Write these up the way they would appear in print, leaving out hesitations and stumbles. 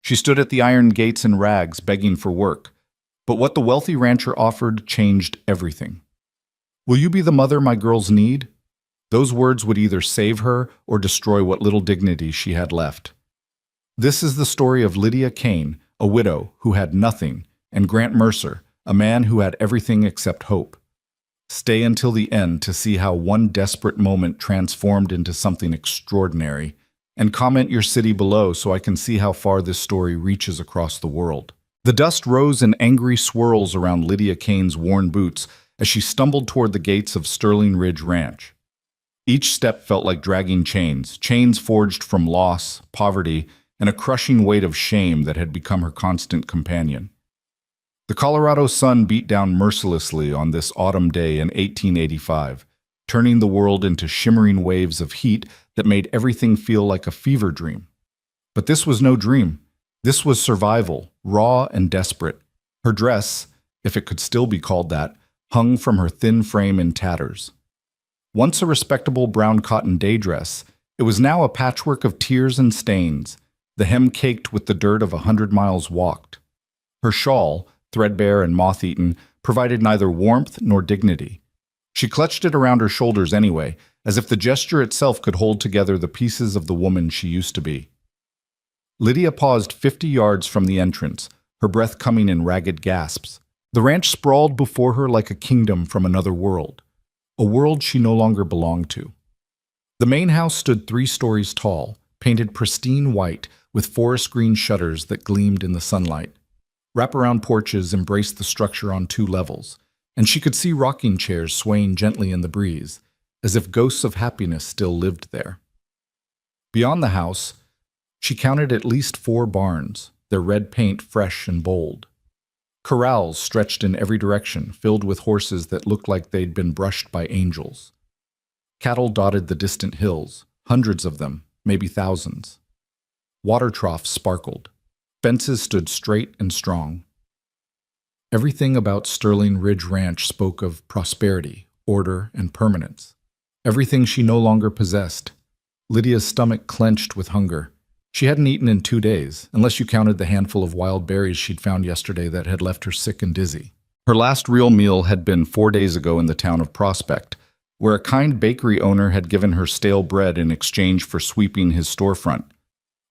She stood at the iron gates in rags, begging for work. But what the wealthy rancher offered changed everything. "Will you be the mother my girls need?" Those words would either save her or destroy what little dignity she had left. This is the story of Lydia Kane, a widow who had nothing, and Grant Mercer, a man who had everything except hope. Stay until the end to see how one desperate moment transformed into something extraordinary, and comment your city below so I can see how far this story reaches across the world. The dust rose in angry swirls around Lydia Kane's worn boots as she stumbled toward the gates of Sterling Ridge Ranch. Each step felt like dragging chains, chains forged from loss, poverty, and a crushing weight of shame that had become her constant companion. The Colorado sun beat down mercilessly on this autumn day in 1885, turning the world into shimmering waves of heat that made everything feel like a fever dream. But this was no dream. This was survival, raw and desperate. Her dress, if it could still be called that, hung from her thin frame in tatters. Once a respectable brown cotton day dress, it was now a patchwork of tears and stains, the hem caked with the dirt of 100 miles walked. Her shawl, threadbare and moth-eaten, provided neither warmth nor dignity. She clutched it around her shoulders anyway, as if the gesture itself could hold together the pieces of the woman she used to be. Lydia paused 50 yards from the entrance, her breath coming in ragged gasps. The ranch sprawled before her like a kingdom from another world, a world she no longer belonged to. The main house stood 3 stories tall, painted pristine white with forest green shutters that gleamed in the sunlight. Wraparound porches embraced the structure on 2 levels, and she could see rocking chairs swaying gently in the breeze, as if ghosts of happiness still lived there. Beyond the house, she counted at least 4 barns, their red paint fresh and bold. Corrals stretched in every direction, filled with horses that looked like they'd been brushed by angels. Cattle dotted the distant hills, hundreds of them, maybe thousands. Water troughs sparkled. Fences stood straight and strong. Everything about Sterling Ridge Ranch spoke of prosperity, order, and permanence. Everything she no longer possessed. Lydia's stomach clenched with hunger. She hadn't eaten in 2 days, unless you counted the handful of wild berries she'd found yesterday that had left her sick and dizzy. Her last real meal had been 4 days ago in the town of Prospect, where a kind bakery owner had given her stale bread in exchange for sweeping his storefront.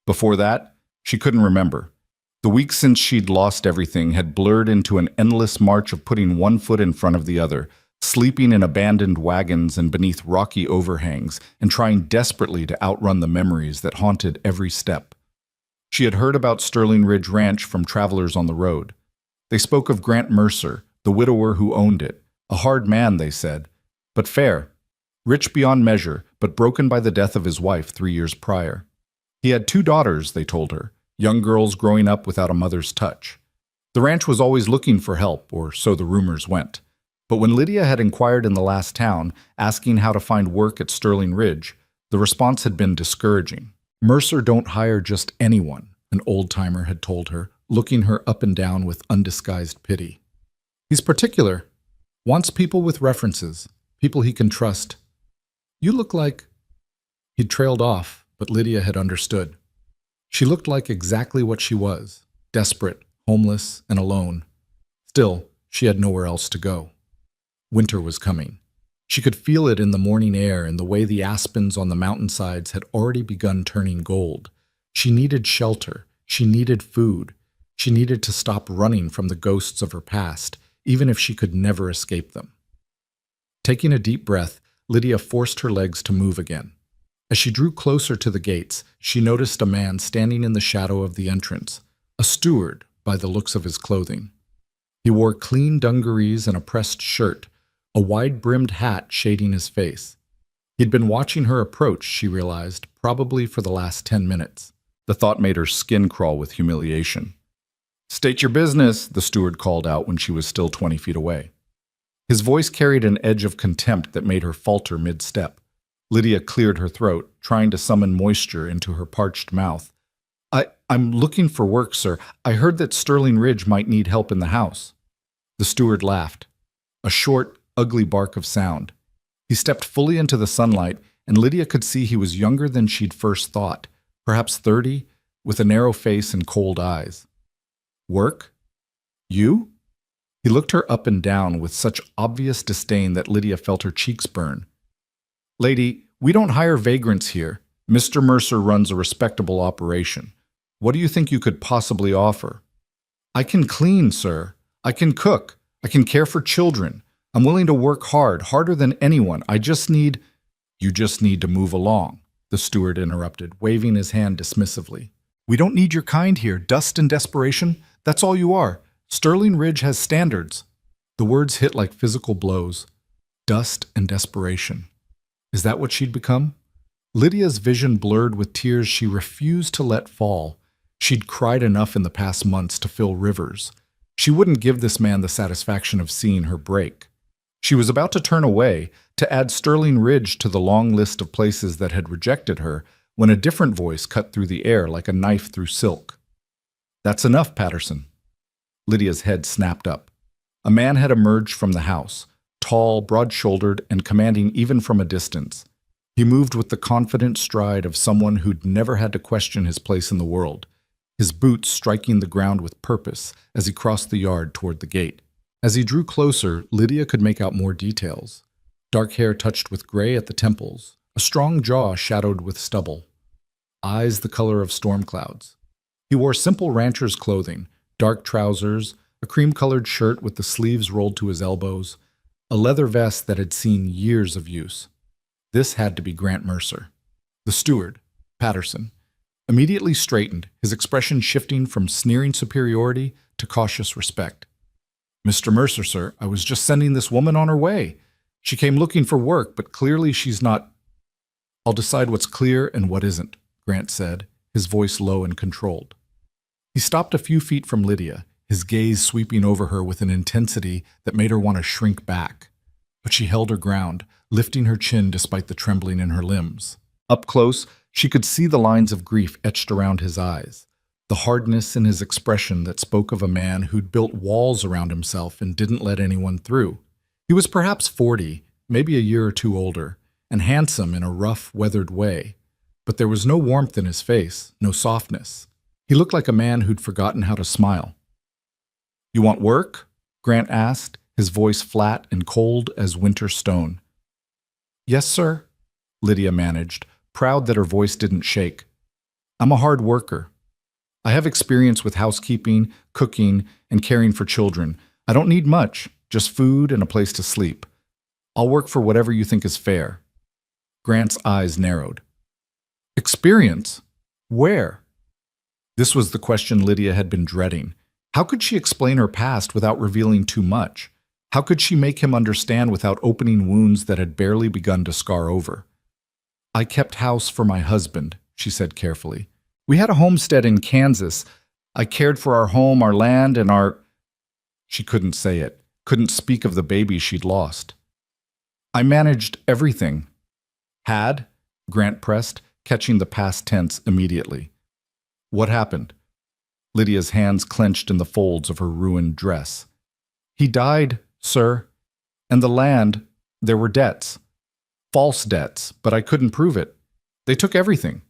Before that, she couldn't remember. The weeks since she'd lost everything had blurred into an endless march of putting one foot in front of the other, sleeping in abandoned wagons and beneath rocky overhangs, and trying desperately to outrun the memories that haunted every step. She had heard about Sterling Ridge Ranch from travelers on the road. They spoke of Grant Mercer, the widower who owned it. A hard man, they said, but fair. Rich beyond measure, but broken by the death of his wife 3 years prior. He had 2 daughters, they told her, young girls growing up without a mother's touch. The ranch was always looking for help, or so the rumors went. But when Lydia had inquired in the last town, asking how to find work at Sterling Ridge, the response had been discouraging. "Mercer don't hire just anyone," an old-timer had told her, looking her up and down with undisguised pity. "He's particular. Wants people with references, people he can trust. You look like—" He'd trailed off, but Lydia had understood. She looked like exactly what she was, desperate, homeless, and alone. Still, she had nowhere else to go. Winter was coming. She could feel it in the morning air and the way the aspens on the mountainsides had already begun turning gold. She needed shelter. She needed food. She needed to stop running from the ghosts of her past, even if she could never escape them. Taking a deep breath, Lydia forced her legs to move again. As she drew closer to the gates, she noticed a man standing in the shadow of the entrance, a steward by the looks of his clothing. He wore clean dungarees and a pressed shirt, a wide-brimmed hat shading his face. He'd been watching her approach, she realized, probably for the last 10 minutes. The thought made her skin crawl with humiliation. "State your business," the steward called out when she was still 20 feet away. His voice carried an edge of contempt that made her falter mid-step. Lydia cleared her throat, trying to summon moisture into her parched mouth. I'm looking for work, sir. I heard that Sterling Ridge might need help in the house." The steward laughed, a short, ugly bark of sound. He stepped fully into the sunlight, and Lydia could see he was younger than she'd first thought, perhaps 30, with a narrow face and cold eyes. Work? You? He looked her up and down with such obvious disdain that Lydia felt her cheeks burn. Lady, we don't hire vagrants here. Mr. Mercer runs a respectable operation. What do you think you could possibly offer? I can clean, sir. I can cook. I can care for children. I'm willing to work hard, harder than anyone. You just need to move along, the steward interrupted, waving his hand dismissively. We don't need your kind here. Dust and desperation, that's all you are. Sterling Ridge has standards. The words hit like physical blows. Dust and desperation. Is that what she'd become? Lydia's vision blurred with tears she refused to let fall. She'd cried enough in the past months to fill rivers. She wouldn't give this man the satisfaction of seeing her break. She was about to turn away, to add Sterling Ridge to the long list of places that had rejected her, when a different voice cut through the air like a knife through silk. That's enough, Patterson. Lydia's head snapped up. A man had emerged from the house, tall, broad-shouldered, and commanding even from a distance. He moved with the confident stride of someone who'd never had to question his place in the world, his boots striking the ground with purpose as he crossed the yard toward the gate. As he drew closer, Lydia could make out more details. Dark hair touched with gray at the temples, a strong jaw shadowed with stubble, eyes the color of storm clouds. He wore simple rancher's clothing, dark trousers, a cream-colored shirt with the sleeves rolled to his elbows, a leather vest that had seen years of use. This had to be Grant Mercer. The steward, Patterson, immediately straightened, his expression shifting from sneering superiority to cautious respect. Mr. Mercer, sir, I was just sending this woman on her way. She came looking for work, but clearly she's not. I'll decide what's clear and what isn't, Grant said, his voice low and controlled. He stopped a few feet from Lydia, his gaze sweeping over her with an intensity that made her want to shrink back. But she held her ground, lifting her chin despite the trembling in her limbs. Up close, she could see the lines of grief etched around his eyes, the hardness in his expression that spoke of a man who'd built walls around himself and didn't let anyone through. He was perhaps 40, maybe a year or two older, and handsome in a rough, weathered way. But there was no warmth in his face, no softness. He looked like a man who'd forgotten how to smile. You want work? Grant asked, his voice flat and cold as winter stone. Yes, sir, Lydia managed, proud that her voice didn't shake. I'm a hard worker. I have experience with housekeeping, cooking, and caring for children. I don't need much, just food and a place to sleep. I'll work for whatever you think is fair. Grant's eyes narrowed. Experience? Where? This was the question Lydia had been dreading. How could she explain her past without revealing too much? How could she make him understand without opening wounds that had barely begun to scar over? I kept house for my husband, she said carefully. We had a homestead in Kansas. I cared for our home, our land, and our... She couldn't say it, couldn't speak of the baby she'd lost. I managed everything. Had? Grant pressed, catching the past tense immediately. What happened? Lydia's hands clenched in the folds of her ruined dress. He died, sir. And the land, there were debts. False debts, but I couldn't prove it. They took everything.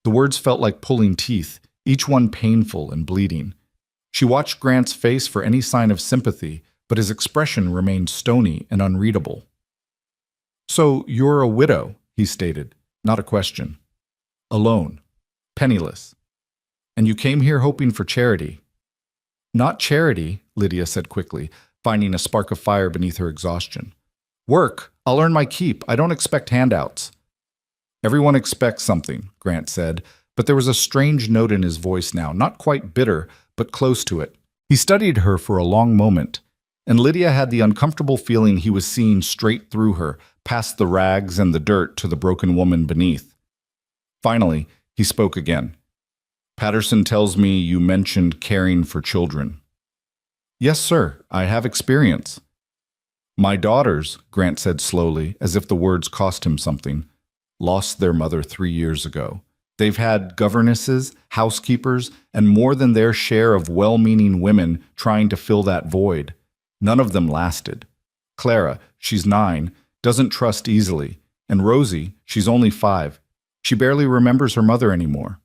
The words felt like pulling teeth, each one painful and bleeding. She watched Grant's face for any sign of sympathy, but his expression remained stony and unreadable. So you're a widow, he stated, not a question. Alone. Penniless. And you came here hoping for charity. Not charity, Lydia said quickly, finding a spark of fire beneath her exhaustion. Work. I'll earn my keep. I don't expect handouts. Everyone expects something, Grant said, but there was a strange note in his voice now, not quite bitter, but close to it. He studied her for a long moment, and Lydia had the uncomfortable feeling he was seeing straight through her, past the rags and the dirt to the broken woman beneath. Finally, he spoke again. Patterson tells me you mentioned caring for children. Yes, sir, I have experience. My daughters, Grant said slowly, as if the words cost him something, lost their mother 3 years ago. They've had governesses, housekeepers, and more than their share of well-meaning women trying to fill that void. None of them lasted. Clara, she's 9, doesn't trust easily, and Rosie, she's only 5. She barely remembers her mother anymore.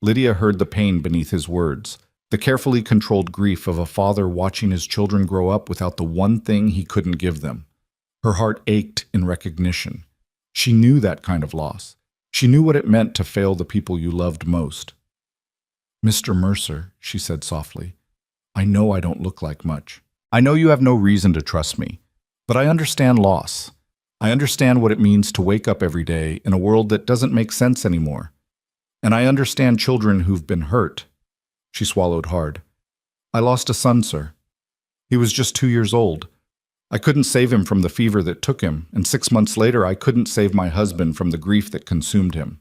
Lydia heard the pain beneath his words, the carefully controlled grief of a father watching his children grow up without the one thing he couldn't give them. Her heart ached in recognition. She knew that kind of loss. She knew what it meant to fail the people you loved most. "Mr. Mercer," she said softly, "I know I don't look like much. I know you have no reason to trust me, but I understand loss. I understand what it means to wake up every day in a world that doesn't make sense anymore. And I understand children who've been hurt." She swallowed hard. "I lost a son, sir. He was just 2 years old. I couldn't save him from the fever that took him, and 6 months later I couldn't save my husband from the grief that consumed him.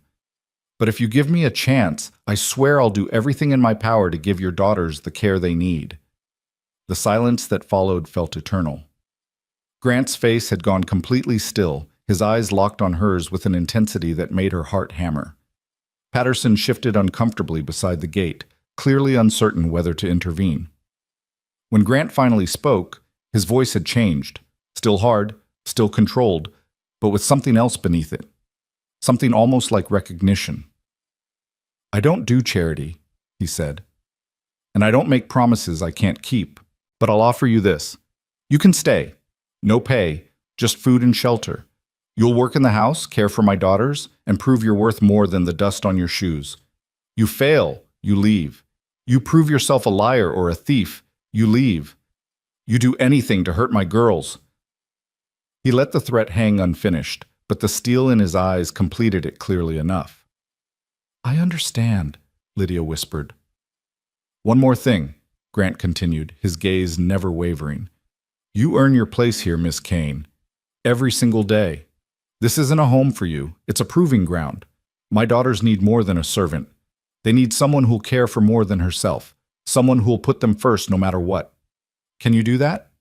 But if you give me a chance, I swear I'll do everything in my power to give your daughters the care they need." The silence that followed felt eternal. Grant's face had gone completely still, his eyes locked on hers with an intensity that made her heart hammer. Patterson shifted uncomfortably beside the gate, clearly uncertain whether to intervene. When Grant finally spoke, his voice had changed, still hard, still controlled, but with something else beneath it, something almost like recognition. "I don't do charity," he said, "and I don't make promises I can't keep, but I'll offer you this. You can stay. No pay, just food and shelter. You'll work in the house, care for my daughters, and prove you're worth more than the dust on your shoes. You fail, you leave. You prove yourself a liar or a thief, you leave. You do anything to hurt my girls." He let the threat hang unfinished, but the steel in his eyes completed it clearly enough. "I understand," Lydia whispered. "One more thing," Grant continued, his gaze never wavering. "You earn your place here, Miss Kane. Every single day. This isn't a home for you. It's a proving ground. My daughters need more than a servant. They need someone who'll care for more than herself, someone who'll put them first no matter what. Can you do that?"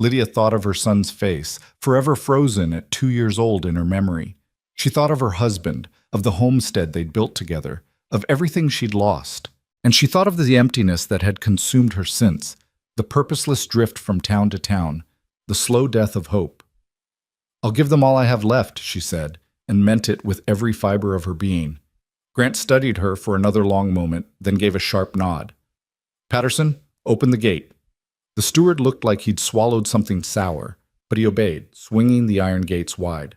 Lydia thought of her son's face, forever frozen at 2 years old in her memory. She thought of her husband, of the homestead they'd built together, of everything she'd lost. And she thought of the emptiness that had consumed her since, the purposeless drift from town to town, the slow death of hope. "I'll give them all I have left," she said, and meant it with every fiber of her being. Grant studied her for another long moment, then gave a sharp nod. "Patterson, open the gate." The steward looked like he'd swallowed something sour, but he obeyed, swinging the iron gates wide.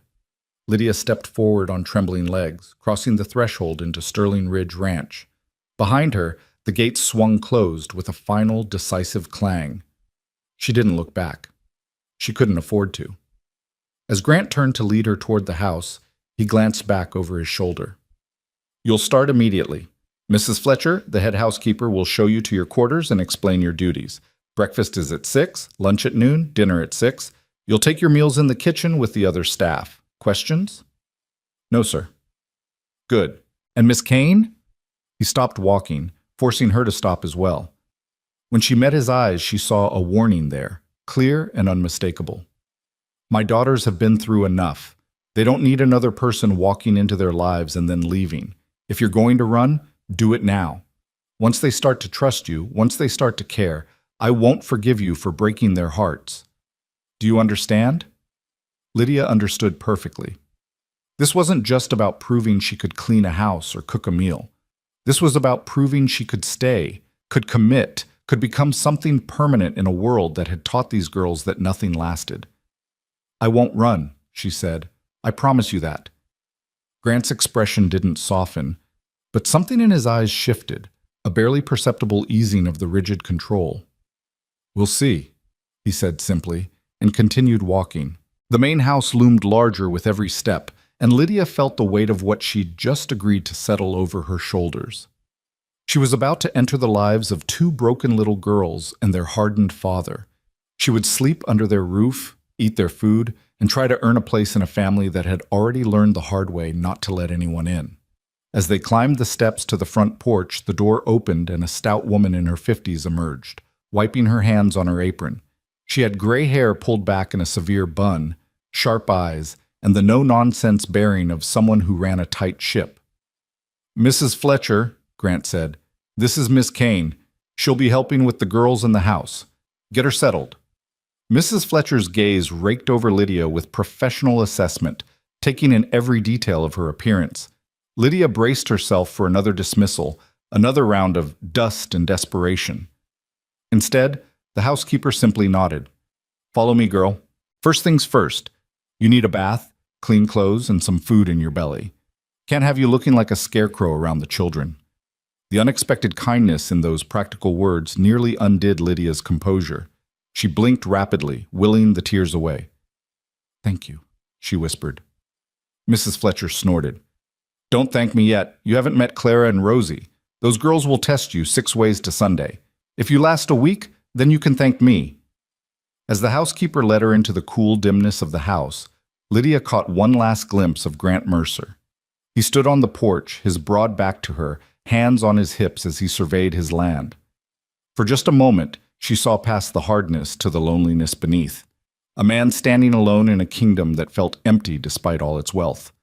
Lydia stepped forward on trembling legs, crossing the threshold into Sterling Ridge Ranch. Behind her, the gates swung closed with a final, decisive clang. She didn't look back. She couldn't afford to. As Grant turned to lead her toward the house, he glanced back over his shoulder. "You'll start immediately. Mrs. Fletcher, the head housekeeper, will show you to your quarters and explain your duties. Breakfast is at 6, lunch at noon, dinner at 6. You'll take your meals in the kitchen with the other staff. Questions?" "No, sir." "Good. And Miss Kane?" He stopped walking, forcing her to stop as well. When she met his eyes, she saw a warning there, clear and unmistakable. "My daughters have been through enough. They don't need another person walking into their lives and then leaving. If you're going to run, do it now. Once they start to trust you, once they start to care, I won't forgive you for breaking their hearts. Do you understand?" Lydia understood perfectly. This wasn't just about proving she could clean a house or cook a meal. This was about proving she could stay, could commit, could become something permanent in a world that had taught these girls that nothing lasted. "I won't run," she said. "I promise you that." Grant's expression didn't soften, but something in his eyes shifted, a barely perceptible easing of the rigid control. "We'll see," he said simply, and continued walking. The main house loomed larger with every step, and Lydia felt the weight of what she'd just agreed to settle over her shoulders. She was about to enter the lives of 2 broken little girls and their hardened father. She would sleep under their roof, eat their food, and try to earn a place in a family that had already learned the hard way not to let anyone in. As they climbed the steps to the front porch, the door opened and a stout woman in her 50s emerged, wiping her hands on her apron. She had gray hair pulled back in a severe bun, sharp eyes, and the no-nonsense bearing of someone who ran a tight ship. "Mrs. Fletcher," Grant said, "this is Miss Kane. She'll be helping with the girls in the house. Get her settled." Mrs. Fletcher's gaze raked over Lydia with professional assessment, taking in every detail of her appearance. Lydia braced herself for another dismissal, another round of dust and desperation. Instead, the housekeeper simply nodded. "Follow me, girl. First things first. You need a bath, clean clothes, and some food in your belly. Can't have you looking like a scarecrow around the children." The unexpected kindness in those practical words nearly undid Lydia's composure. She blinked rapidly, willing the tears away. "Thank you," she whispered. Mrs. Fletcher snorted. "Don't thank me yet. You haven't met Clara and Rosie. Those girls will test you 6 ways to Sunday. If you last a week, then you can thank me." As the housekeeper led her into the cool dimness of the house, Lydia caught one last glimpse of Grant Mercer. He stood on the porch, his broad back to her, hands on his hips as he surveyed his land. For just a moment, she saw past the hardness to the loneliness beneath. A man standing alone in a kingdom that felt empty despite all its wealth.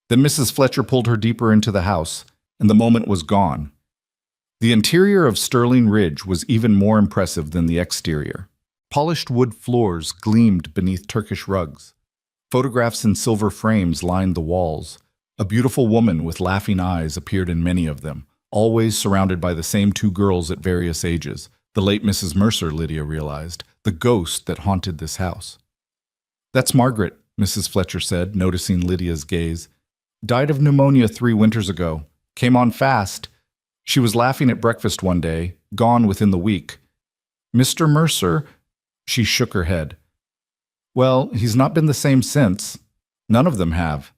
Then Mrs. Fletcher pulled her deeper into the house, and the moment was gone. The interior of Sterling Ridge was even more impressive than the exterior. Polished wood floors gleamed beneath Turkish rugs. Photographs in silver frames lined the walls. A beautiful woman with laughing eyes appeared in many of them, always surrounded by the same 2 girls at various ages. The late Mrs. Mercer, Lydia realized, the ghost that haunted this house. "That's Margaret," Mrs. Fletcher said, noticing Lydia's gaze. "Died of pneumonia 3 winters ago. Came on fast. She was laughing at breakfast one day, gone within the week. Mr. Mercer?" She shook her head. "Well, he's not been the same since. None of them have."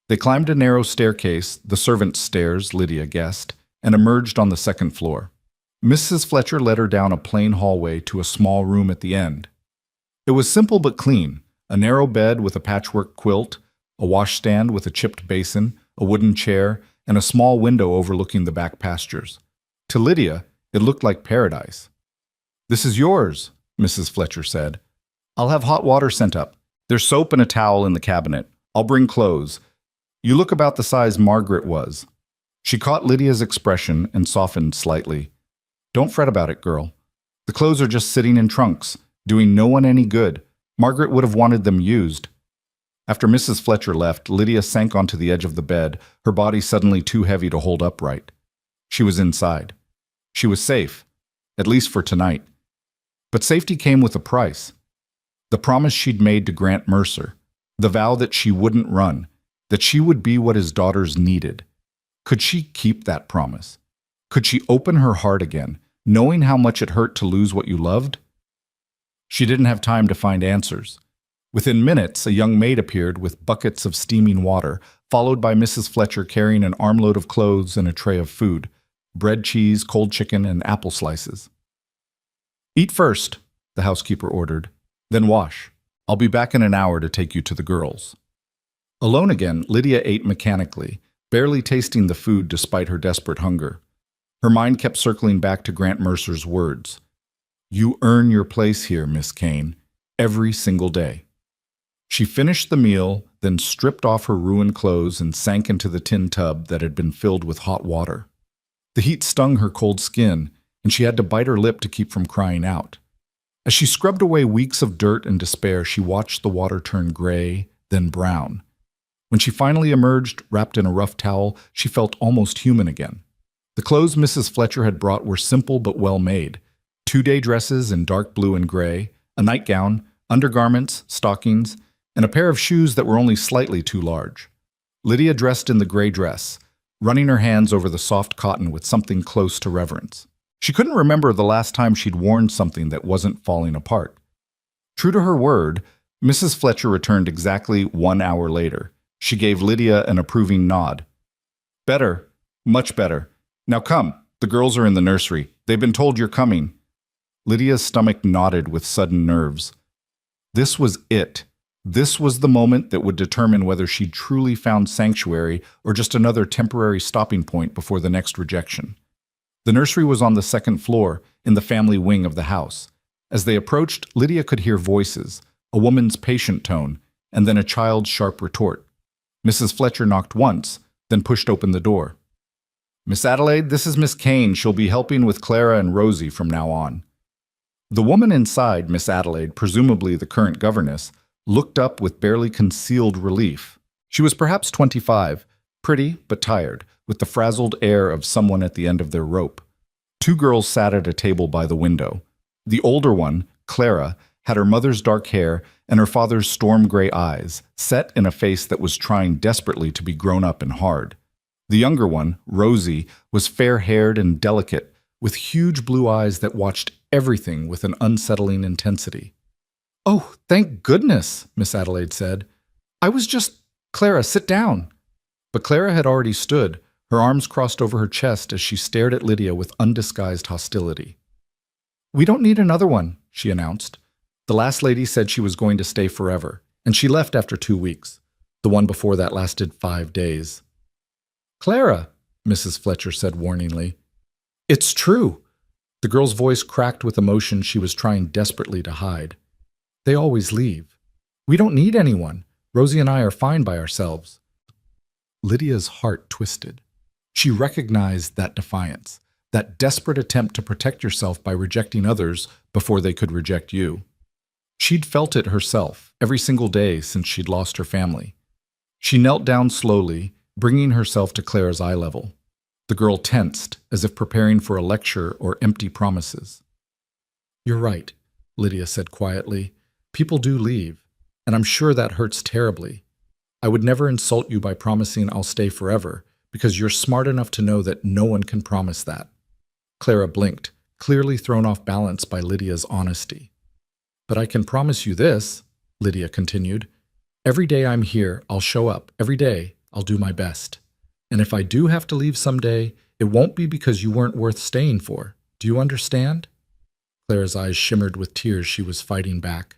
They climbed a narrow staircase, the servants' stairs, Lydia guessed, and emerged on the 2nd floor. Mrs. Fletcher led her down a plain hallway to a small room at the end. It was simple but clean, a narrow bed with a patchwork quilt, a washstand with a chipped basin, a wooden chair, and a small window overlooking the back pastures. To Lydia, it looked like paradise. "This is yours," Mrs. Fletcher said. "I'll have hot water sent up. There's soap and a towel in the cabinet. I'll bring clothes. You look about the size Margaret was." She caught Lydia's expression and softened slightly. "Don't fret about it, girl. The clothes are just sitting in trunks, doing no one any good. Margaret would have wanted them used." After Mrs. Fletcher left, Lydia sank onto the edge of the bed, her body suddenly too heavy to hold upright. She was inside. She was safe, at least for tonight. But safety came with a price. The promise she'd made to Grant Mercer, the vow that she wouldn't run, that she would be what his daughters needed. Could she keep that promise? Could she open her heart again, knowing how much it hurt to lose what you loved? She didn't have time to find answers. Within minutes, a young maid appeared with buckets of steaming water, followed by Mrs. Fletcher carrying an armload of clothes and a tray of food: bread, cheese, cold chicken, and apple slices. "Eat first," the housekeeper ordered. "Then wash. I'll be back in an hour to take you to the girls." Alone again, Lydia ate mechanically, barely tasting the food despite her desperate hunger. Her mind kept circling back to Grant Mercer's words. "You earn your place here, Miss Kane, every single day." She finished the meal, then stripped off her ruined clothes and sank into the tin tub that had been filled with hot water. The heat stung her cold skin, and she had to bite her lip to keep from crying out. As she scrubbed away weeks of dirt and despair, she watched the water turn gray, then brown. When she finally emerged, wrapped in a rough towel, she felt almost human again. The clothes Mrs. Fletcher had brought were simple but well made. 2-day dresses in dark blue and gray, a nightgown, undergarments, stockings, and a pair of shoes that were only slightly too large. Lydia dressed in the gray dress, running her hands over the soft cotton with something close to reverence. She couldn't remember the last time she'd worn something that wasn't falling apart. True to her word, Mrs. Fletcher returned exactly 1 hour later. She gave Lydia an approving nod. "Better, much better. Now come, the girls are in the nursery. They've been told you're coming." Lydia's stomach knotted with sudden nerves. This was it. This was the moment that would determine whether she'd truly found sanctuary or just another temporary stopping point before the next rejection. The nursery was on the 2nd floor, in the family wing of the house. As they approached, Lydia could hear voices, a woman's patient tone, and then a child's sharp retort. Mrs. Fletcher knocked once, then pushed open the door. "Miss Adelaide, this is Miss Kane. She'll be helping with Clara and Rosie from now on." The woman inside, Miss Adelaide, presumably the current governess, looked up with barely concealed relief. She was perhaps 25, pretty but tired, with the frazzled air of someone at the end of their rope. Two girls sat at a table by the window. The older one, Clara, had her mother's dark hair and her father's storm-gray eyes, set in a face that was trying desperately to be grown up and hard. The younger one, Rosie, was fair-haired and delicate, with huge blue eyes that watched everything with an unsettling intensity. "Oh, thank goodness," Miss Adelaide said. "I was just— Clara, sit down." But Clara had already stood, her arms crossed over her chest as she stared at Lydia with undisguised hostility. "We don't need another one," she announced. "The last lady said she was going to stay forever, and she left after 2 weeks. The one before that lasted 5 days. "Clara," Mrs. Fletcher said warningly. "It's true." The girl's voice cracked with emotion she was trying desperately to hide. "They always leave. We don't need anyone. Rosie and I are fine by ourselves." Lydia's heart twisted. She recognized that defiance, that desperate attempt to protect yourself by rejecting others before they could reject you. She'd felt it herself every single day since she'd lost her family. She knelt down slowly, bringing herself to Clara's eye level. The girl tensed, as if preparing for a lecture or empty promises. "You're right," Lydia said quietly. "People do leave, and I'm sure that hurts terribly. I would never insult you by promising I'll stay forever, because you're smart enough to know that no one can promise that." Clara blinked, clearly thrown off balance by Lydia's honesty. "But I can promise you this," Lydia continued. "Every day I'm here, I'll show up. Every day, I'll do my best. And if I do have to leave someday, it won't be because you weren't worth staying for. Do you understand?" Clara's eyes shimmered with tears she was fighting back.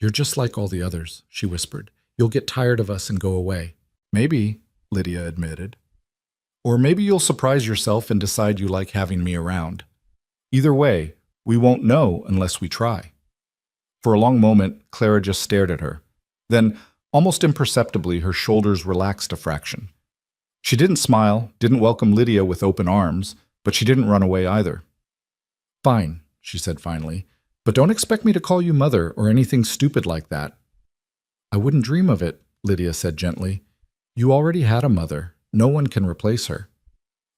"You're just like all the others," she whispered. "You'll get tired of us and go away." "Maybe," Lydia admitted. "Or maybe you'll surprise yourself and decide you like having me around. Either way, we won't know unless we try." For a long moment, Clara just stared at her. Then, almost imperceptibly, her shoulders relaxed a fraction. She didn't smile, didn't welcome Lydia with open arms, but she didn't run away either. "Fine," she said finally, "but don't expect me to call you mother or anything stupid like that." "I wouldn't dream of it," Lydia said gently. "You already had a mother. No one can replace her."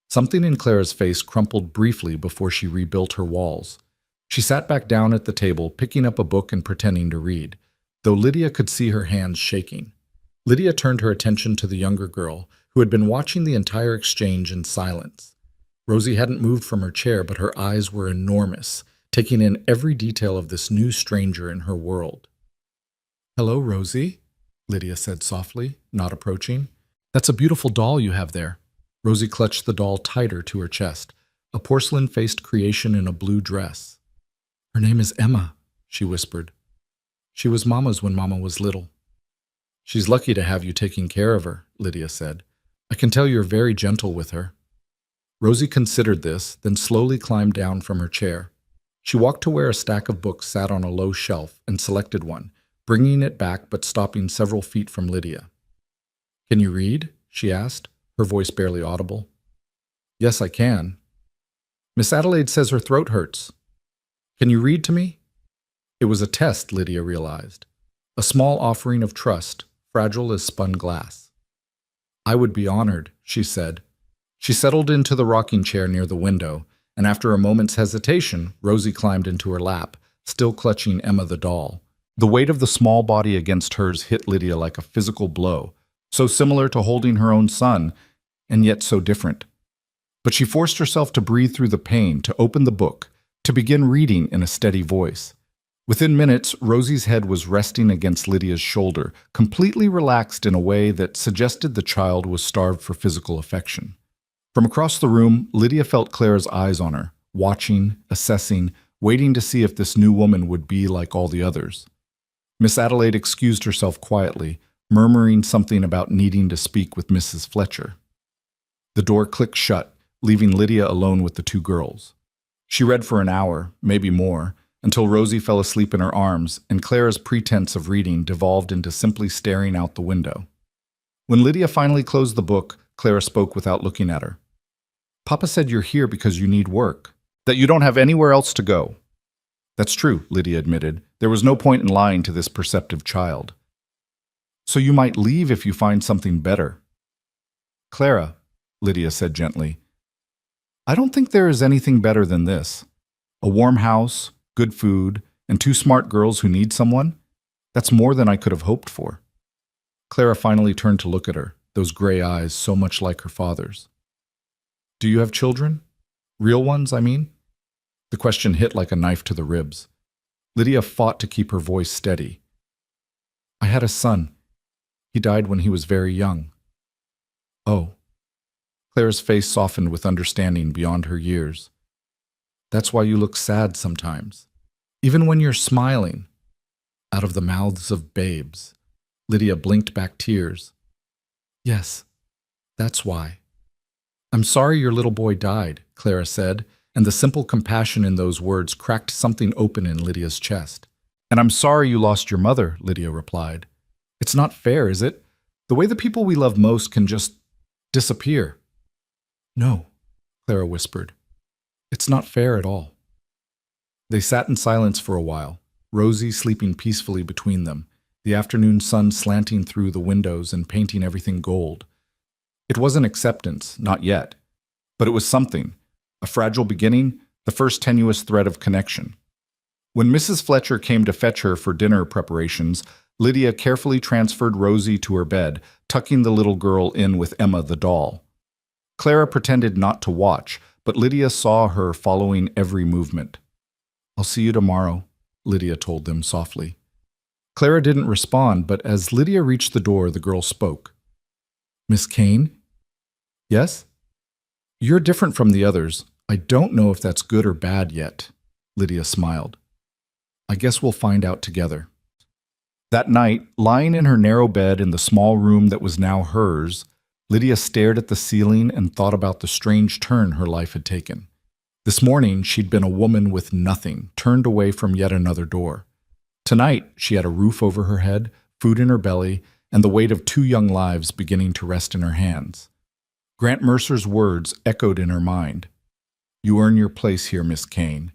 Something in Clara's face crumpled briefly before she rebuilt her walls. She sat back down at the table, picking up a book and pretending to read, though Lydia could see her hands shaking. Lydia turned her attention to the younger girl, who had been watching the entire exchange in silence. Rosie hadn't moved from her chair, but her eyes were enormous, taking in every detail of this new stranger in her world. "Hello, Rosie," Lydia said softly, not approaching. "That's a beautiful doll you have there." Rosie clutched the doll tighter to her chest, a porcelain-faced creation in a blue dress. "Her name is Emma," she whispered. "She was Mama's when Mama was little." "She's lucky to have you taking care of her," Lydia said. "I can tell you're very gentle with her." Rosie considered this, then slowly climbed down from her chair. She walked to where a stack of books sat on a low shelf and selected one, bringing it back but stopping several feet from Lydia. "Can you read?" she asked, her voice barely audible. "Yes, I can." "Miss Adelaide says her throat hurts. Can you read to me?" It was a test, Lydia realized. A small offering of trust, fragile as spun glass. "I would be honored," she said. She settled into the rocking chair near the window, and after a moment's hesitation, Rosie climbed into her lap, still clutching Emma the doll. The weight of the small body against hers hit Lydia like a physical blow, so similar to holding her own son, and yet so different. But she forced herself to breathe through the pain, to open the book, to begin reading in a steady voice. Within minutes, Rosie's head was resting against Lydia's shoulder, completely relaxed in a way that suggested the child was starved for physical affection. From across the room, Lydia felt Clara's eyes on her, watching, assessing, waiting to see if this new woman would be like all the others. Miss Adelaide excused herself quietly, murmuring something about needing to speak with Mrs. Fletcher. The door clicked shut, leaving Lydia alone with the two girls. She read for an hour, maybe more, until Rosie fell asleep in her arms, and Clara's pretense of reading devolved into simply staring out the window. When Lydia finally closed the book, Clara spoke without looking at her. "Papa said you're here because you need work, that you don't have anywhere else to go." "That's true," Lydia admitted. There was no point in lying to this perceptive child. "So you might leave if you find something better." Clara, Lydia said gently, I don't think there is anything better than this. A warm house, good food, and two smart girls who need someone? That's more than I could have hoped for. Clara finally turned to look at her, those gray eyes so much like her father's. Do you have children? Real ones, I mean? The question hit like a knife to the ribs. Lydia fought to keep her voice steady. I had a son. He died when he was very young. Oh. Clara's face softened with understanding beyond her years. That's why you look sad sometimes. Even when you're smiling. Out of the mouths of babes. Lydia blinked back tears. Yes, that's why. I'm sorry your little boy died, Clara said, and the simple compassion in those words cracked something open in Lydia's chest. And I'm sorry you lost your mother, Lydia replied. It's not fair, is it? The way the people we love most can just disappear. No, Clara whispered. It's not fair at all. They sat in silence for a while, Rosie sleeping peacefully between them, the afternoon sun slanting through the windows and painting everything gold. It wasn't acceptance, not yet, but it was something, a fragile beginning, the first tenuous thread of connection. When Mrs. Fletcher came to fetch her for dinner preparations, Lydia carefully transferred Rosie to her bed, tucking the little girl in with Emma the doll. Clara pretended not to watch, but Lydia saw her following every movement. I'll see you tomorrow, Lydia told them softly. Clara didn't respond, but as Lydia reached the door, the girl spoke. Miss Kane? Yes? You're different from the others. I don't know if that's good or bad yet, Lydia smiled. I guess we'll find out together. That night, lying in her narrow bed in the small room that was now hers, Lydia stared at the ceiling and thought about the strange turn her life had taken. This morning, she'd been a woman with nothing, turned away from yet another door. Tonight, she had a roof over her head, food in her belly, and the weight of two young lives beginning to rest in her hands. Grant Mercer's words echoed in her mind. You earn your place here, Miss Kane.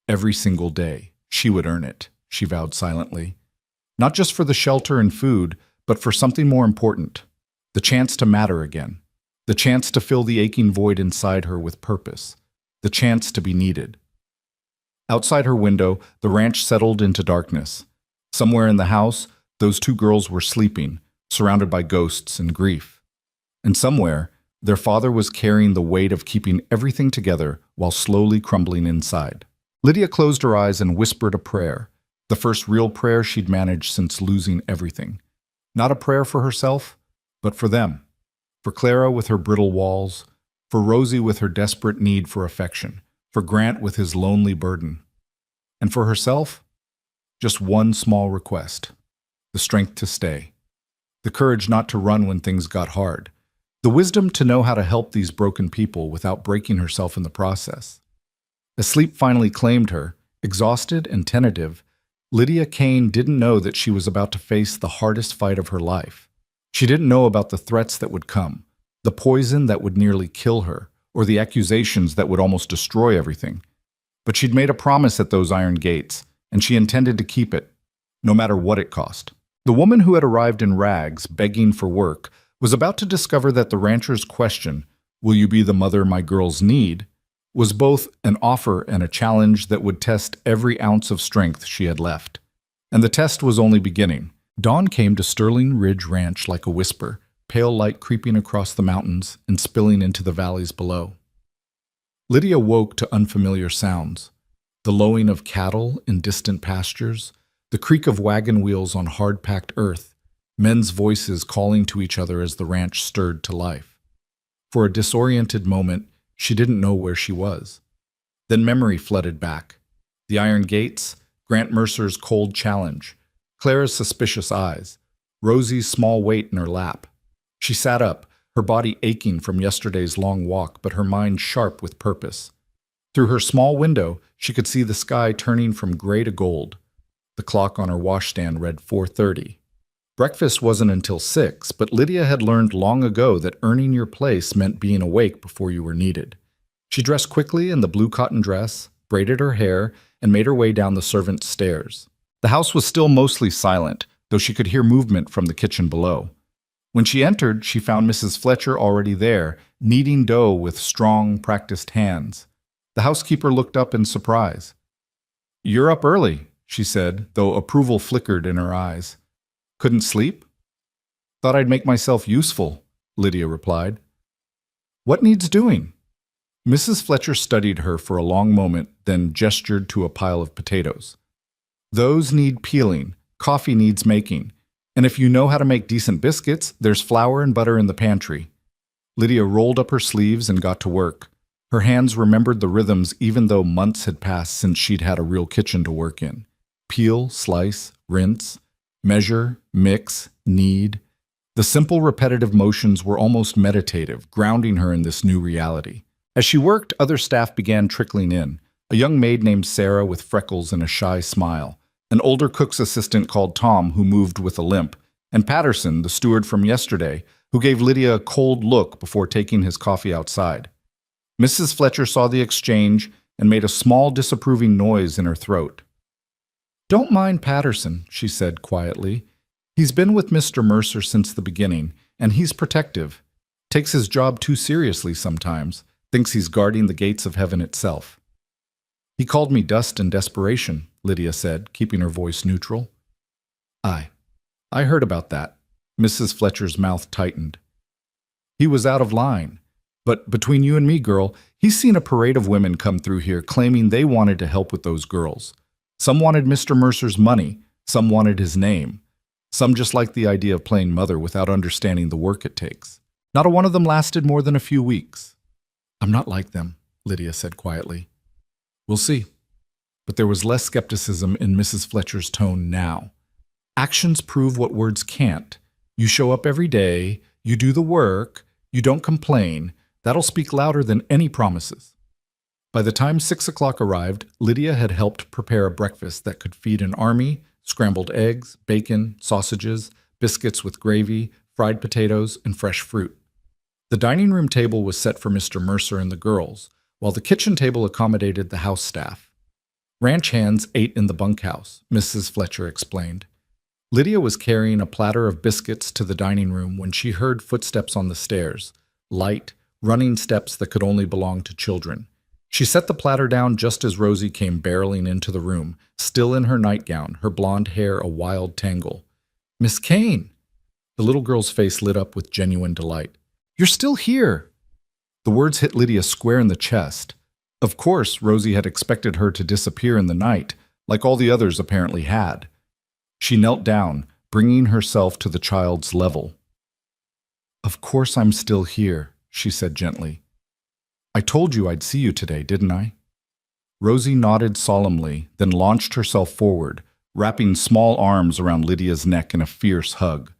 Every single day, she would earn it, she vowed silently. Not just for the shelter and food, but for something more important. The chance to matter again. The chance to fill the aching void inside her with purpose. The chance to be needed. Outside her window, the ranch settled into darkness. Somewhere in the house, those two girls were sleeping, surrounded by ghosts and grief. And somewhere, their father was carrying the weight of keeping everything together while slowly crumbling inside. Lydia closed her eyes and whispered a prayer, the first real prayer she'd managed since losing everything. Not a prayer for herself, but for them. For Clara with her brittle walls, for Rosie with her desperate need for affection, for Grant with his lonely burden. And for herself, just one small request. The strength to stay. The courage not to run when things got hard. The wisdom to know how to help these broken people without breaking herself in the process. As sleep finally claimed her, exhausted and tentative, Lydia Kane didn't know that she was about to face the hardest fight of her life. She didn't know about the threats that would come, the poison that would nearly kill her, or the accusations that would almost destroy everything. But she'd made a promise at those iron gates, and she intended to keep it, no matter what it cost. The woman who had arrived in rags, begging for work, was about to discover that the rancher's question, "Will you be the mother my girls need?" was both an offer and a challenge that would test every ounce of strength she had left. And the test was only beginning. Dawn came to Sterling Ridge Ranch like a whisper, pale light creeping across the mountains and spilling into the valleys below. Lydia woke to unfamiliar sounds, the lowing of cattle in distant pastures, the creak of wagon wheels on hard-packed earth, men's voices calling to each other as the ranch stirred to life. For a disoriented moment, she didn't know where she was. Then memory flooded back. The iron gates, Grant Mercer's cold challenge, Clara's suspicious eyes, Rosie's small weight in her lap. She sat up, her body aching from yesterday's long walk, but her mind sharp with purpose. Through her small window, she could see the sky turning from gray to gold. The clock on her washstand read 4:30. Breakfast wasn't until 6, but Lydia had learned long ago that earning your place meant being awake before you were needed. She dressed quickly in the blue cotton dress, braided her hair, and made her way down the servants' stairs. The house was still mostly silent, though she could hear movement from the kitchen below. When she entered, she found Mrs. Fletcher already there, kneading dough with strong, practiced hands. The housekeeper looked up in surprise. "You're up early," she said, though approval flickered in her eyes. "Couldn't sleep?" "Thought I'd make myself useful," Lydia replied. "What needs doing?" Mrs. Fletcher studied her for a long moment, then gestured to a pile of potatoes. "Those need peeling, coffee needs making, and if you know how to make decent biscuits, there's flour and butter in the pantry." Lydia rolled up her sleeves and got to work. Her hands remembered the rhythms even though months had passed since she'd had a real kitchen to work in. Peel, slice, rinse, measure, mix, knead. The simple repetitive motions were almost meditative, grounding her in this new reality. As she worked, other staff began trickling in. A young maid named Sarah with freckles and a shy smile, an older cook's assistant called Tom who moved with a limp, and Patterson, the steward from yesterday, who gave Lydia a cold look before taking his coffee outside. Mrs. Fletcher saw the exchange and made a small disapproving noise in her throat. "Don't mind Patterson," she said quietly. "He's been with Mr. Mercer since the beginning, and he's protective. Takes his job too seriously sometimes, thinks he's guarding the gates of heaven itself." "He called me dust and desperation," Lydia said, keeping her voice neutral. I heard about that." Mrs. Fletcher's mouth tightened. "He was out of line. But between you and me, girl, he's seen a parade of women come through here claiming they wanted to help with those girls. Some wanted Mr. Mercer's money, some wanted his name. Some just liked the idea of playing mother without understanding the work it takes. Not a one of them lasted more than a few weeks." "I'm not like them," Lydia said quietly. "We'll see." But there was less skepticism in Mrs. Fletcher's tone now. "Actions prove what words can't. You show up every day, you do the work, you don't complain. That'll speak louder than any promises." By the time 6 o'clock arrived, Lydia had helped prepare a breakfast that could feed an army: scrambled eggs, bacon, sausages, biscuits with gravy, fried potatoes, and fresh fruit. The dining room table was set for Mr. Mercer and the girls, while the kitchen table accommodated the house staff. "Ranch hands ate in the bunkhouse," Mrs. Fletcher explained. Lydia was carrying a platter of biscuits to the dining room when she heard footsteps on the stairs, light, running steps that could only belong to children. She set the platter down just as Rosie came barreling into the room, still in her nightgown, her blonde hair a wild tangle. "Miss Kane!" The little girl's face lit up with genuine delight. "You're still here!" The words hit Lydia square in the chest. Of course, Rosie had expected her to disappear in the night, like all the others apparently had. She knelt down, bringing herself to the child's level. "Of course I'm still here," she said gently. "I told you I'd see you today, didn't I?" Rosie nodded solemnly, then launched herself forward, wrapping small arms around Lydia's neck in a fierce hug.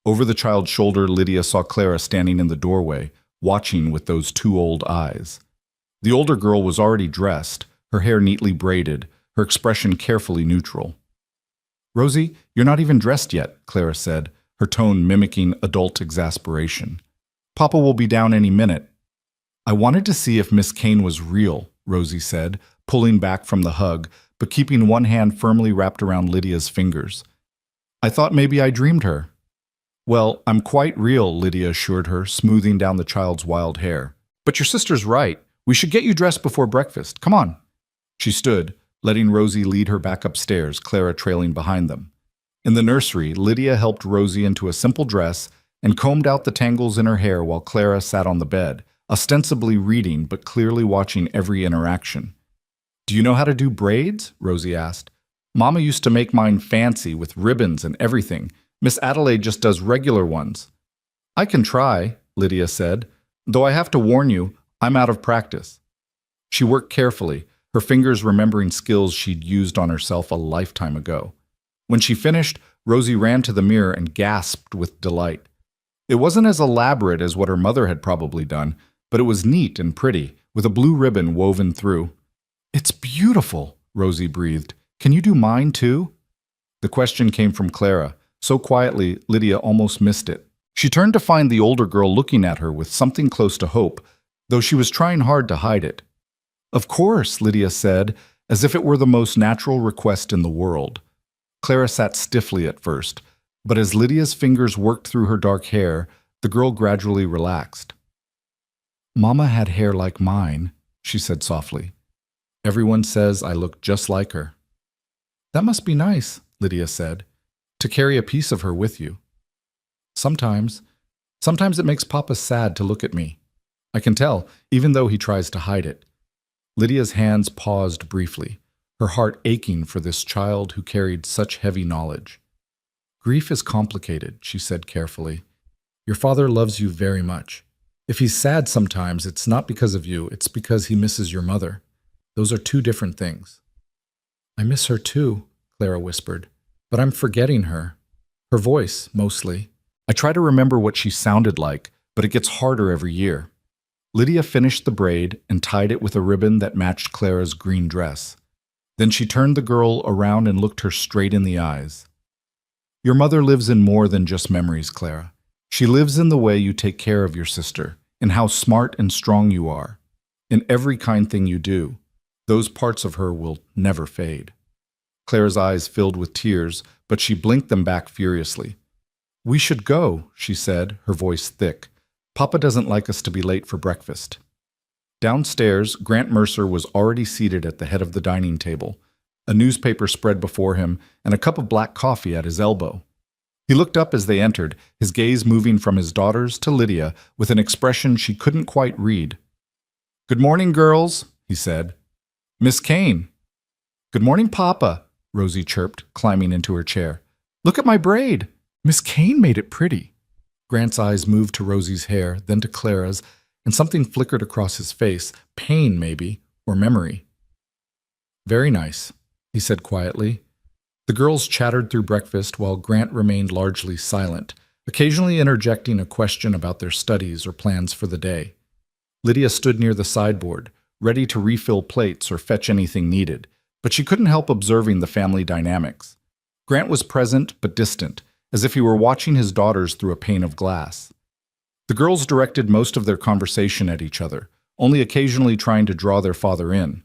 Over the child's shoulder, Lydia saw Clara standing in the doorway, watching with those two old eyes. The older girl was already dressed, her hair neatly braided, her expression carefully neutral. "Rosie, you're not even dressed yet," Clara said, her tone mimicking adult exasperation. "Papa will be down any minute." "I wanted to see if Miss Kane was real," Rosie said, pulling back from the hug, but keeping one hand firmly wrapped around Lydia's fingers. "I thought maybe I dreamed her." "Well, I'm quite real," Lydia assured her, smoothing down the child's wild hair. "But your sister's right. We should get you dressed before breakfast. Come on." She stood, letting Rosie lead her back upstairs, Clara trailing behind them. In the nursery, Lydia helped Rosie into a simple dress and combed out the tangles in her hair while Clara sat on the bed, ostensibly reading but clearly watching every interaction. "Do you know how to do braids?" Rosie asked. "Mama used to make mine fancy with ribbons and everything. Miss Adelaide just does regular ones." "I can try," Lydia said, "though I have to warn you, I'm out of practice." She worked carefully, her fingers remembering skills she'd used on herself a lifetime ago. When she finished, Rosie ran to the mirror and gasped with delight. It wasn't as elaborate as what her mother had probably done, but it was neat and pretty, with a blue ribbon woven through. "It's beautiful," Rosie breathed. "Can you do mine too?" The question came from Clara, so quietly Lydia almost missed it. She turned to find the older girl looking at her with something close to hope, though she was trying hard to hide it. "Of course," Lydia said, as if it were the most natural request in the world. Clara sat stiffly at first, But as Lydia's fingers worked through her dark hair, the girl gradually relaxed. "Mama had hair like mine," she said softly. "Everyone says I look just like her." "That must be nice," Lydia said, "to carry a piece of her with you." Sometimes. Sometimes it makes Papa sad to look at me. I can tell, even though he tries to hide it." Lydia's hands paused briefly, her heart aching for this child who carried such heavy knowledge. "Grief is complicated," she said carefully. "Your father loves you very much. If he's sad sometimes, it's not because of you, it's because he misses your mother. Those are two different things." "I miss her too," Clara whispered, "but I'm forgetting her. Her voice, mostly. I try to remember what she sounded like, but it gets harder every year." Lydia finished the braid and tied it with a ribbon that matched Clara's green dress. Then she turned the girl around and looked her straight in the eyes. "Your mother lives in more than just memories, Clara. She lives in the way you take care of your sister, in how smart and strong you are, in every kind thing you do. Those parts of her will never fade." Clara's eyes filled with tears, but she blinked them back furiously. "We should go," she said, her voice thick. "Papa doesn't like us to be late for breakfast." Downstairs, Grant Mercer was already seated at the head of the dining table, a newspaper spread before him and a cup of black coffee at his elbow. He looked up as they entered, his gaze moving from his daughters to Lydia with an expression she couldn't quite read. "Good morning, girls," he said. "Miss Kane." "Good morning, Papa," Rosie chirped, climbing into her chair. "Look at my braid. Miss Kane made it pretty." Grant's eyes moved to Rosie's hair, then to Clara's, and something flickered across his face, pain maybe, or memory. "Very nice," he said quietly. The girls chattered through breakfast while Grant remained largely silent, occasionally interjecting a question about their studies or plans for the day. Lydia stood near the sideboard, ready to refill plates or fetch anything needed, but she couldn't help observing the family dynamics. Grant was present but distant, as if he were watching his daughters through a pane of glass. The girls directed most of their conversation at each other, only occasionally trying to draw their father in.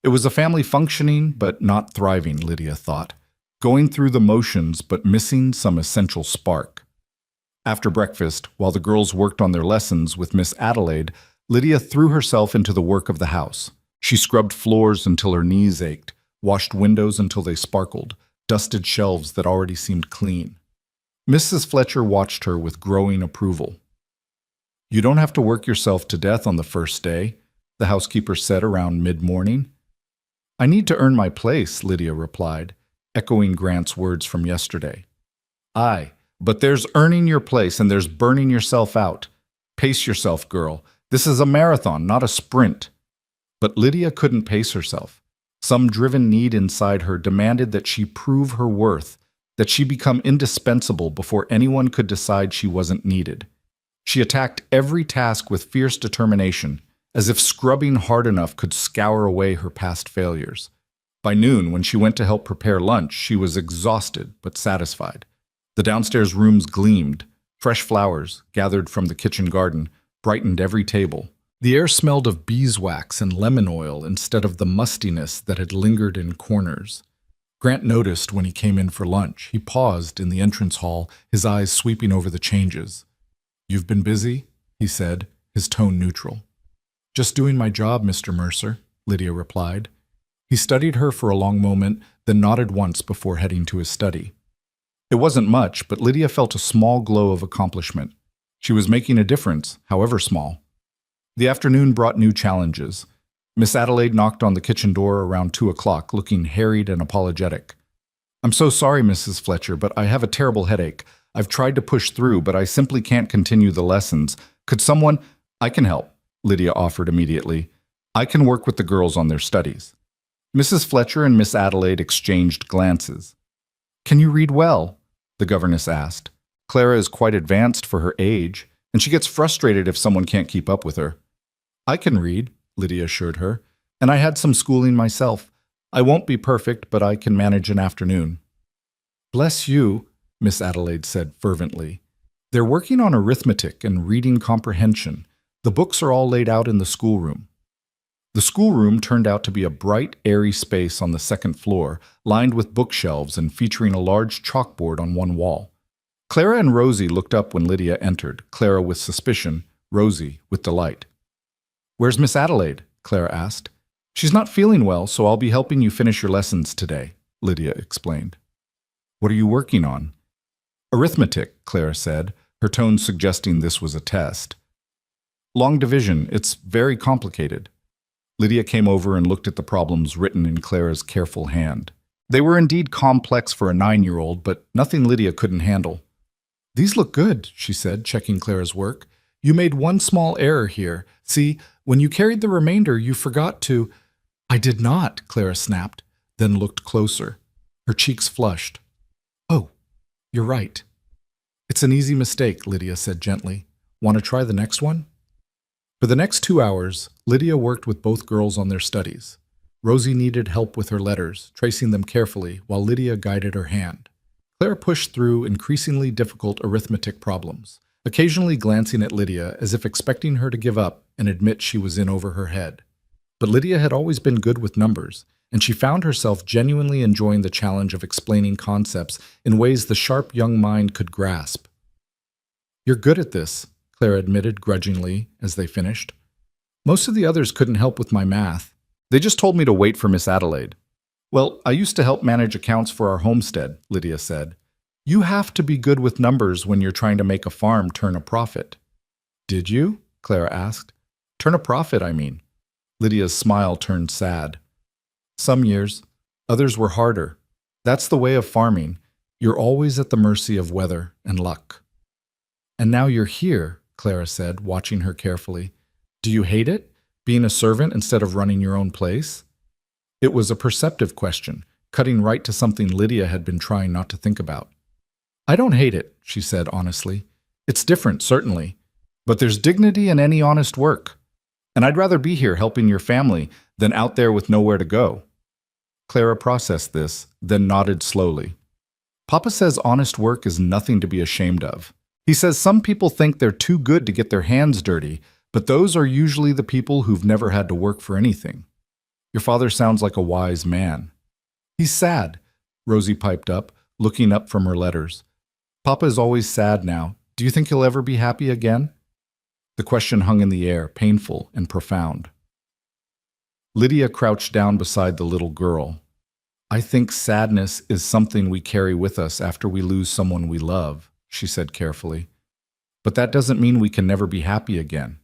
It was a family functioning but not thriving, Lydia thought, going through the motions but missing some essential spark. After breakfast, while the girls worked on their lessons with Miss Adelaide, Lydia threw herself into the work of the house. She scrubbed floors until her knees ached, washed windows until they sparkled, dusted shelves that already seemed clean. Mrs. Fletcher watched her with growing approval. "You don't have to work yourself to death on the first day," the housekeeper said around mid-morning. "I need to earn my place," Lydia replied, echoing Grant's words from yesterday. "Aye, but there's earning your place and there's burning yourself out. Pace yourself, girl. This is a marathon, not a sprint." But Lydia couldn't pace herself. Some driven need inside her demanded that she prove her worth, that she become indispensable before anyone could decide she wasn't needed. She attacked every task with fierce determination, as if scrubbing hard enough could scour away her past failures. By noon, when she went to help prepare lunch, she was exhausted but satisfied. The downstairs rooms gleamed. Fresh flowers, gathered from the kitchen garden, brightened every table. The air smelled of beeswax and lemon oil instead of the mustiness that had lingered in corners. Grant noticed when he came in for lunch. He paused in the entrance hall, his eyes sweeping over the changes. "You've been busy?" he said, his tone neutral. "Just doing my job, Mr. Mercer," Lydia replied. He studied her for a long moment, then nodded once before heading to his study. It wasn't much, but Lydia felt a small glow of accomplishment. She was making a difference, however small. The afternoon brought new challenges. Miss Adelaide knocked on the kitchen door around 2 o'clock, looking harried and apologetic. "I'm so sorry, Mrs. Fletcher, but I have a terrible headache. I've tried to push through, but I simply can't continue the lessons. Could someone—" "I can help," Lydia offered immediately. "I can work with the girls on their studies." Mrs. Fletcher and Miss Adelaide exchanged glances. "Can you read well?" the governess asked. "Clara is quite advanced for her age, and she gets frustrated if someone can't keep up with her." "I can read," Lydia assured her, "and I had some schooling myself. I won't be perfect, but I can manage an afternoon." "Bless you," Miss Adelaide said fervently. "They're working on arithmetic and reading comprehension. The books are all laid out in the schoolroom." The schoolroom turned out to be a bright, airy space on the second floor, lined with bookshelves and featuring a large chalkboard on one wall. Clara and Rosie looked up when Lydia entered, Clara with suspicion, Rosie with delight. "Where's Miss Adelaide?" Clara asked. "She's not feeling well, so I'll be helping you finish your lessons today," Lydia explained. "What are you working on?" "Arithmetic," Clara said, her tone suggesting this was a test. "Long division, it's very complicated." Lydia came over and looked at the problems written in Clara's careful hand. They were indeed complex for a 9-year-old, but nothing Lydia couldn't handle. "These look good," she said, checking Clara's work. "You made one small error here. See, when you carried the remainder, you forgot to—" "I did not," Clara snapped, then looked closer. Her cheeks flushed. "Oh, you're right." "It's an easy mistake," Lydia said gently. "Want to try the next one?" For the next 2 hours, Lydia worked with both girls on their studies. Rosie needed help with her letters, tracing them carefully, while Lydia guided her hand. Clara pushed through increasingly difficult arithmetic problems, occasionally glancing at Lydia as if expecting her to give up and admit she was in over her head. But Lydia had always been good with numbers, and she found herself genuinely enjoying the challenge of explaining concepts in ways the sharp young mind could grasp. "You're good at this," Clara admitted grudgingly as they finished. "Most of the others couldn't help with my math. They just told me to wait for Miss Adelaide." "Well, I used to help manage accounts for our homestead," Lydia said. "You have to be good with numbers when you're trying to make a farm turn a profit." "Did you?" Clara asked. "Turn a profit, I mean." Lydia's smile turned sad. "Some years. Others were harder. That's the way of farming. You're always at the mercy of weather and luck." "And now you're here," Clara said, watching her carefully. "Do you hate it, being a servant instead of running your own place?" It was a perceptive question, cutting right to something Lydia had been trying not to think about. "I don't hate it," she said honestly. "It's different, certainly. But there's dignity in any honest work. And I'd rather be here helping your family than out there with nowhere to go." Clara processed this, then nodded slowly. "Papa says honest work is nothing to be ashamed of. He says some people think they're too good to get their hands dirty, but those are usually the people who've never had to work for anything. Your father sounds like a wise man." "He's sad," Rosie piped up, looking up from her letters. "Papa is always sad now. Do you think he'll ever be happy again?" The question hung in the air, painful and profound. Lydia crouched down beside the little girl. "I think sadness is something we carry with us after we lose someone we love," she said carefully. "But that doesn't mean we can never be happy again.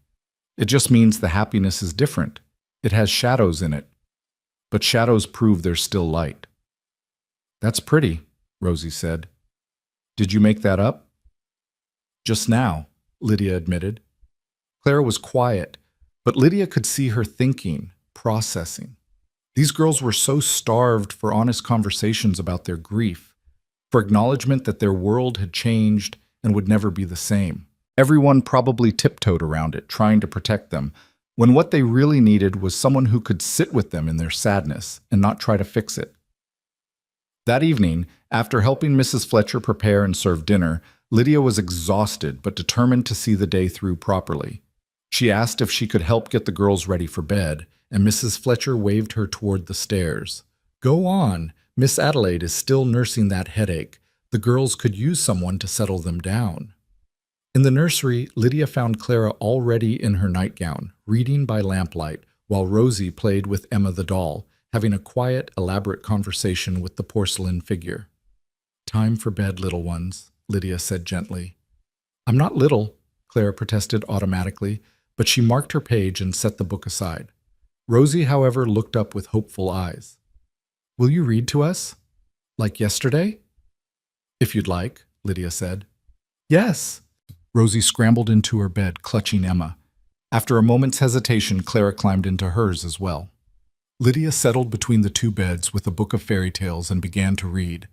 It just means the happiness is different. It has shadows in it. But shadows prove there's still light." "That's pretty," Rosie said. "Did you make that up?" "Just now," Lydia admitted. Clara was quiet, but Lydia could see her thinking, processing. These girls were so starved for honest conversations about their grief, for acknowledgement that their world had changed and would never be the same. Everyone probably tiptoed around it, trying to protect them, when what they really needed was someone who could sit with them in their sadness and not try to fix it. That evening, after helping Mrs. Fletcher prepare and serve dinner, Lydia was exhausted but determined to see the day through properly. She asked if she could help get the girls ready for bed, and Mrs. Fletcher waved her toward the stairs. "Go on. Miss Adelaide is still nursing that headache. The girls could use someone to settle them down." In the nursery, Lydia found Clara already in her nightgown, reading by lamplight, while Rosie played with Emma the doll, having a quiet, elaborate conversation with the porcelain figure. "Time for bed, little ones," Lydia said gently. "I'm not little," Clara protested automatically, but she marked her page and set the book aside. Rosie, however, looked up with hopeful eyes. "Will you read to us? Like yesterday?" "If you'd like," Lydia said. "Yes." Rosie scrambled into her bed, clutching Emma. After a moment's hesitation, Clara climbed into hers as well. Lydia settled between the two beds with a book of fairy tales and began to read.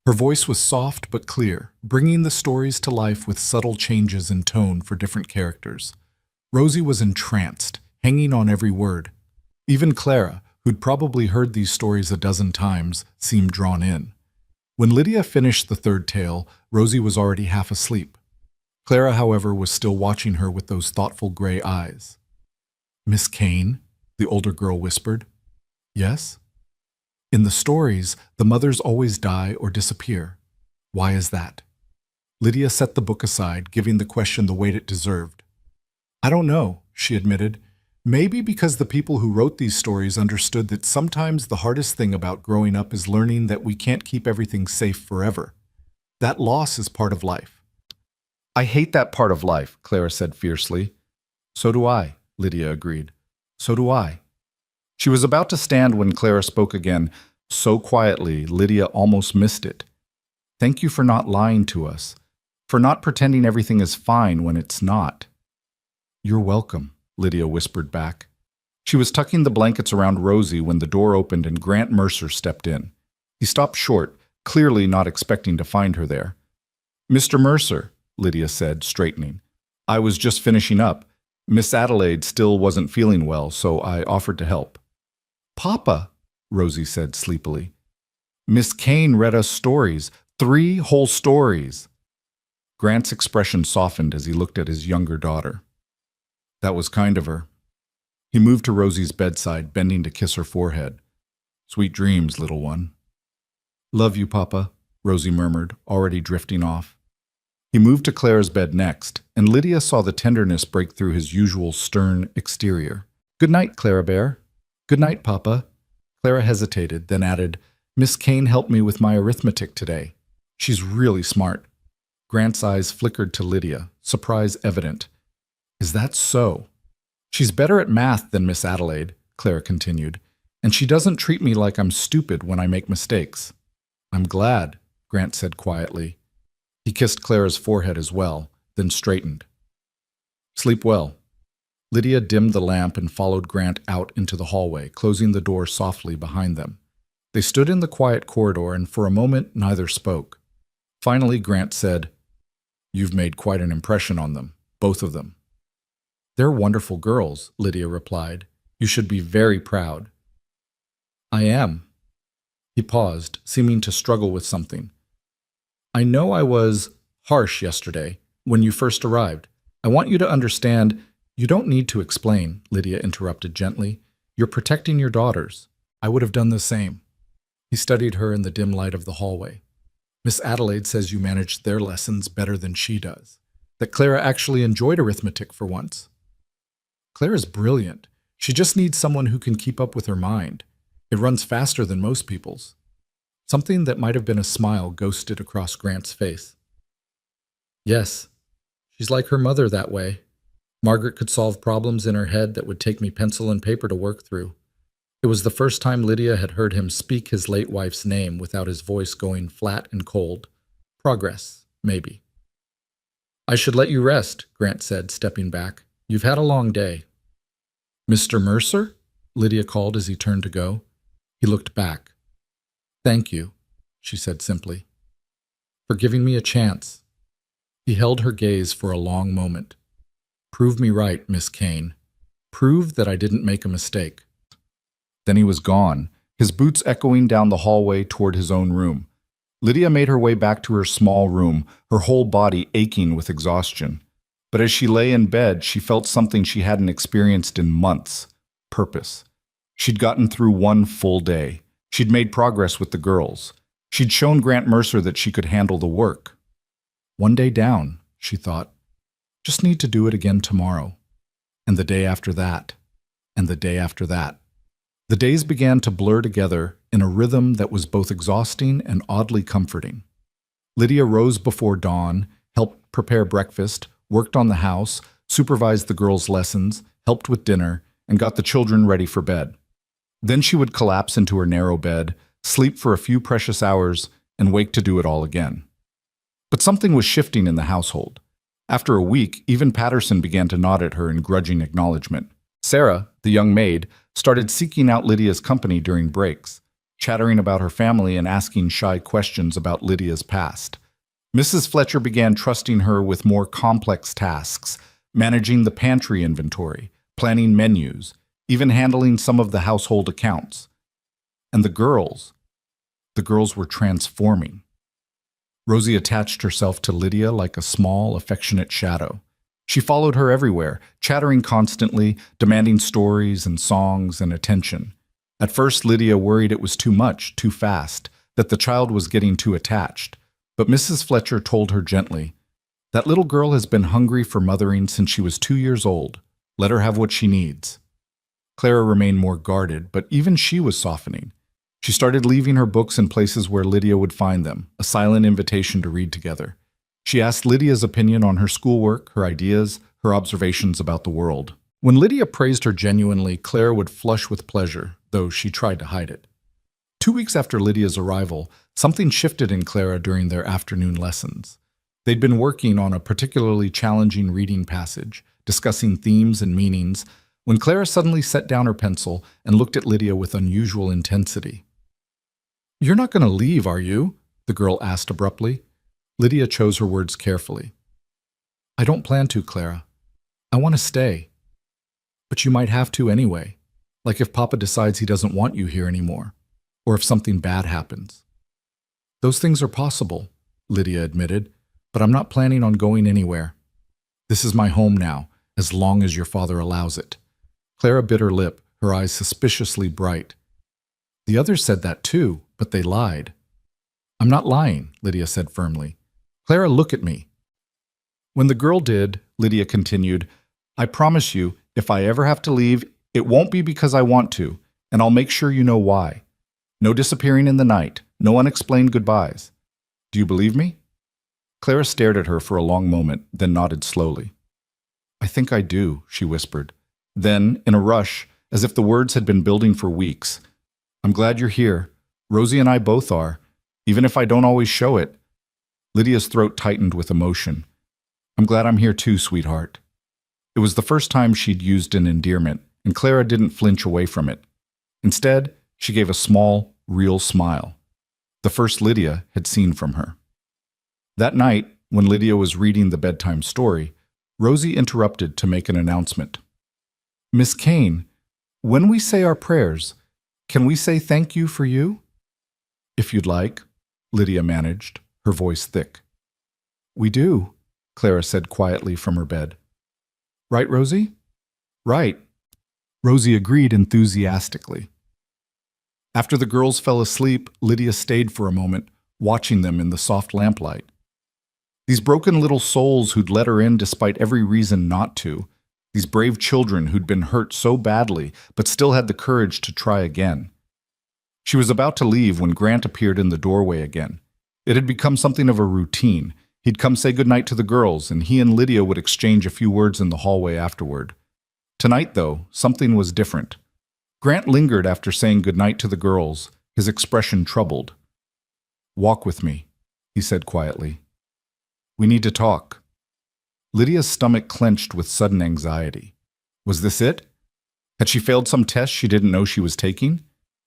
Her voice was soft but clear, bringing the stories to life with subtle changes in tone for different characters. Rosie was entranced, hanging on every word. Even Clara, who'd probably heard these stories a dozen times, seemed drawn in. When Lydia finished the third tale, Rosie was already half asleep. Clara, however, was still watching her with those thoughtful gray eyes. "Miss Kane?" the older girl whispered. "Yes?" "In the stories, the mothers always die or disappear. Why is that?" Lydia set the book aside, giving the question the weight it deserved. I don't know, she admitted. Maybe because the people who wrote these stories understood that sometimes the hardest thing about growing up is learning that we can't keep everything safe forever. That loss is part of life. I hate that part of life, Clara said fiercely. So do I, Lydia agreed. So do I. She was about to stand when Clara spoke again, so quietly Lydia almost missed it. Thank you for not lying to us, for not pretending everything is fine when it's not. You're welcome, Lydia whispered back. She was tucking the blankets around Rosie when the door opened and Grant Mercer stepped in. He stopped short, clearly not expecting to find her there. Mr. Mercer, Lydia said, straightening. I was just finishing up. Miss Adelaide still wasn't feeling well, so I offered to help. Papa, Rosie said sleepily. Miss Kane read us stories, 3 whole stories. Grant's expression softened as he looked at his younger daughter. That was kind of her. He moved to Rosie's bedside, bending to kiss her forehead. Sweet dreams, little one. Love you, Papa, Rosie murmured, already drifting off. He moved to Clara's bed next, and Lydia saw the tenderness break through his usual stern exterior. Good night, Clara Bear. Good night, Papa. Clara hesitated, then added, Miss Kane helped me with my arithmetic today. She's really smart. Grant's eyes flickered to Lydia, surprise evident. Is that so? She's better at math than Miss Adelaide, Clara continued, and she doesn't treat me like I'm stupid when I make mistakes. I'm glad, Grant said quietly. He kissed Clara's forehead as well, then straightened. Sleep well. Lydia dimmed the lamp and followed Grant out into the hallway, closing the door softly behind them. They stood in the quiet corridor, and for a moment neither spoke. Finally, Grant said, You've made quite an impression on them, both of them. They're wonderful girls, Lydia replied. You should be very proud. I am. He paused, seeming to struggle with something. I know I was harsh yesterday, when you first arrived. I want you to understand. You don't need to explain, Lydia interrupted gently. You're protecting your daughters. I would have done the same. He studied her in the dim light of the hallway. Miss Adelaide says you managed their lessons better than she does. That Clara actually enjoyed arithmetic for once. Clara's brilliant. She just needs someone who can keep up with her mind. It runs faster than most people's. Something that might have been a smile ghosted across Grant's face. Yes, she's like her mother that way. Margaret could solve problems in her head that would take me pencil and paper to work through. It was the first time Lydia had heard him speak his late wife's name without his voice going flat and cold. Progress, maybe. I should let you rest, Grant said, stepping back. You've had a long day. Mr. Mercer? Lydia called as he turned to go. He looked back. Thank you, she said simply, for giving me a chance. He held her gaze for a long moment. Prove me right, Miss Kane. Prove that I didn't make a mistake. Then he was gone, his boots echoing down the hallway toward his own room. Lydia made her way back to her small room, her whole body aching with exhaustion. But as she lay in bed, she felt something she hadn't experienced in months. Purpose. She'd gotten through one full day. She'd made progress with the girls. She'd shown Grant Mercer that she could handle the work. One day down, she thought. Just need to do it again tomorrow. And the day after that. And the day after that. The days began to blur together in a rhythm that was both exhausting and oddly comforting. Lydia rose before dawn, helped prepare breakfast, worked on the house, supervised the girls' lessons, helped with dinner, and got the children ready for bed. Then she would collapse into her narrow bed, sleep for a few precious hours, and wake to do it all again. But something was shifting in the household. After a week, even Patterson began to nod at her in grudging acknowledgement. Sarah, the young maid, started seeking out Lydia's company during breaks, chattering about her family and asking shy questions about Lydia's past. Mrs. Fletcher began trusting her with more complex tasks, managing the pantry inventory, planning menus, even handling some of the household accounts. And the girls were transforming. Rosie attached herself to Lydia like a small, affectionate shadow. She followed her everywhere, chattering constantly, demanding stories and songs and attention. At first, Lydia worried it was too much, too fast, that the child was getting too attached. But Mrs. Fletcher told her gently, "That little girl has been hungry for mothering since she was 2 years old. Let her have what she needs." Clara remained more guarded, but even she was softening. She started leaving her books in places where Lydia would find them, a silent invitation to read together. She asked Lydia's opinion on her schoolwork, her ideas, her observations about the world. When Lydia praised her genuinely, Clara would flush with pleasure, though she tried to hide it. 2 weeks after Lydia's arrival, something shifted in Clara during their afternoon lessons. They'd been working on a particularly challenging reading passage, discussing themes and meanings, when Clara suddenly set down her pencil and looked at Lydia with unusual intensity. "You're not going to leave, are you?" the girl asked abruptly. Lydia chose her words carefully. "I don't plan to, Clara. I want to stay. But you might have to anyway, like if Papa decides he doesn't want you here anymore, or if something bad happens." "Those things are possible," Lydia admitted, "but I'm not planning on going anywhere. This is my home now, as long as your father allows it." Clara bit her lip, her eyes suspiciously bright. "The others said that too, but they lied." "I'm not lying," Lydia said firmly. "Clara, look at me." When the girl did, Lydia continued, "I promise you, if I ever have to leave, it won't be because I want to, and I'll make sure you know why. No disappearing in the night, no unexplained goodbyes. Do you believe me?" Clara stared at her for a long moment, then nodded slowly. "I think I do," she whispered. Then, in a rush, as if the words had been building for weeks, "I'm glad you're here. Rosie and I both are, even if I don't always show it." Lydia's throat tightened with emotion. "I'm glad I'm here too, sweetheart." It was the first time she'd used an endearment, and Clara didn't flinch away from it. Instead, she gave a small, real smile, the first Lydia had seen from her. That night, when Lydia was reading the bedtime story, Rosie interrupted to make an announcement. "Miss Kane, when we say our prayers, can we say thank you for you?" "If you'd like," Lydia managed, her voice thick. "We do," Clara said quietly from her bed. "Right, Rosie?" "Right," Rosie agreed enthusiastically. After the girls fell asleep, Lydia stayed for a moment, watching them in the soft lamplight. These broken little souls who'd let her in despite every reason not to, these brave children who'd been hurt so badly but still had the courage to try again. She was about to leave when Grant appeared in the doorway again. It had become something of a routine. He'd come say goodnight to the girls, and he and Lydia would exchange a few words in the hallway afterward. Tonight, though, something was different. Grant lingered after saying goodnight to the girls, his expression troubled. "Walk with me," he said quietly. "We need to talk." Lydia's stomach clenched with sudden anxiety. Was this it? Had she failed some test she didn't know she was taking?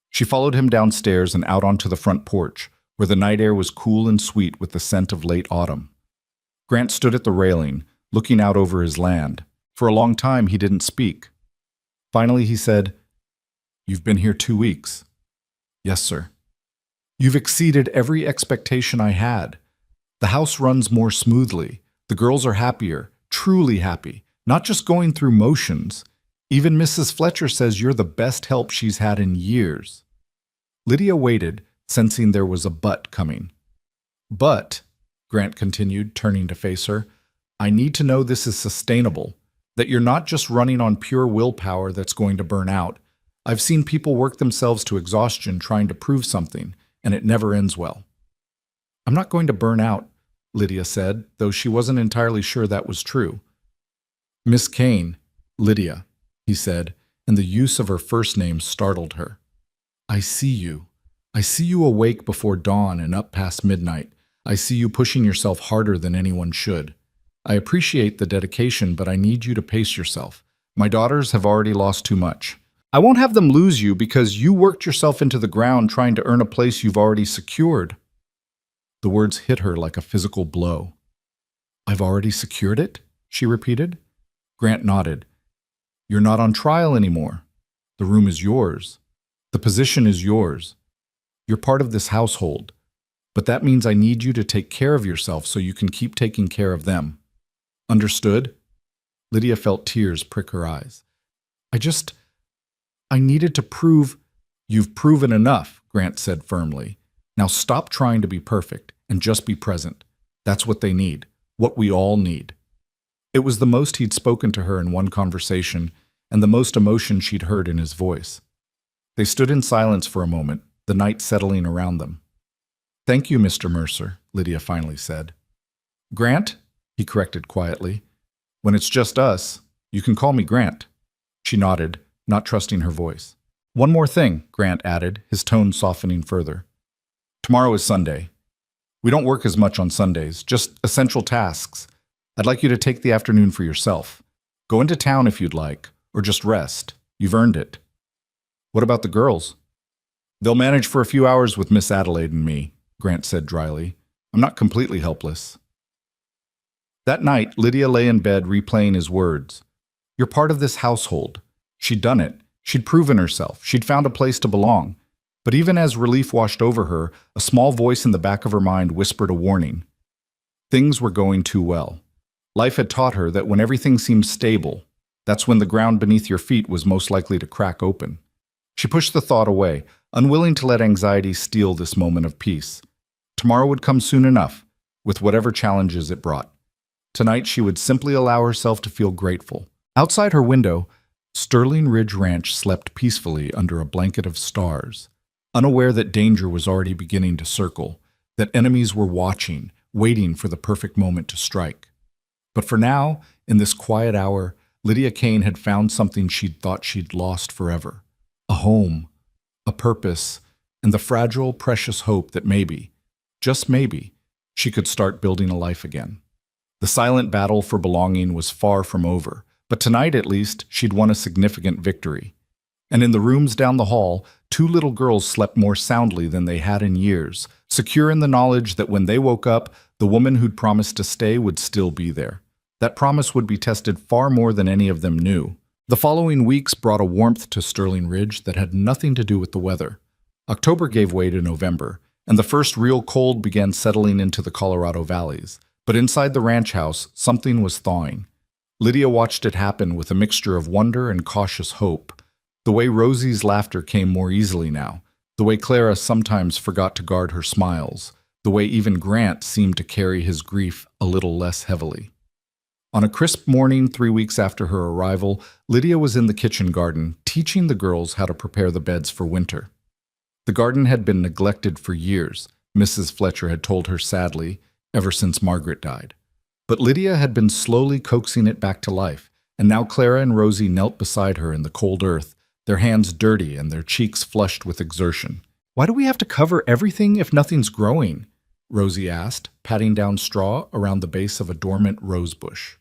She followed him downstairs and out onto the front porch, where the night air was cool and sweet with the scent of late autumn. Grant stood at the railing, looking out over his land. For a long time he didn't speak. Finally he said, "You've been here 2 weeks." "Yes, sir." "You've exceeded every expectation I had. The house runs more smoothly. The girls are happier, truly happy, not just going through motions. Even Mrs. Fletcher says you're the best help she's had in years." Lydia waited, sensing there was a but coming. "But," Grant continued, turning to face her, "I need to know this is sustainable, that you're not just running on pure willpower that's going to burn out. I've seen people work themselves to exhaustion trying to prove something, and it never ends well." "I'm not going to burn out," Lydia said, though she wasn't entirely sure that was true. "Miss Kane, Lydia," he said, and the use of her first name startled her. "I see you. I see you awake before dawn and up past midnight. I see you pushing yourself harder than anyone should. I appreciate the dedication, but I need you to pace yourself. My daughters have already lost too much. I won't have them lose you because you worked yourself into the ground trying to earn a place you've already secured." The words hit her like a physical blow. "I've already secured it?" she repeated. Grant nodded. "You're not on trial anymore. The room is yours. The position is yours. You're part of this household. But that means I need you to take care of yourself so you can keep taking care of them. Understood?" Lydia felt tears prick her eyes. I needed to prove—" "You've proven enough," Grant said firmly. "Now stop trying to be perfect and just be present. That's what they need, what we all need. It was the most he'd spoken to her in one conversation, and the most emotion she'd heard in his voice. They stood in silence for a moment, the night settling around them. "Thank you, Mr. Mercer," Lydia finally said. "Grant?" he corrected quietly. "When it's just us, you can call me Grant." She nodded, not trusting her voice. "One more thing," Grant added, his tone softening further. "Tomorrow is Sunday. We don't work as much on Sundays, just essential tasks. I'd like you to take the afternoon for yourself. Go into town if you'd like, or just rest. You've earned it." "What about the girls?" "They'll manage for a few hours with Miss Adelaide and me," Grant said dryly. "I'm not completely helpless." That night, Lydia lay in bed replaying his words. "You're part of this household." She'd done it. She'd proven herself. She'd found a place to belong. But even as relief washed over her, a small voice in the back of her mind whispered a warning. Things were going too well. Life had taught her that when everything seemed stable, that's when the ground beneath your feet was most likely to crack open. She pushed the thought away, unwilling to let anxiety steal this moment of peace. Tomorrow would come soon enough, with whatever challenges it brought. Tonight she would simply allow herself to feel grateful. Outside her window, Sterling Ridge Ranch slept peacefully under a blanket of stars, unaware that danger was already beginning to circle, that enemies were watching, waiting for the perfect moment to strike. But for now, in this quiet hour, Lydia Kane had found something she'd thought she'd lost forever. A home, a purpose, and the fragile, precious hope that maybe, just maybe, she could start building a life again. The silent battle for belonging was far from over, but tonight at least she'd won a significant victory. And in the rooms down the hall, two little girls slept more soundly than they had in years, secure in the knowledge that when they woke up, the woman who'd promised to stay would still be there. That promise would be tested far more than any of them knew. The following weeks brought a warmth to Sterling Ridge that had nothing to do with the weather. October gave way to November, and the first real cold began settling into the Colorado valleys. But inside the ranch house, something was thawing. Lydia watched it happen with a mixture of wonder and cautious hope. The way Rosie's laughter came more easily now, the way Clara sometimes forgot to guard her smiles, the way even Grant seemed to carry his grief a little less heavily. On a crisp morning 3 weeks after her arrival, Lydia was in the kitchen garden, teaching the girls how to prepare the beds for winter. The garden had been neglected for years, Mrs. Fletcher had told her sadly, ever since Margaret died. But Lydia had been slowly coaxing it back to life, and now Clara and Rosie knelt beside her in the cold earth, their hands dirty and their cheeks flushed with exertion. "Why do we have to cover everything if nothing's growing?" Rosie asked, patting down straw around the base of a dormant rose bush.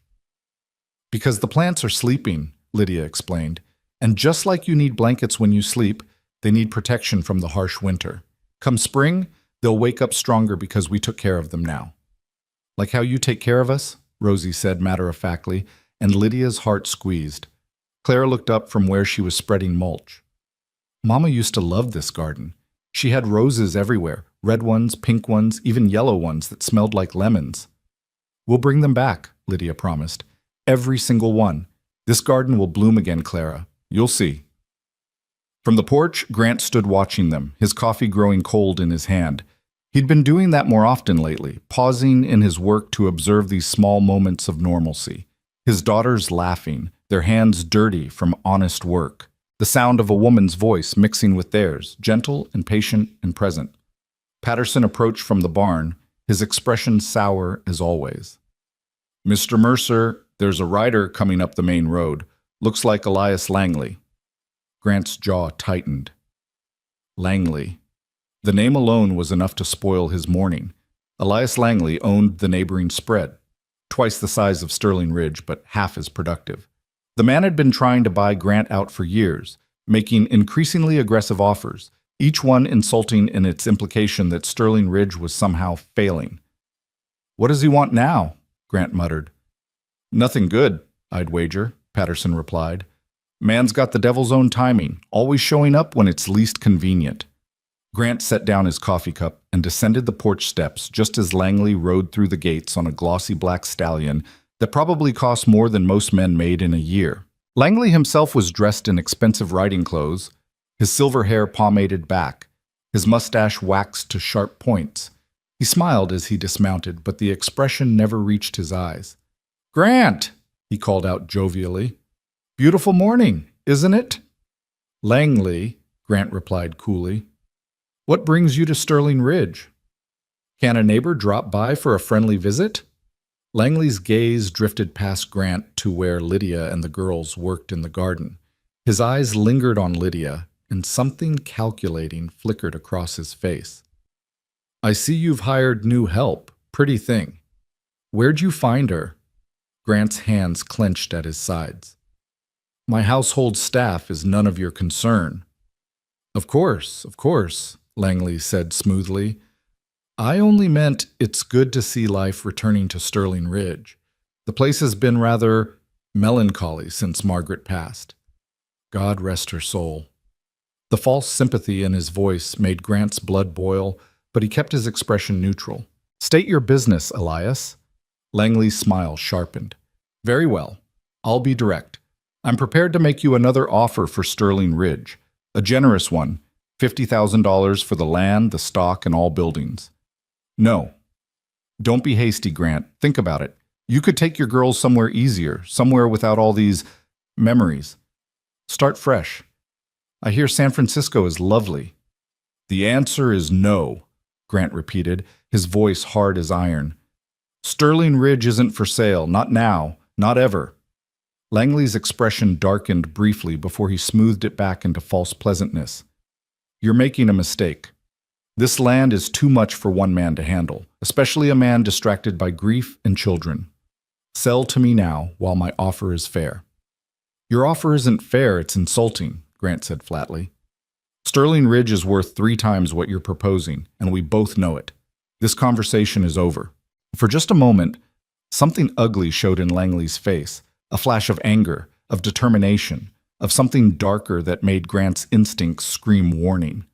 "Because the plants are sleeping," Lydia explained, "and just like you need blankets when you sleep, they need protection from the harsh winter. Come spring, they'll wake up stronger because we took care of them now." "Like how you take care of us?" Rosie said matter-of-factly, and Lydia's heart squeezed. Clara looked up from where she was spreading mulch. "Mama used to love this garden. She had roses everywhere, red ones, pink ones, even yellow ones that smelled like lemons." "We'll bring them back," Lydia promised. "Every single one. This garden will bloom again, Clara. You'll see." From the porch, Grant stood watching them, his coffee growing cold in his hand. He'd been doing that more often lately, pausing in his work to observe these small moments of normalcy. His daughters laughing, their hands dirty from honest work. The sound of a woman's voice mixing with theirs, gentle and patient and present. Patterson approached from the barn, his expression sour as always. "Mr. Mercer, there's a rider coming up the main road. Looks like Elias Langley." Grant's jaw tightened. Langley. The name alone was enough to spoil his morning. Elias Langley owned the neighboring spread, twice the size of Sterling Ridge, but half as productive. The man had been trying to buy Grant out for years, making increasingly aggressive offers, each one insulting in its implication that Sterling Ridge was somehow failing. "What does he want now?" Grant muttered. "Nothing good, I'd wager," Patterson replied. "Man's got the devil's own timing, always showing up when it's least convenient." Grant set down his coffee cup and descended the porch steps just as Langley rode through the gates on a glossy black stallion that probably cost more than most men made in a year. Langley himself was dressed in expensive riding clothes, his silver hair pomaded back, his mustache waxed to sharp points. He smiled as he dismounted, but the expression never reached his eyes. "Grant!" he called out jovially. "Beautiful morning, isn't it?" "Langley," Grant replied coolly. "What brings you to Sterling Ridge? Can a neighbor drop by for a friendly visit?" Langley's gaze drifted past Grant to where Lydia and the girls worked in the garden. His eyes lingered on Lydia, and something calculating flickered across his face. "I see you've hired new help. Pretty thing. Where'd you find her?" Grant's hands clenched at his sides. "My household staff is none of your concern." Of course," Langley said smoothly. "I only meant it's good to see life returning to Sterling Ridge. The place has been rather melancholy since Margaret passed. God rest her soul." The false sympathy in his voice made Grant's blood boil, but he kept his expression neutral. "State your business, Elias." Langley's smile sharpened. "Very well. I'll be direct. I'm prepared to make you another offer for Sterling Ridge. A generous one, $50,000 for the land, the stock, and all buildings." "No." "Don't be hasty, Grant. Think about it. You could take your girls somewhere easier, somewhere without all these memories. Start fresh. I hear San Francisco is lovely." "The answer is no," Grant repeated, his voice hard as iron. "Sterling Ridge isn't for sale, not now, not ever." Langley's expression darkened briefly before he smoothed it back into false pleasantness. "You're making a mistake. This land is too much for one man to handle, especially a man distracted by grief and children. Sell to me now while my offer is fair." "Your offer isn't fair, it's insulting," Grant said flatly. "Sterling Ridge is worth 3 times what you're proposing, and we both know it. This conversation is over." For just a moment, something ugly showed in Langley's face, a flash of anger, of determination, of something darker that made Grant's instincts scream warning.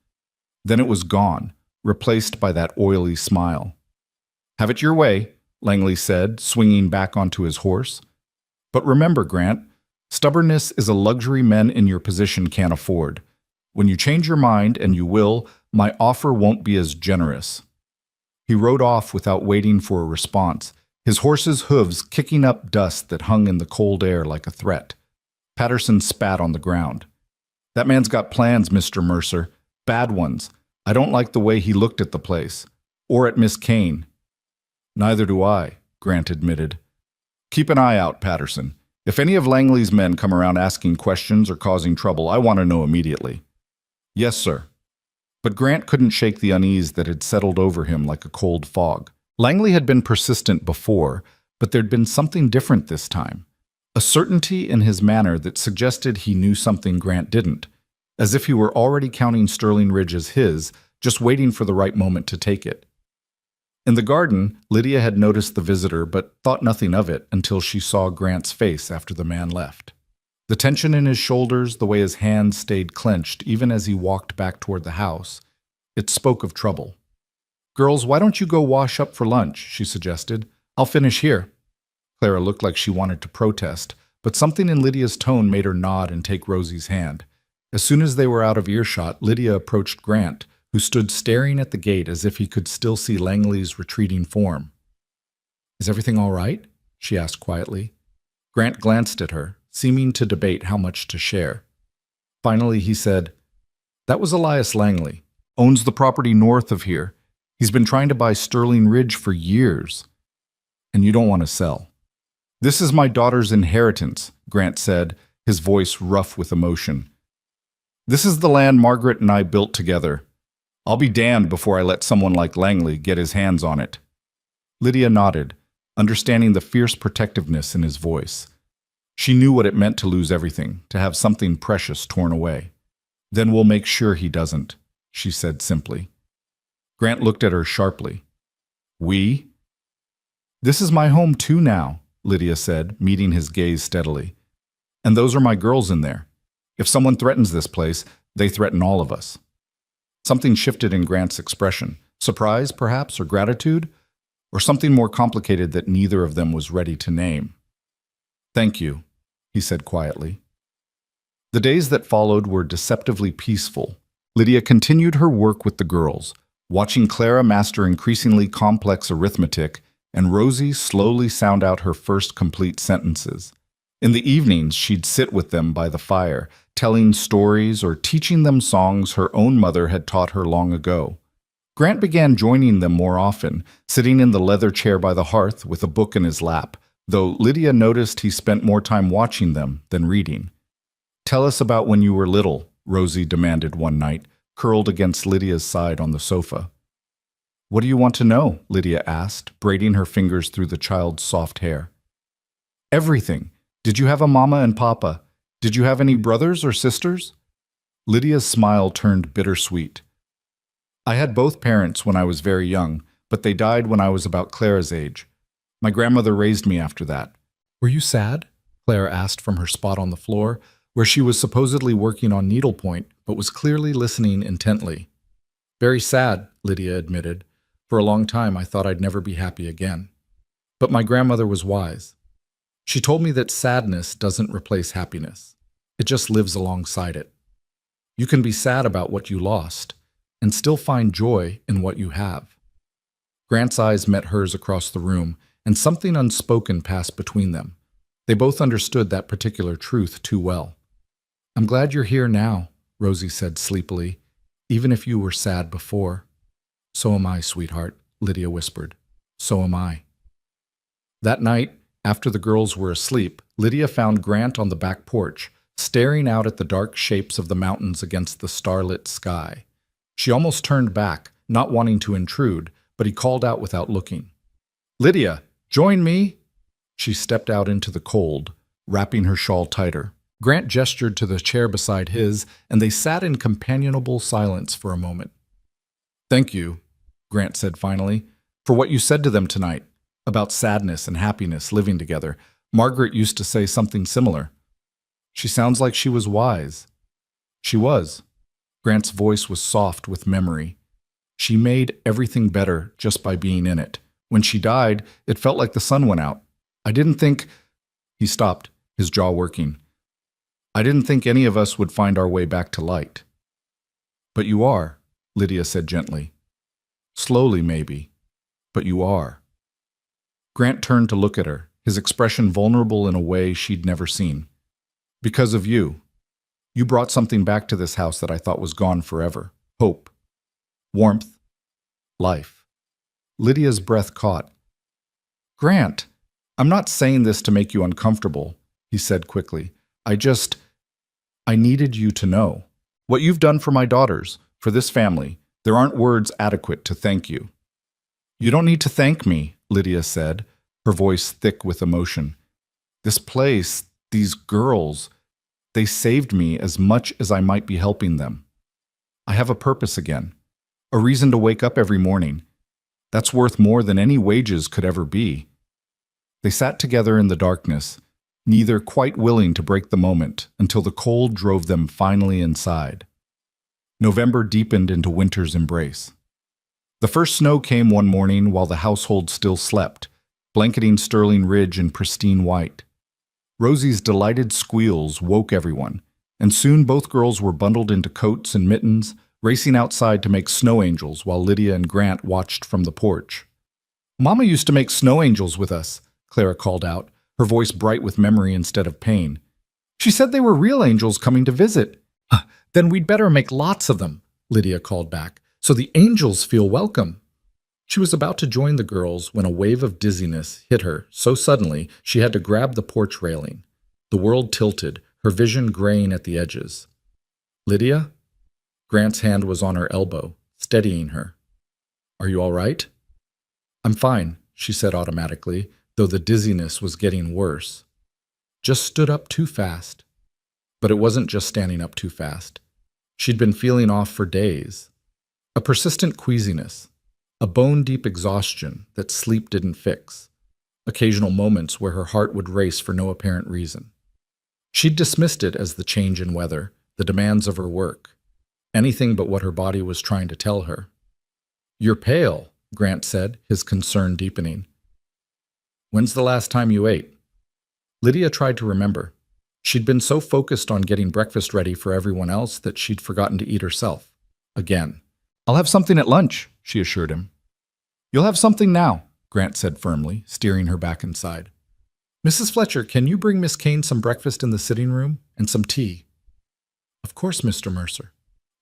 Then it was gone, replaced by that oily smile. "Have it your way," Langley said, swinging back onto his horse. "But remember, Grant, stubbornness is a luxury men in your position can't afford. When you change your mind, and you will, my offer won't be as generous." He rode off without waiting for a response, his horse's hooves kicking up dust that hung in the cold air like a threat. Patterson spat on the ground. "That man's got plans, Mr. Mercer. Bad ones. I don't like the way he looked at the place. Or at Miss Kane." "Neither do I," Grant admitted. "Keep an eye out, Patterson. If any of Langley's men come around asking questions or causing trouble, I want to know immediately." "Yes, sir." But Grant couldn't shake the unease that had settled over him like a cold fog. Langley had been persistent before, but there'd been something different this time. A certainty in his manner that suggested he knew something Grant didn't, as if he were already counting Sterling Ridge as his, just waiting for the right moment to take it. In the garden, Lydia had noticed the visitor but thought nothing of it until she saw Grant's face after the man left. The tension in his shoulders, the way his hands stayed clenched even as he walked back toward the house, it spoke of trouble. "Girls, why don't you go wash up for lunch?" she suggested. "I'll finish here." Clara looked like she wanted to protest, but something in Lydia's tone made her nod and take Rosie's hand. As soon as they were out of earshot, Lydia approached Grant, who stood staring at the gate as if he could still see Langley's retreating form. "Is everything all right?" she asked quietly. Grant glanced at her, seeming to debate how much to share. Finally, he said, "That was Elias Langley. Owns the property north of here. He's been trying to buy Sterling Ridge for years. And you don't want to sell." "This is my daughter's inheritance," Grant said, his voice rough with emotion. "This is the land Margaret and I built together. I'll be damned before I let someone like Langley get his hands on it." Lydia nodded, understanding the fierce protectiveness in his voice. She knew what it meant to lose everything, to have something precious torn away. "Then we'll make sure he doesn't," she said simply. Grant looked at her sharply. "We?" "This is my home too now," Lydia said, meeting his gaze steadily. "And those are my girls in there. If someone threatens this place, they threaten all of us." Something shifted in Grant's expression. Surprise, perhaps, or gratitude? Or something more complicated that neither of them was ready to name. "Thank you," he said quietly. The days that followed were deceptively peaceful. Lydia continued her work with the girls, watching Clara master increasingly complex arithmetic and Rosie slowly sound out her first complete sentences. In the evenings, she'd sit with them by the fire, telling stories or teaching them songs her own mother had taught her long ago. Grant began joining them more often, sitting in the leather chair by the hearth with a book in his lap, though Lydia noticed he spent more time watching them than reading. "Tell us about when you were little," Rosie demanded one night, curled against Lydia's side on the sofa. "What do you want to know?" Lydia asked, braiding her fingers through the child's soft hair. "Everything. Did you have a mama and papa? Did you have any brothers or sisters?" Lydia's smile turned bittersweet. "I had both parents when I was very young, but they died when I was about Clara's age. My grandmother raised me after that." "Were you sad?" Clara asked from her spot on the floor, where she was supposedly working on needlepoint, but was clearly listening intently. "Very sad," Lydia admitted. "For a long time I thought I'd never be happy again. But my grandmother was wise. She told me that sadness doesn't replace happiness. It just lives alongside it. You can be sad about what you lost, and still find joy in what you have." Grant's eyes met hers across the room, and something unspoken passed between them. They both understood that particular truth too well. "I'm glad you're here now," Rosie said sleepily, "even if you were sad before." "So am I, sweetheart," Lydia whispered. "So am I." That night, after the girls were asleep, Lydia found Grant on the back porch, staring out at the dark shapes of the mountains against the starlit sky. She almost turned back, not wanting to intrude, but he called out without looking. "Lydia, join me!" She stepped out into the cold, wrapping her shawl tighter. Grant gestured to the chair beside his, and they sat in companionable silence for a moment. "Thank you," Grant said finally, "for what you said to them tonight, about sadness and happiness living together. Margaret used to say something similar. She sounds like she was wise." "She was." Grant's voice was soft with memory. "She made everything better just by being in it. When she died, it felt like the sun went out. I didn't think—" He stopped, his jaw working. "I didn't think any of us would find our way back to light." "But you are," Lydia said gently. "Slowly, maybe, but you are." Grant turned to look at her, his expression vulnerable in a way she'd never seen. "Because of you. You brought something back to this house that I thought was gone forever. Hope. Warmth. Life." Lydia's breath caught. "Grant, I'm not saying this to make you uncomfortable," he said quickly. I needed you to know. What you've done for my daughters, for this family, there aren't words adequate to thank you." "You don't need to thank me," Lydia said, her voice thick with emotion. "This place, these girls, they saved me as much as I might be helping them. I have a purpose again, a reason to wake up every morning. That's worth more than any wages could ever be." They sat together in the darkness, neither quite willing to break the moment until the cold drove them finally inside. November deepened into winter's embrace. The first snow came one morning while the household still slept, blanketing Sterling Ridge in pristine white. Rosie's delighted squeals woke everyone, and soon both girls were bundled into coats and mittens, racing outside to make snow angels while Lydia and Grant watched from the porch. "Mama used to make snow angels with us," Clara called out, her voice bright with memory instead of pain. "She said they were real angels coming to visit." "Then we'd better make lots of them," Lydia called back, "so the angels feel welcome." She was about to join the girls when a wave of dizziness hit her so suddenly she had to grab the porch railing. The world tilted, her vision graying at the edges. "Lydia?" Grant's hand was on her elbow, steadying her. "Are you all right?" "I'm fine," she said automatically, though the dizziness was getting worse. "Just stood up too fast." But it wasn't just standing up too fast. She'd been feeling off for days. A persistent queasiness, a bone-deep exhaustion that sleep didn't fix, occasional moments where her heart would race for no apparent reason. She'd dismissed it as the change in weather, the demands of her work, anything but what her body was trying to tell her. "You're pale," Grant said, his concern deepening. "When's the last time you ate?" Lydia tried to remember. She'd been so focused on getting breakfast ready for everyone else that she'd forgotten to eat herself. Again. "I'll have something at lunch," she assured him. You'll have something now, Grant said firmly, steering her back inside. Mrs. Fletcher, can you bring Miss Kane some breakfast in the sitting room and some tea? Of course, Mr. Mercer,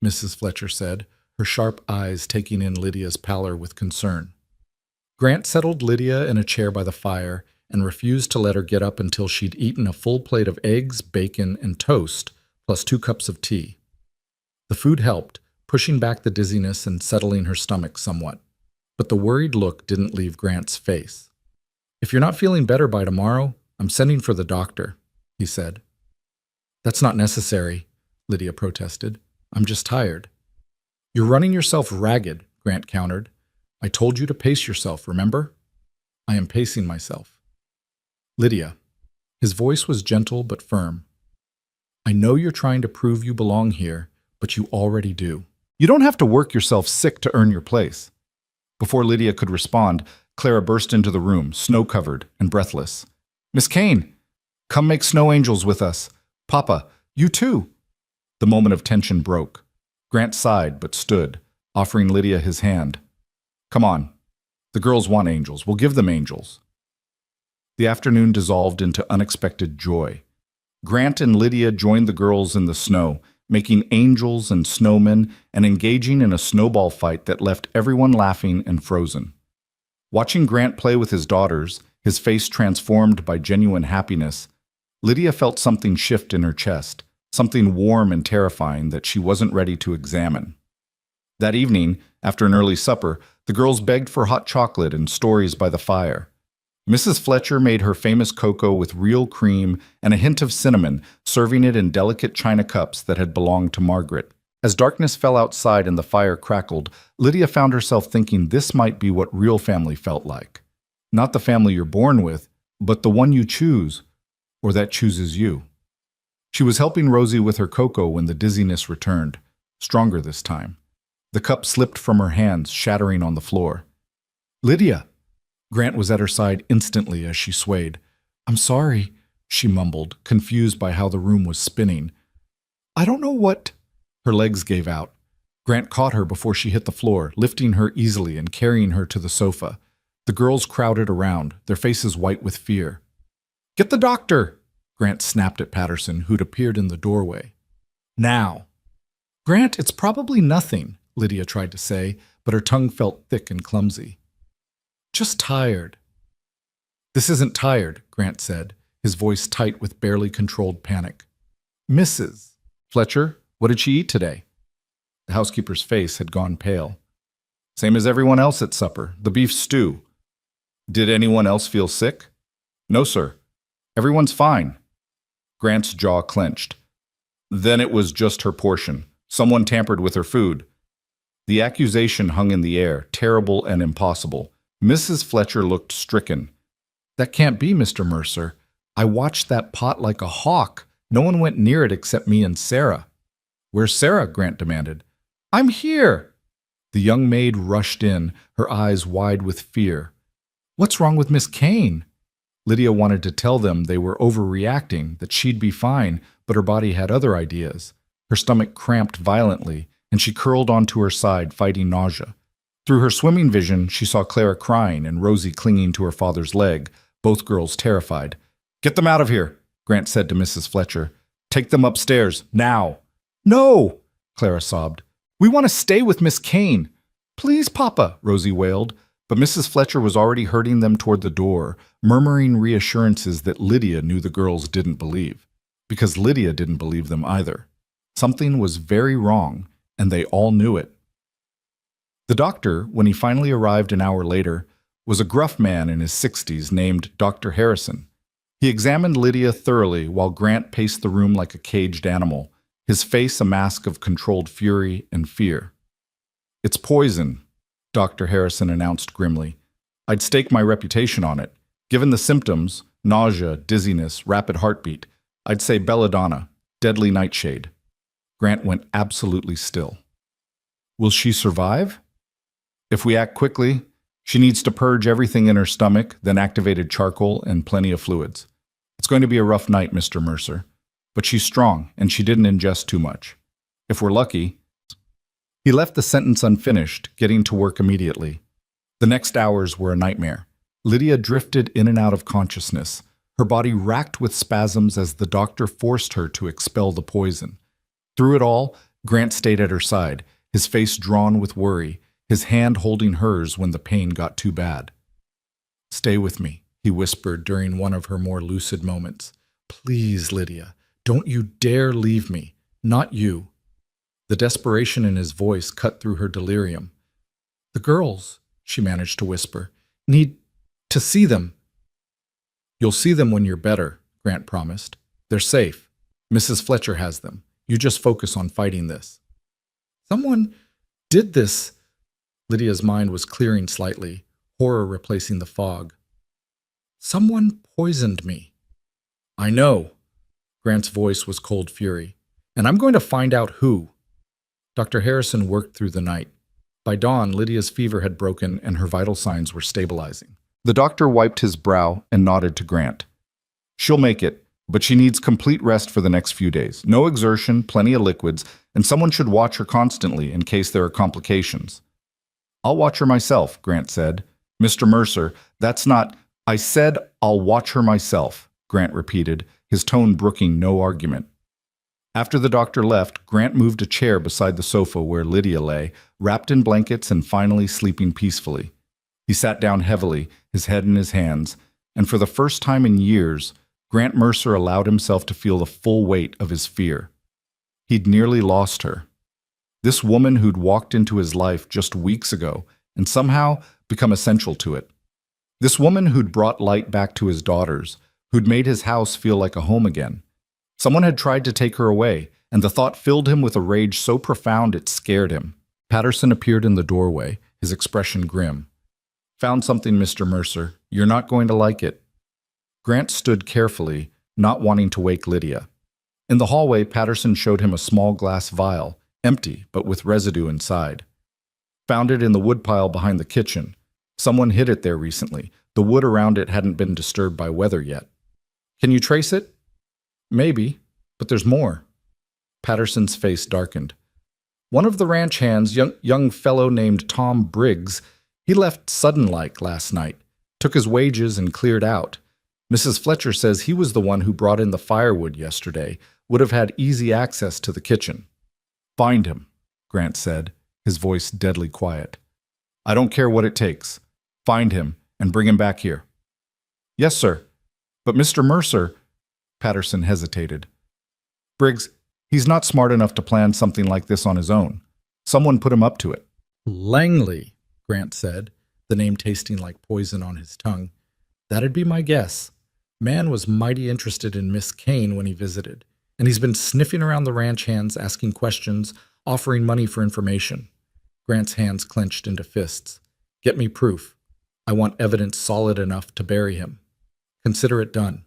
Mrs. Fletcher said, her sharp eyes taking in Lydia's pallor with concern. Grant settled Lydia in a chair by the fire and refused to let her get up until she'd eaten a full plate of eggs, bacon, and toast, plus 2 cups of tea. The food helped, pushing back the dizziness and settling her stomach somewhat. But the worried look didn't leave Grant's face. If you're not feeling better by tomorrow, I'm sending for the doctor, he said. That's not necessary, Lydia protested. I'm just tired. You're running yourself ragged, Grant countered. I told you to pace yourself, remember? I am pacing myself. Lydia. His voice was gentle but firm. I know you're trying to prove you belong here, but you already do. You don't have to work yourself sick to earn your place. Before Lydia could respond, Clara burst into the room, snow-covered and breathless. Miss Kane, come make snow angels with us. Papa, you too. The moment of tension broke. Grant sighed but stood, offering Lydia his hand. Come on. The girls want angels. We'll give them angels. The afternoon dissolved into unexpected joy. Grant and Lydia joined the girls in the snow, making angels and snowmen and engaging in a snowball fight that left everyone laughing and frozen. Watching Grant play with his daughters, his face transformed by genuine happiness, Lydia felt something shift in her chest, something warm and terrifying that she wasn't ready to examine. That evening, after an early supper, the girls begged for hot chocolate and stories by the fire. Mrs. Fletcher made her famous cocoa with real cream and a hint of cinnamon, serving it in delicate china cups that had belonged to Margaret. As darkness fell outside and the fire crackled, Lydia found herself thinking this might be what real family felt like. Not the family you're born with, but the one you choose, or that chooses you. She was helping Rosie with her cocoa when the dizziness returned, stronger this time. The cup slipped from her hands, shattering on the floor. Lydia! Grant was at her side instantly as she swayed. I'm sorry, she mumbled, confused by how the room was spinning. I don't know what... Her legs gave out. Grant caught her before she hit the floor, lifting her easily and carrying her to the sofa. The girls crowded around, their faces white with fear. Get the doctor! Grant snapped at Patterson, who'd appeared in the doorway. Now! Grant, it's probably nothing, Lydia tried to say, but her tongue felt thick and clumsy. Just tired. This isn't tired, Grant said, his voice tight with barely controlled panic. Mrs. Fletcher, what did she eat today? The housekeeper's face had gone pale. Same as everyone else at supper, the beef stew. Did anyone else feel sick? No, sir. Everyone's fine. Grant's jaw clenched. Then it was just her portion. Someone tampered with her food. The accusation hung in the air, terrible and impossible. Mrs. Fletcher looked stricken. That can't be, Mr. Mercer. I watched that pot like a hawk. No one went near it except me and Sarah. Where's Sarah? Grant demanded. I'm here. The young maid rushed in, her eyes wide with fear. What's wrong with Miss Kane? Lydia wanted to tell them they were overreacting, that she'd be fine, but her body had other ideas. Her stomach cramped violently, and she curled onto her side, fighting nausea. Through her swimming vision, she saw Clara crying and Rosie clinging to her father's leg, both girls terrified. Get them out of here, Grant said to Mrs. Fletcher. Take them upstairs, now. No, Clara sobbed. We want to stay with Miss Kane. Please, Papa, Rosie wailed. But Mrs. Fletcher was already herding them toward the door, murmuring reassurances that Lydia knew the girls didn't believe. Because Lydia didn't believe them either. Something was very wrong, and they all knew it. The doctor, when he finally arrived an hour later, was a gruff man in his 60s named Dr. Harrison. He examined Lydia thoroughly while Grant paced the room like a caged animal, his face a mask of controlled fury and fear. It's poison, Dr. Harrison announced grimly. I'd stake my reputation on it. Given the symptoms, nausea, dizziness, rapid heartbeat, I'd say belladonna, deadly nightshade. Grant went absolutely still. Will she survive? If we act quickly, she needs to purge everything in her stomach, then activated charcoal and plenty of fluids. It's going to be a rough night, Mr. Mercer. But she's strong, and she didn't ingest too much. If we're lucky, He left the sentence unfinished, getting to work immediately. The next hours were a nightmare. Lydia drifted in and out of consciousness, her body racked with spasms as the doctor forced her to expel the poison. Through it all, Grant stayed at her side, his face drawn with worry, his hand holding hers when the pain got too bad. "Stay with me," he whispered during one of her more lucid moments. "Please, Lydia, don't you dare leave me. Not you." The desperation in his voice cut through her delirium. "The girls," she managed to whisper, "need to see them." "You'll see them when you're better," Grant promised. "They're safe. Mrs. Fletcher has them. You just focus on fighting this." "Someone did this." Lydia's mind was clearing slightly, horror replacing the fog. "Someone poisoned me." "I know." Grant's voice was cold fury. "And I'm going to find out who." Dr. Harrison worked through the night. By dawn, Lydia's fever had broken and her vital signs were stabilizing. The doctor wiped his brow and nodded to Grant. "She'll make it, but she needs complete rest for the next few days. No exertion, plenty of liquids, and someone should watch her constantly in case there are complications." "I'll watch her myself," Grant said. "Mr. Mercer, that's not—" "I said I'll watch her myself," Grant repeated, his tone brooking no argument. After the doctor left, Grant moved a chair beside the sofa where Lydia lay, wrapped in blankets and finally sleeping peacefully. He sat down heavily, his head in his hands, and for the first time in years, Grant Mercer allowed himself to feel the full weight of his fear. He'd nearly lost her. This woman who'd walked into his life just weeks ago and somehow become essential to it. This woman who'd brought light back to his daughters, who'd made his house feel like a home again. Someone had tried to take her away, and the thought filled him with a rage so profound it scared him. Patterson appeared in the doorway, his expression grim. "Found something, Mr. Mercer. You're not going to like it." Grant stood carefully, not wanting to wake Lydia. In the hallway, Patterson showed him a small glass vial, empty but with residue inside. "Found it in the woodpile behind the kitchen. Someone hid it there recently. The wood around it hadn't been disturbed by weather yet." "Can you trace it?" "Maybe, but there's more." Patterson's face darkened. "One of the ranch hands, young fellow named Tom Briggs, he left sudden-like last night, took his wages and cleared out. Mrs. Fletcher says he was the one who brought in the firewood yesterday, would have had easy access to the kitchen." "Find him," Grant said, his voice deadly quiet. "I don't care what it takes. Find him and bring him back here." "Yes, sir. But Mr. Mercer—" Patterson hesitated. "Briggs, he's not smart enough to plan something like this on his own. Someone put him up to it." "Langley," Grant said, the name tasting like poison on his tongue. "That'd be my guess. Man was mighty interested in Miss Kane when he visited, and he's been sniffing around the ranch hands, asking questions, offering money for information." Grant's hands clenched into fists. "Get me proof. I want evidence solid enough to bury him. Consider it done."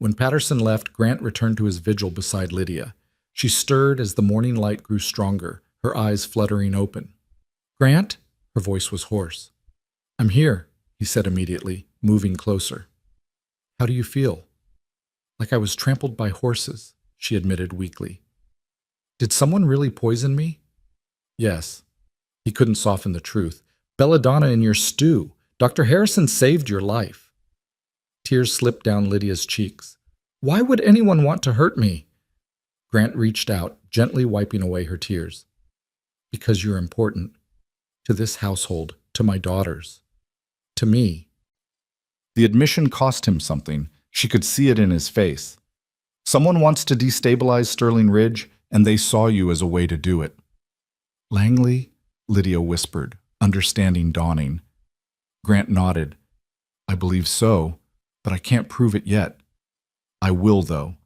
When Patterson left, Grant returned to his vigil beside Lydia. She stirred as the morning light grew stronger, her eyes fluttering open. "Grant?" Her voice was hoarse. "I'm here," he said immediately, moving closer. "How do you feel?" "Like I was trampled by horses," she admitted weakly. "Did someone really poison me?" "Yes." He couldn't soften the truth. "Belladonna in your stew. Dr. Harrison saved your life." Tears slipped down Lydia's cheeks. "Why would anyone want to hurt me?" Grant reached out, gently wiping away her tears. "Because you're important. To this household, to my daughters, to me." The admission cost him something. She could see it in his face. "Someone wants to destabilize Sterling Ridge, and they saw you as a way to do it." "Langley?" Lydia whispered, understanding dawning. Grant nodded. "I believe so, but I can't prove it yet. I will, though.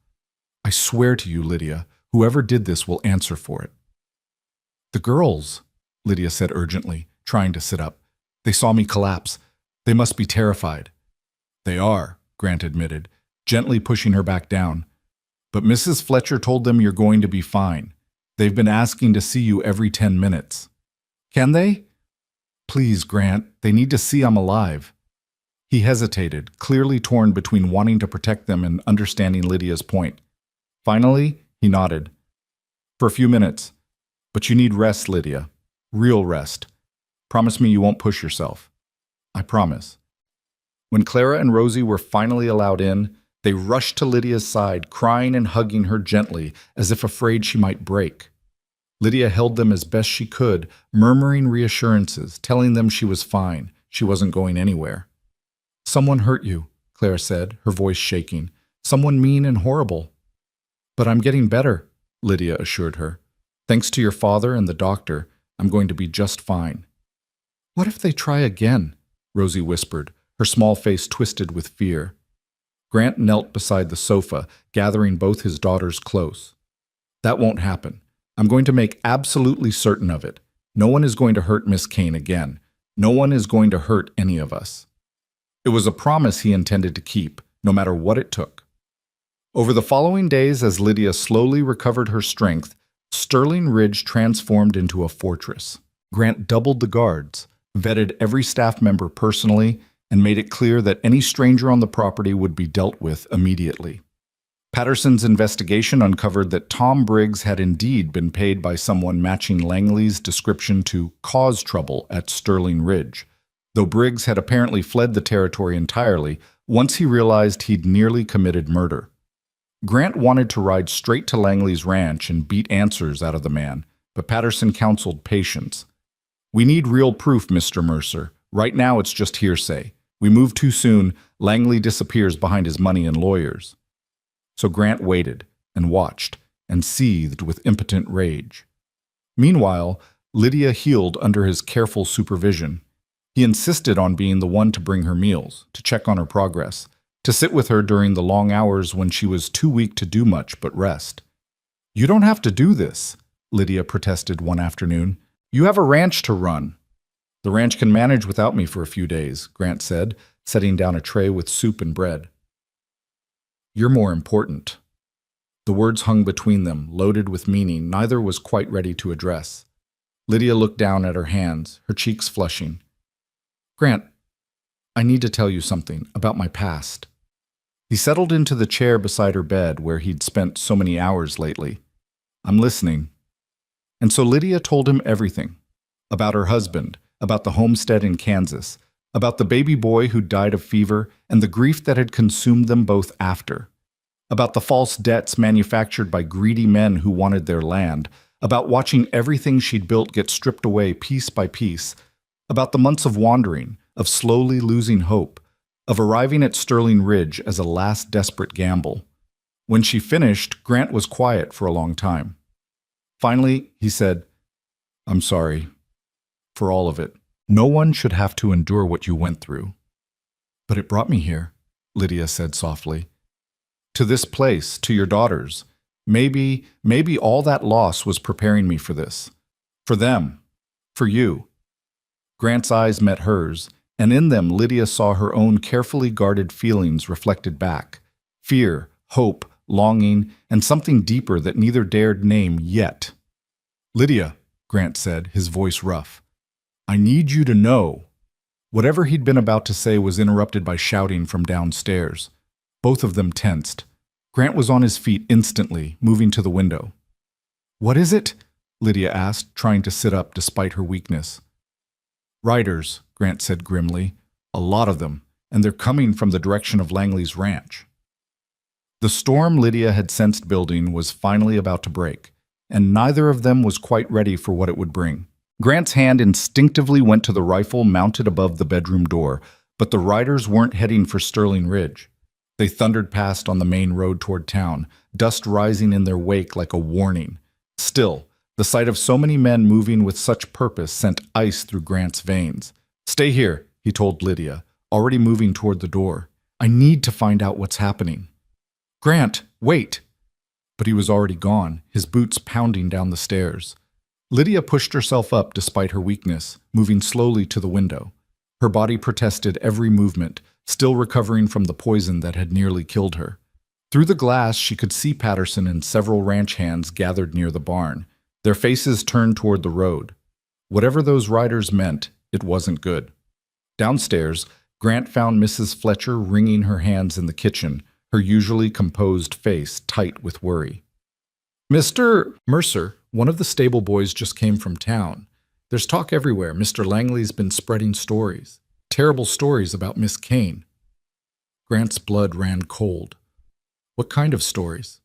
I swear to you, Lydia, whoever did this will answer for it." "The girls," Lydia said urgently, trying to sit up. "They saw me collapse. They must be terrified." "They are," Grant admitted, gently pushing her back down. "But Mrs. Fletcher told them you're going to be fine. They've been asking to see you every 10 minutes. "Can they?" "Please, Grant, they need to see I'm alive." He hesitated, clearly torn between wanting to protect them and understanding Lydia's point. Finally, he nodded. "For a few minutes. But you need rest, Lydia. Real rest. Promise me you won't push yourself. I promise. When Clara and Rosie were finally allowed in, they rushed to Lydia's side, crying and hugging her gently, as if afraid she might break. Lydia held them as best she could, murmuring reassurances, telling them she was fine, she wasn't going anywhere. Someone hurt you, Clara said, her voice shaking. Someone mean and horrible. But I'm getting better, Lydia assured her. Thanks to your father and the doctor, I'm going to be just fine. What if they try again? Rosie whispered, her small face twisted with fear. Grant knelt beside the sofa, gathering both his daughters close. That won't happen. I'm going to make absolutely certain of it. No one is going to hurt Miss Kane again. No one is going to hurt any of us. It was a promise he intended to keep, no matter what it took. Over the following days, as Lydia slowly recovered her strength, Sterling Ridge transformed into a fortress. Grant doubled the guards, vetted every staff member personally, and made it clear that any stranger on the property would be dealt with immediately. Patterson's investigation uncovered that Tom Briggs had indeed been paid by someone matching Langley's description to cause trouble at Sterling Ridge, though Briggs had apparently fled the territory entirely once he realized he'd nearly committed murder. Grant wanted to ride straight to Langley's ranch and beat answers out of the man, but Patterson counseled patience. We need real proof, Mr. Mercer. Right now it's just hearsay. We move too soon, Langley disappears behind his money and lawyers. So Grant waited and watched and seethed with impotent rage. Meanwhile, Lydia healed under his careful supervision. He insisted on being the one to bring her meals, to check on her progress, to sit with her during the long hours when she was too weak to do much but rest. You don't have to do this, Lydia protested one afternoon. You have a ranch to run. The ranch can manage without me for a few days, Grant said, setting down a tray with soup and bread. You're more important. The words hung between them, loaded with meaning neither was quite ready to address. Lydia looked down at her hands, her cheeks flushing. Grant, I need to tell you something about my past. He settled into the chair beside her bed where he'd spent so many hours lately. I'm listening. And so Lydia told him everything. About her husband, about the homestead in Kansas, about the baby boy who died of fever and the grief that had consumed them both after, about the false debts manufactured by greedy men who wanted their land, about watching everything she'd built get stripped away piece by piece, about the months of wandering, of slowly losing hope, of arriving at Sterling Ridge as a last desperate gamble. When she finished, Grant was quiet for a long time. Finally, he said, I'm sorry for all of it. No one should have to endure what you went through. But it brought me here, Lydia said softly. To this place, to your daughters. Maybe all that loss was preparing me for this. For them. For you. Grant's eyes met hers, and in them Lydia saw her own carefully guarded feelings reflected back. Fear, hope, longing, and something deeper that neither dared name yet. Lydia, Grant said, his voice rough. I need you to know. Whatever he'd been about to say was interrupted by shouting from downstairs. Both of them tensed. Grant was on his feet instantly, moving to the window. What is it? Lydia asked, trying to sit up despite her weakness. Riders, Grant said grimly. A lot of them, and they're coming from the direction of Langley's ranch. The storm Lydia had sensed building was finally about to break, and neither of them was quite ready for what it would bring. Grant's hand instinctively went to the rifle mounted above the bedroom door, but the riders weren't heading for Sterling Ridge. They thundered past on the main road toward town, dust rising in their wake like a warning. Still, the sight of so many men moving with such purpose sent ice through Grant's veins. Stay here, he told Lydia, already moving toward the door. I need to find out what's happening. Grant, wait! But he was already gone, his boots pounding down the stairs. Lydia pushed herself up despite her weakness, moving slowly to the window. Her body protested every movement, still recovering from the poison that had nearly killed her. Through the glass, she could see Patterson and several ranch hands gathered near the barn, their faces turned toward the road. Whatever those riders meant, it wasn't good. Downstairs, Grant found Mrs. Fletcher wringing her hands in the kitchen, her usually composed face tight with worry. Mr. Mercer, One of the stable boys just came from town. There's talk everywhere. Mr. Langley's been spreading stories. Terrible stories about Miss Kane. Grant's blood ran cold. What kind of stories?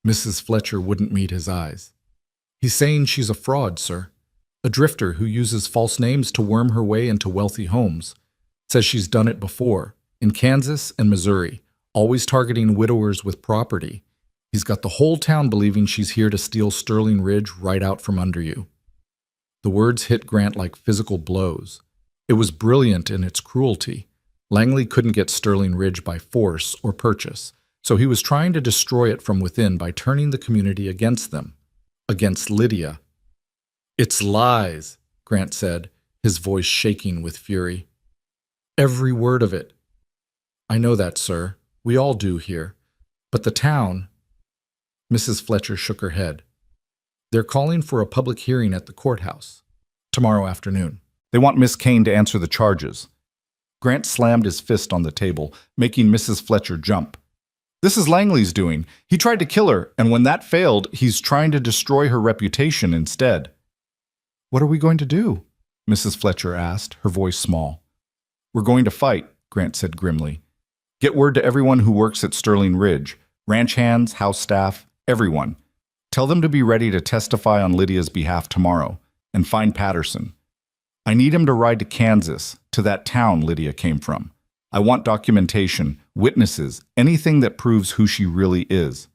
Mrs. Fletcher wouldn't meet his eyes. He's saying she's a fraud, sir. A drifter who uses false names to worm her way into wealthy homes. Says she's done it before, in Kansas and Missouri, always targeting widowers with property. He's got the whole town believing she's here to steal Sterling Ridge right out from under you. The words hit Grant like physical blows. It was brilliant in its cruelty. Langley couldn't get Sterling Ridge by force or purchase, so he was trying to destroy it from within by turning the community against them, against Lydia. "It's lies," Grant said, his voice shaking with fury. "Every word of it." "I know that, sir. We all do here. But the town—" Mrs. Fletcher shook her head. "They're calling for a public hearing at the courthouse tomorrow afternoon. They want Miss Kane to answer the charges." Grant slammed his fist on the table, making Mrs. Fletcher jump. "This is Langley's doing. He tried to kill her, and when that failed, he's trying to destroy her reputation instead." "What are we going to do?" Mrs. Fletcher asked, her voice small. "We're going to fight," Grant said grimly. "Get word to everyone who works at Sterling Ridge, ranch hands, house staff, everyone. Tell them to be ready to testify on Lydia's behalf tomorrow, and find Patterson. I need him to ride to Kansas, to that town Lydia came from. I want documentation, witnesses, anything that proves who she really is."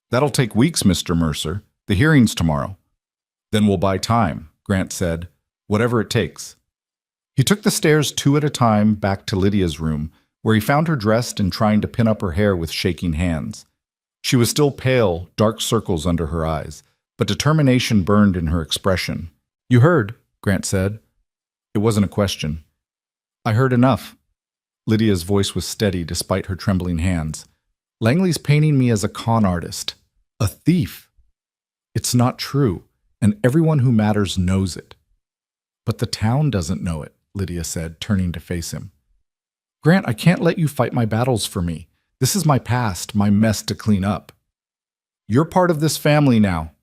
"That'll take weeks, Mr. Mercer. The hearing's tomorrow." "Then we'll buy time," Grant said. "Whatever it takes." He took the stairs 2 at a time back to Lydia's room, where he found her dressed and trying to pin up her hair with shaking hands. She was still pale, dark circles under her eyes, but determination burned in her expression. "You heard," Grant said. It wasn't a question. "I heard enough." Lydia's voice was steady despite her trembling hands. "Langley's painting me as a con artist, a thief. It's not true, and everyone who matters knows it." "But the town doesn't know it," Lydia said, turning to face him. "Grant, I can't let you fight my battles for me. This is my past, my mess to clean up." "You're part of this family now,"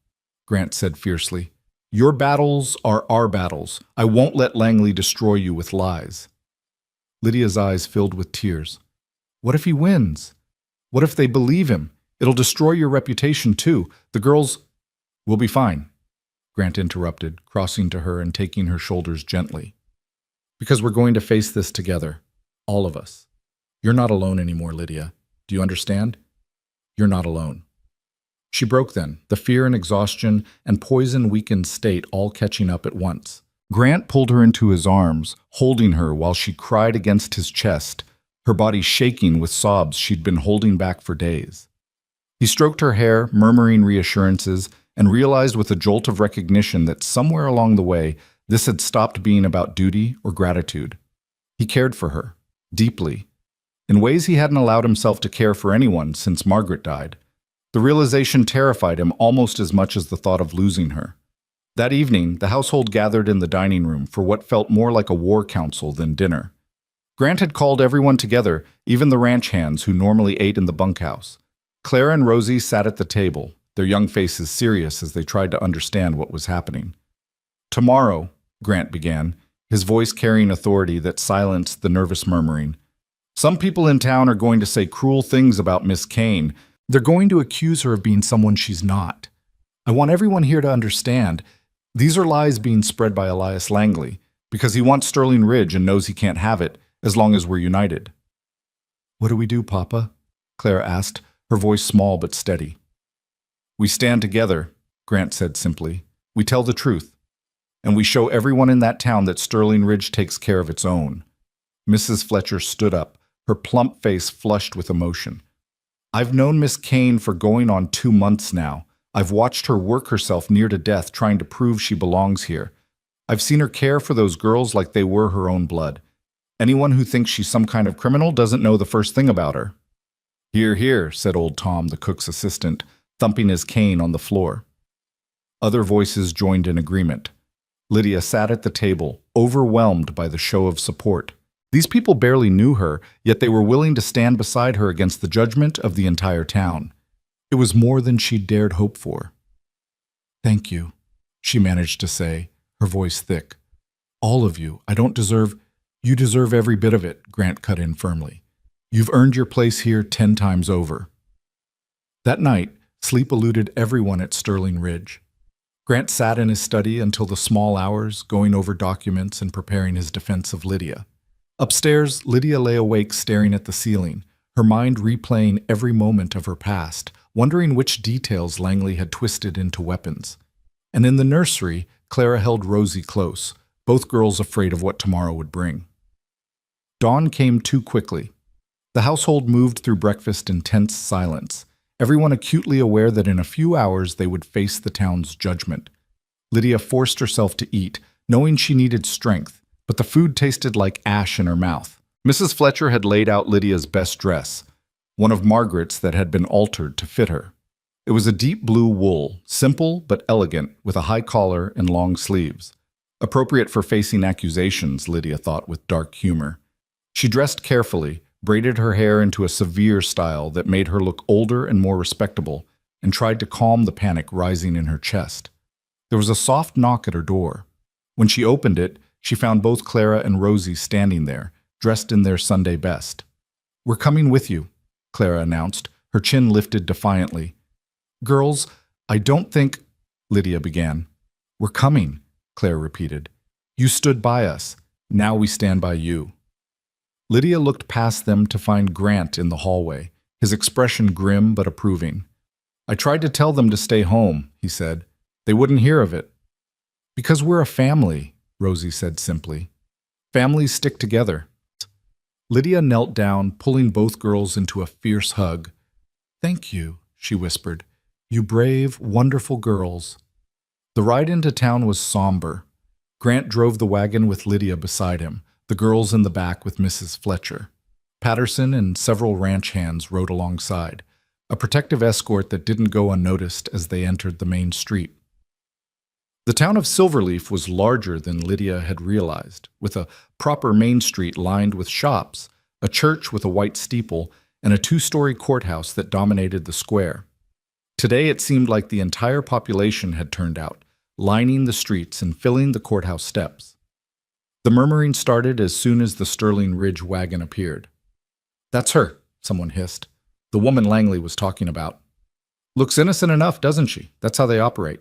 Grant said fiercely. "Your battles are our battles. I won't let Langley destroy you with lies." Lydia's eyes filled with tears. "What if he wins? What if they believe him? It'll destroy your reputation too. The girls—" "We'll be fine," Grant interrupted, crossing to her and taking her shoulders gently. "Because we're going to face this together, all of us. You're not alone anymore, Lydia. Do you understand? You're not alone." She broke then, the fear and exhaustion and poison-weakened state all catching up at once. Grant pulled her into his arms, holding her while she cried against his chest, her body shaking with sobs she'd been holding back for days. He stroked her hair, murmuring reassurances, and realized with a jolt of recognition that somewhere along the way, this had stopped being about duty or gratitude. He cared for her, deeply, in ways he hadn't allowed himself to care for anyone since Margaret died. The realization terrified him almost as much as the thought of losing her. That evening, the household gathered in the dining room for what felt more like a war council than dinner. Grant had called everyone together, even the ranch hands who normally ate in the bunkhouse. Clara and Rosie sat at the table, their young faces serious as they tried to understand what was happening. "Tomorrow," Grant began, his voice carrying authority that silenced the nervous murmuring, "some people in town are going to say cruel things about Miss Kane. They're going to accuse her of being someone she's not. I want everyone here to understand, these are lies being spread by Elias Langley, because he wants Sterling Ridge and knows he can't have it, as long as we're united." "What do we do, Papa?" Clara asked, her voice small but steady. "We stand together," Grant said simply. "We tell the truth. And we show everyone in that town that Sterling Ridge takes care of its own." Mrs. Fletcher stood up, her plump face flushed with emotion. "I've known Miss Kane for going on 2 months now. I've watched her work herself near to death trying to prove she belongs here. I've seen her care for those girls like they were her own blood. Anyone who thinks she's some kind of criminal doesn't know the first thing about her." "Hear, hear," said old Tom, the cook's assistant, thumping his cane on the floor. Other voices joined in agreement. Lydia sat at the table, overwhelmed by the show of support. These people barely knew her, yet they were willing to stand beside her against the judgment of the entire town. It was more than she'd dared hope for. Thank you, she managed to say, her voice thick. All of you. I don't deserve. You deserve every bit of it, Grant cut in firmly. You've earned your place here 10 times over. That night, sleep eluded everyone at Sterling Ridge. Grant sat in his study until the small hours, going over documents and preparing his defense of Lydia. Upstairs, Lydia lay awake staring at the ceiling, her mind replaying every moment of her past, wondering which details Langley had twisted into weapons. And in the nursery, Clara held Rosie close, both girls afraid of what tomorrow would bring. Dawn came too quickly. The household moved through breakfast in tense silence, everyone acutely aware that in a few hours they would face the town's judgment. Lydia forced herself to eat, knowing she needed strength, but the food tasted like ash in her mouth. Mrs. Fletcher had laid out Lydia's best dress, one of Margaret's that had been altered to fit her. It was a deep blue wool, simple but elegant, with a high collar and long sleeves. Appropriate for facing accusations, Lydia thought with dark humor. She dressed carefully, braided her hair into a severe style that made her look older and more respectable, and tried to calm the panic rising in her chest. There was a soft knock at her door. When she opened it, she found both Clara and Rosie standing there, dressed in their Sunday best. "We're coming with you," Clara announced, her chin lifted defiantly. "Girls, I don't think—" Lydia began. "We're coming," Clara repeated. "You stood by us. Now we stand by you." Lydia looked past them to find Grant in the hallway, his expression grim but approving. "I tried to tell them to stay home," he said. "They wouldn't hear of it." "Because we're a family," Rosie said simply. "Families stick together." Lydia knelt down, pulling both girls into a fierce hug. "Thank you," she whispered. "You brave, wonderful girls." The ride into town was somber. Grant drove the wagon with Lydia beside him, the girls in the back with Mrs. Fletcher. Patterson and several ranch hands rode alongside, a protective escort that didn't go unnoticed as they entered the main street. The town of Silverleaf was larger than Lydia had realized, with a proper main street lined with shops, a church with a white steeple, and a two-story courthouse that dominated the square. Today it seemed like the entire population had turned out, lining the streets and filling the courthouse steps. The murmuring started as soon as the Sterling Ridge wagon appeared. "That's her," someone hissed. "The woman Langley was talking about. Looks innocent enough, doesn't she? That's how they operate."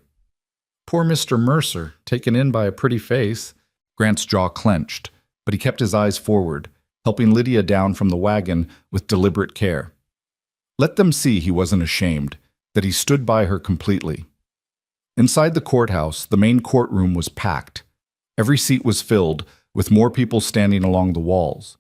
Poor Mr. Mercer, taken in by a pretty face. Grant's jaw clenched, but he kept his eyes forward, helping Lydia down from the wagon with deliberate care. Let them see he wasn't ashamed, that he stood by her completely. Inside the courthouse, the main courtroom was packed. Every seat was filled, with more people standing along the walls.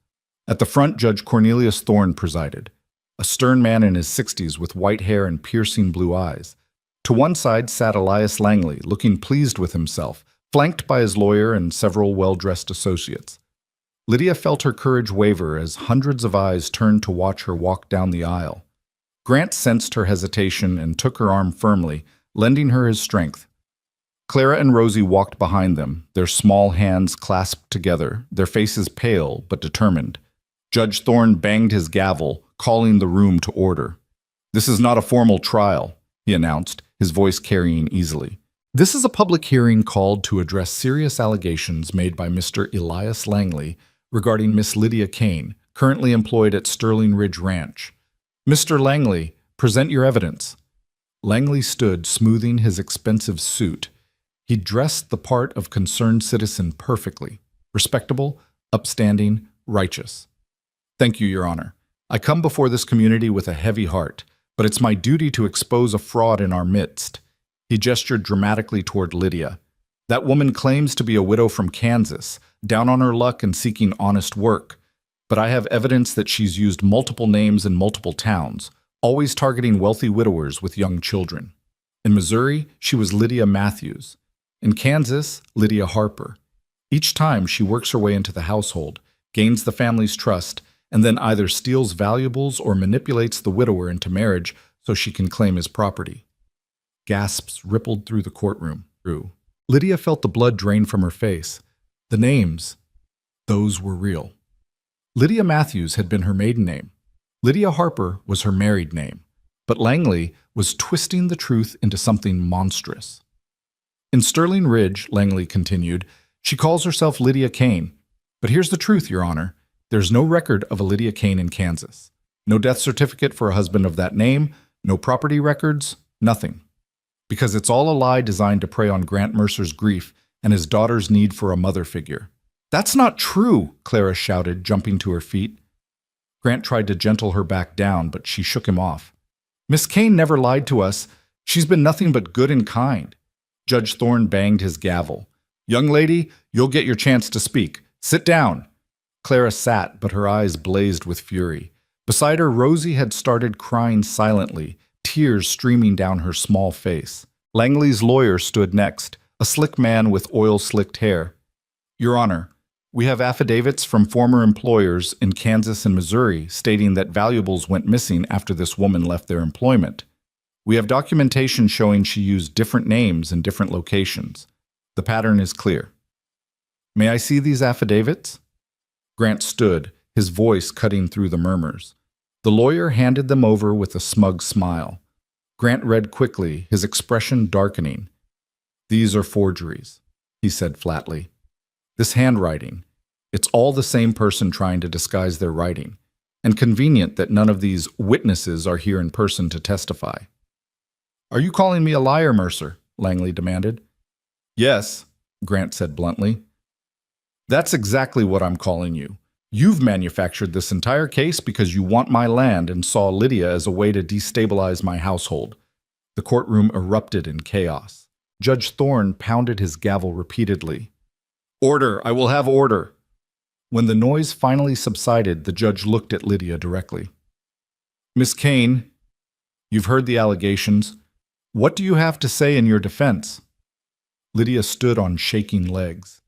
At the front, Judge Cornelius Thorne presided, a stern man in his 60s with white hair and piercing blue eyes. To one side sat Elias Langley, looking pleased with himself, flanked by his lawyer and several well-dressed associates. Lydia felt her courage waver as hundreds of eyes turned to watch her walk down the aisle. Grant sensed her hesitation and took her arm firmly, lending her his strength. Clara and Rosie walked behind them, their small hands clasped together, their faces pale but determined. Judge Thorne banged his gavel, calling the room to order. "This is not a formal trial," he announced, his voice carrying easily. "This is a public hearing called to address serious allegations made by Mr. Elias Langley regarding Miss Lydia Kane, currently employed at Sterling Ridge Ranch. Mr. Langley, present your evidence." Langley stood, smoothing his expensive suit. He dressed the part of concerned citizen perfectly, respectable, upstanding, righteous. "Thank you, Your Honor. I come before this community with a heavy heart, but it's my duty to expose a fraud in our midst." He gestured dramatically toward Lydia. "That woman claims to be a widow from Kansas, down on her luck and seeking honest work. But I have evidence that she's used multiple names in multiple towns, always targeting wealthy widowers with young children. In Missouri, she was Lydia Matthews. In Kansas, Lydia Harper. Each time she works her way into the household, gains the family's trust, and then either steals valuables or manipulates the widower into marriage so she can claim his property." Gasps rippled through the courtroom. Lydia felt the blood drain from her face. The names, those were real. Lydia Matthews had been her maiden name. Lydia Harper was her married name. But Langley was twisting the truth into something monstrous. In Sterling Ridge, Langley continued, she calls herself Lydia Kane. But here's the truth, Your Honor. There's no record of a Lydia Kane in Kansas. No death certificate for a husband of that name, no property records, nothing. Because it's all a lie designed to prey on Grant Mercer's grief and his daughter's need for a mother figure. That's not true, Clara shouted, jumping to her feet. Grant tried to gentle her back down, but she shook him off. Miss Kane never lied to us. She's been nothing but good and kind. Judge Thorne banged his gavel. Young lady, you'll get your chance to speak. Sit down. Clara sat, but her eyes blazed with fury. Beside her, Rosie had started crying silently, tears streaming down her small face. Langley's lawyer stood next, a slick man with oil-slicked hair. Your Honor, we have affidavits from former employers in Kansas and Missouri stating that valuables went missing after this woman left their employment. We have documentation showing she used different names in different locations. The pattern is clear. May I see these affidavits? Grant stood, his voice cutting through the murmurs. The lawyer handed them over with a smug smile. Grant read quickly, his expression darkening. These are forgeries, he said flatly. This handwriting, it's all the same person trying to disguise their writing, and convenient that none of these witnesses are here in person to testify. Are you calling me a liar, Mercer? Langley demanded. Yes, Grant said bluntly. That's exactly what I'm calling you. You've manufactured this entire case because you want my land and saw Lydia as a way to destabilize my household. The courtroom erupted in chaos. Judge Thorne pounded his gavel repeatedly. Order! I will have order! When the noise finally subsided, the judge looked at Lydia directly. Miss Kane, you've heard the allegations. What do you have to say in your defense? Lydia stood on shaking legs.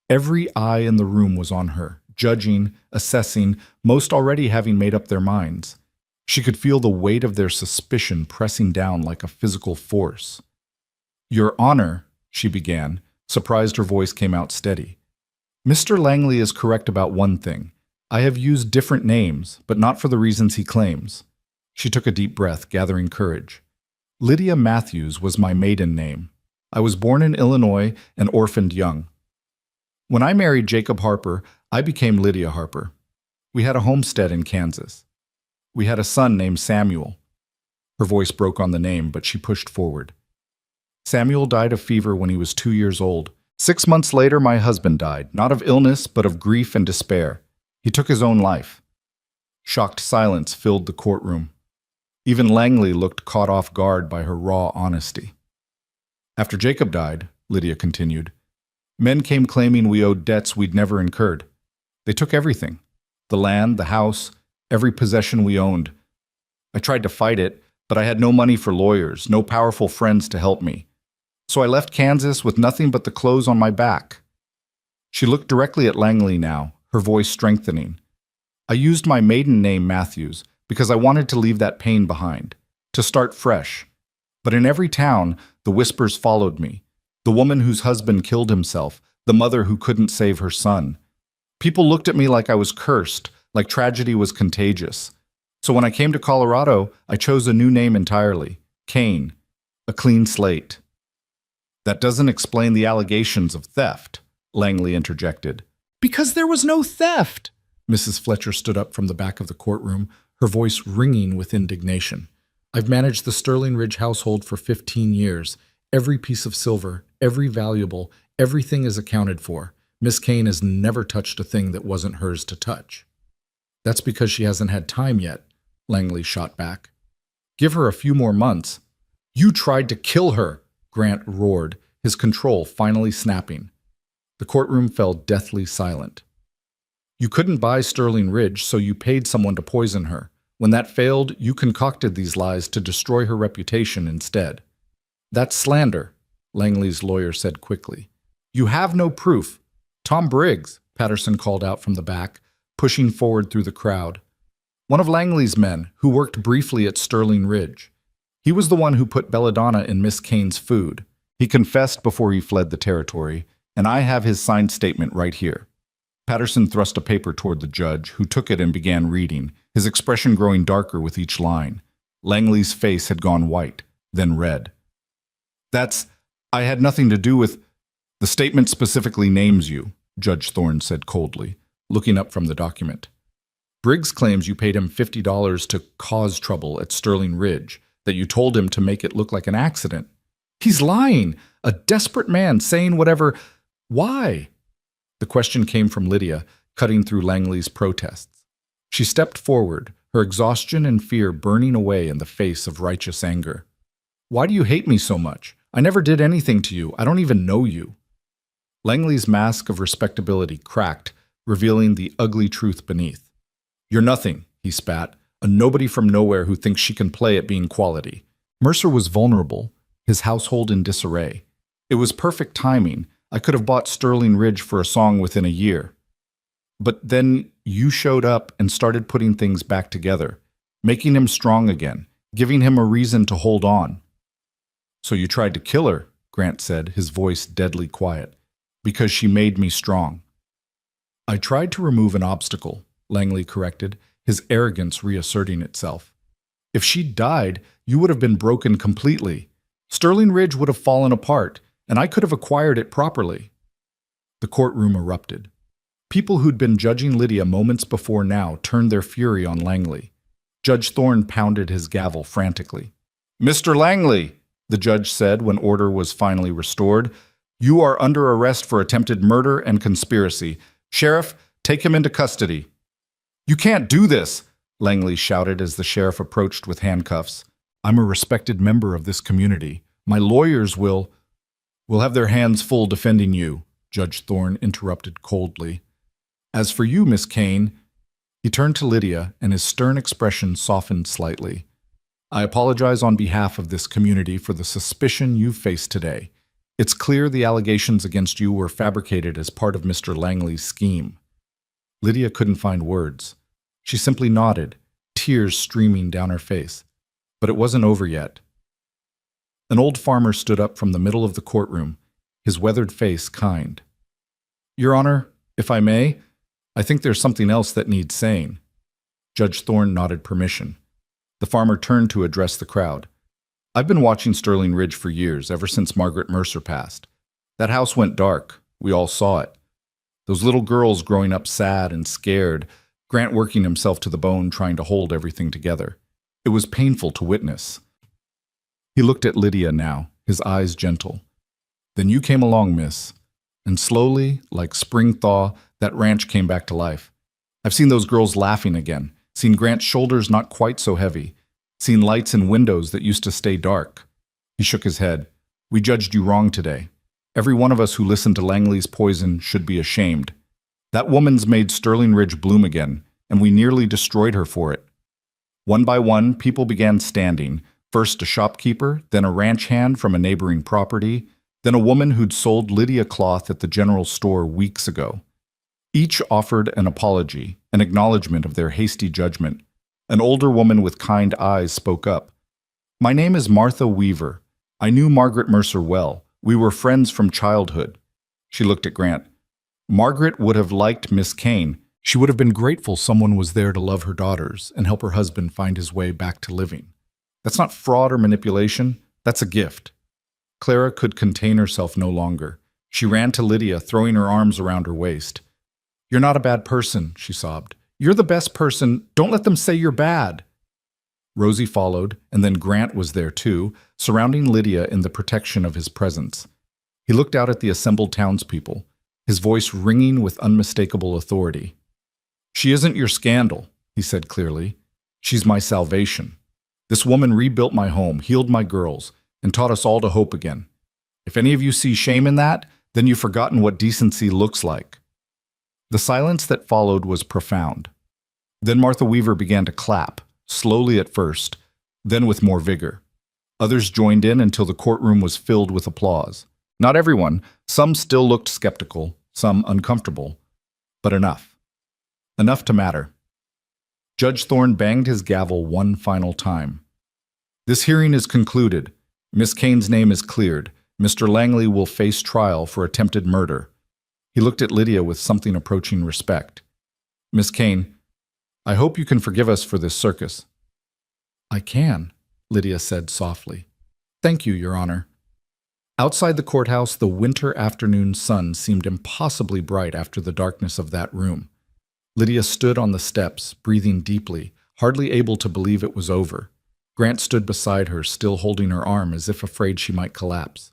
Every eye in the room was on her, judging, assessing, most already having made up their minds. She could feel the weight of their suspicion pressing down like a physical force. Your Honor, she began, surprised her voice came out steady. Mr. Langley is correct about one thing. I have used different names, but not for the reasons he claims. She took a deep breath, gathering courage. Lydia Matthews was my maiden name. I was born in Illinois and orphaned young. When I married Jacob Harper, I became Lydia Harper. We had a homestead in Kansas. We had a son named Samuel. Her voice broke on the name, but she pushed forward. Samuel died of fever when he was 2 years old. 6 months later, my husband died, not of illness, but of grief and despair. He took his own life. Shocked silence filled the courtroom. Even Langley looked caught off guard by her raw honesty. After Jacob died, Lydia continued, men came claiming we owed debts we'd never incurred. They took everything, the land, the house, every possession we owned. I tried to fight it, but I had no money for lawyers, no powerful friends to help me. So I left Kansas with nothing but the clothes on my back. She looked directly at Langley now, her voice strengthening. I used my maiden name Matthews because I wanted to leave that pain behind, to start fresh. But in every town, the whispers followed me. The woman whose husband killed himself, the mother who couldn't save her son. People looked at me like I was cursed, like tragedy was contagious. So when I came to Colorado, I chose a new name entirely, Kane, a clean slate. That doesn't explain the allegations of theft, Langley interjected. Because there was no theft! Mrs. Fletcher stood up from the back of the courtroom, her voice ringing with indignation. I've managed the Sterling Ridge household for 15 years. Every piece of silver, every valuable, everything is accounted for. Miss Kane has never touched a thing that wasn't hers to touch. That's because she hasn't had time yet, Langley shot back. Give her a few more months. You tried to kill her, Grant roared, his control finally snapping. The courtroom fell deathly silent. You couldn't buy Sterling Ridge, so you paid someone to poison her. When that failed, you concocted these lies to destroy her reputation instead. That's slander, Langley's lawyer said quickly. You have no proof. Tom Briggs, Patterson called out from the back, pushing forward through the crowd. One of Langley's men, who worked briefly at Sterling Ridge. He was the one who put belladonna in Miss Kane's food. He confessed before he fled the territory, and I have his signed statement right here. Patterson thrust a paper toward the judge, who took it and began reading, his expression growing darker with each line. Langley's face had gone white, then red. That's I had nothing to do with... The statement specifically names you, Judge Thorne said coldly, looking up from the document. Briggs claims you paid him $50 to cause trouble at Sterling Ridge, that you told him to make it look like an accident. He's lying! A desperate man saying whatever... Why? The question came from Lydia, cutting through Langley's protests. She stepped forward, her exhaustion and fear burning away in the face of righteous anger. Why do you hate me so much? I never did anything to you. I don't even know you. Langley's mask of respectability cracked, revealing the ugly truth beneath. You're nothing, he spat, a nobody from nowhere who thinks she can play at being quality. Mercer was vulnerable, his household in disarray. It was perfect timing. I could have bought Sterling Ridge for a song within a year. But then you showed up and started putting things back together, making him strong again, giving him a reason to hold on. So you tried to kill her, Grant said, his voice deadly quiet, because she made me strong. I tried to remove an obstacle, Langley corrected, his arrogance reasserting itself. If she'd died, you would have been broken completely. Sterling Ridge would have fallen apart, and I could have acquired it properly. The courtroom erupted. People who'd been judging Lydia moments before now turned their fury on Langley. Judge Thorne pounded his gavel frantically. Mr. Langley, the judge said when order was finally restored, you are under arrest for attempted murder and conspiracy. Sheriff, take him into custody. You can't do this, Langley shouted as the sheriff approached with handcuffs. I'm a respected member of this community. My lawyers will have their hands full defending you, Judge Thorne interrupted coldly. As for you, Miss Kane, he turned to Lydia and his stern expression softened slightly. I apologize on behalf of this community for the suspicion you faced today. It's clear the allegations against you were fabricated as part of Mr. Langley's scheme. Lydia couldn't find words. She simply nodded, tears streaming down her face. But it wasn't over yet. An old farmer stood up from the middle of the courtroom, his weathered face kind. Your Honor, if I may, I think there's something else that needs saying. Judge Thorne nodded permission. The farmer turned to address the crowd. I've been watching Sterling Ridge for years, ever since Margaret Mercer passed. That house went dark. We all saw it. Those little girls growing up sad and scared, Grant working himself to the bone trying to hold everything together. It was painful to witness. He looked at Lydia now, his eyes gentle. Then you came along, miss. And slowly, like spring thaw, that ranch came back to life. I've seen those girls laughing again, seen Grant's shoulders not quite so heavy, seen lights in windows that used to stay dark. He shook his head. We judged you wrong today. Every one of us who listened to Langley's poison should be ashamed. That woman's made Sterling Ridge bloom again, and we nearly destroyed her for it. One by one, people began standing, first a shopkeeper, then a ranch hand from a neighboring property, then a woman who'd sold Lydia cloth at the general store weeks ago. Each offered an apology, an acknowledgement of their hasty judgment. An older woman with kind eyes spoke up. My name is Martha Weaver. I knew Margaret Mercer well. We were friends from childhood. She looked at Grant. Margaret would have liked Miss Kane. She would have been grateful someone was there to love her daughters and help her husband find his way back to living. That's not fraud or manipulation. That's a gift. Clara could contain herself no longer. She ran to Lydia, throwing her arms around her waist. You're not a bad person, she sobbed. You're the best person. Don't let them say you're bad. Rosie followed, and then Grant was there too, surrounding Lydia in the protection of his presence. He looked out at the assembled townspeople, his voice ringing with unmistakable authority. She isn't your scandal, he said clearly. She's my salvation. This woman rebuilt my home, healed my girls, and taught us all to hope again. If any of you see shame in that, then you've forgotten what decency looks like. The silence that followed was profound. Then Martha Weaver began to clap, slowly at first, then with more vigor. Others joined in until the courtroom was filled with applause. Not everyone. Some still looked skeptical, some uncomfortable. But enough. Enough to matter. Judge Thorne banged his gavel one final time. This hearing is concluded. Miss Kane's name is cleared. Mr. Langley will face trial for attempted murder. He looked at Lydia with something approaching respect. Miss Kane, I hope you can forgive us for this circus. I can, Lydia said softly. Thank you, Your Honor. Outside the courthouse, the winter afternoon sun seemed impossibly bright after the darkness of that room. Lydia stood on the steps, breathing deeply, hardly able to believe it was over. Grant stood beside her, still holding her arm as if afraid she might collapse.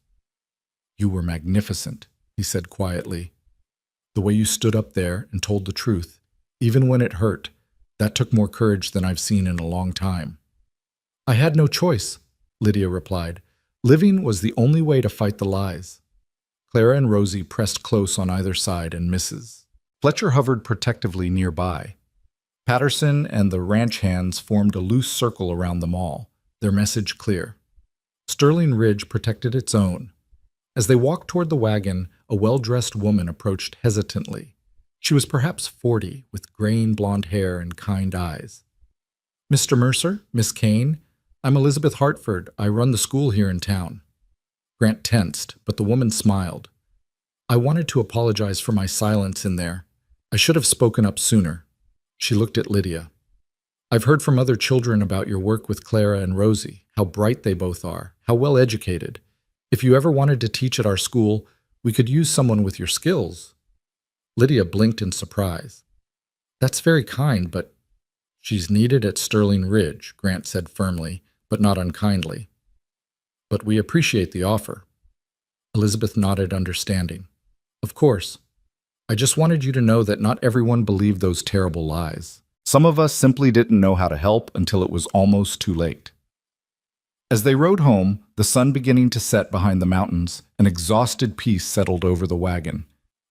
"You were magnificent," he said quietly. "The way you stood up there and told the truth, even when it hurt, that took more courage than I've seen in a long time." "I had no choice," Lydia replied. "Living was the only way to fight the lies." Clara and Rosie pressed close on either side, and Mrs. Fletcher hovered protectively nearby. Patterson and the ranch hands formed a loose circle around them all, their message clear. Sterling Ridge protected its own. As they walked toward the wagon, a well-dressed woman approached hesitantly. She was perhaps 40, with graying blonde hair and kind eyes. "Mr. Mercer, Miss Kane, I'm Elizabeth Hartford. I run the school here in town." Grant tensed, but the woman smiled. "I wanted to apologize for my silence in there. I should have spoken up sooner." She looked at Lydia. "I've heard from other children about your work with Clara and Rosie, how bright they both are, how well educated. If you ever wanted to teach at our school, we could use someone with your skills." Lydia blinked in surprise. "That's very kind, but—" "She's needed at Sterling Ridge," Grant said firmly, but not unkindly. "But we appreciate the offer." Elizabeth nodded understanding. "Of course. I just wanted you to know that not everyone believed those terrible lies. Some of us simply didn't know how to help until it was almost too late." As they rode home, the sun beginning to set behind the mountains, an exhausted peace settled over the wagon.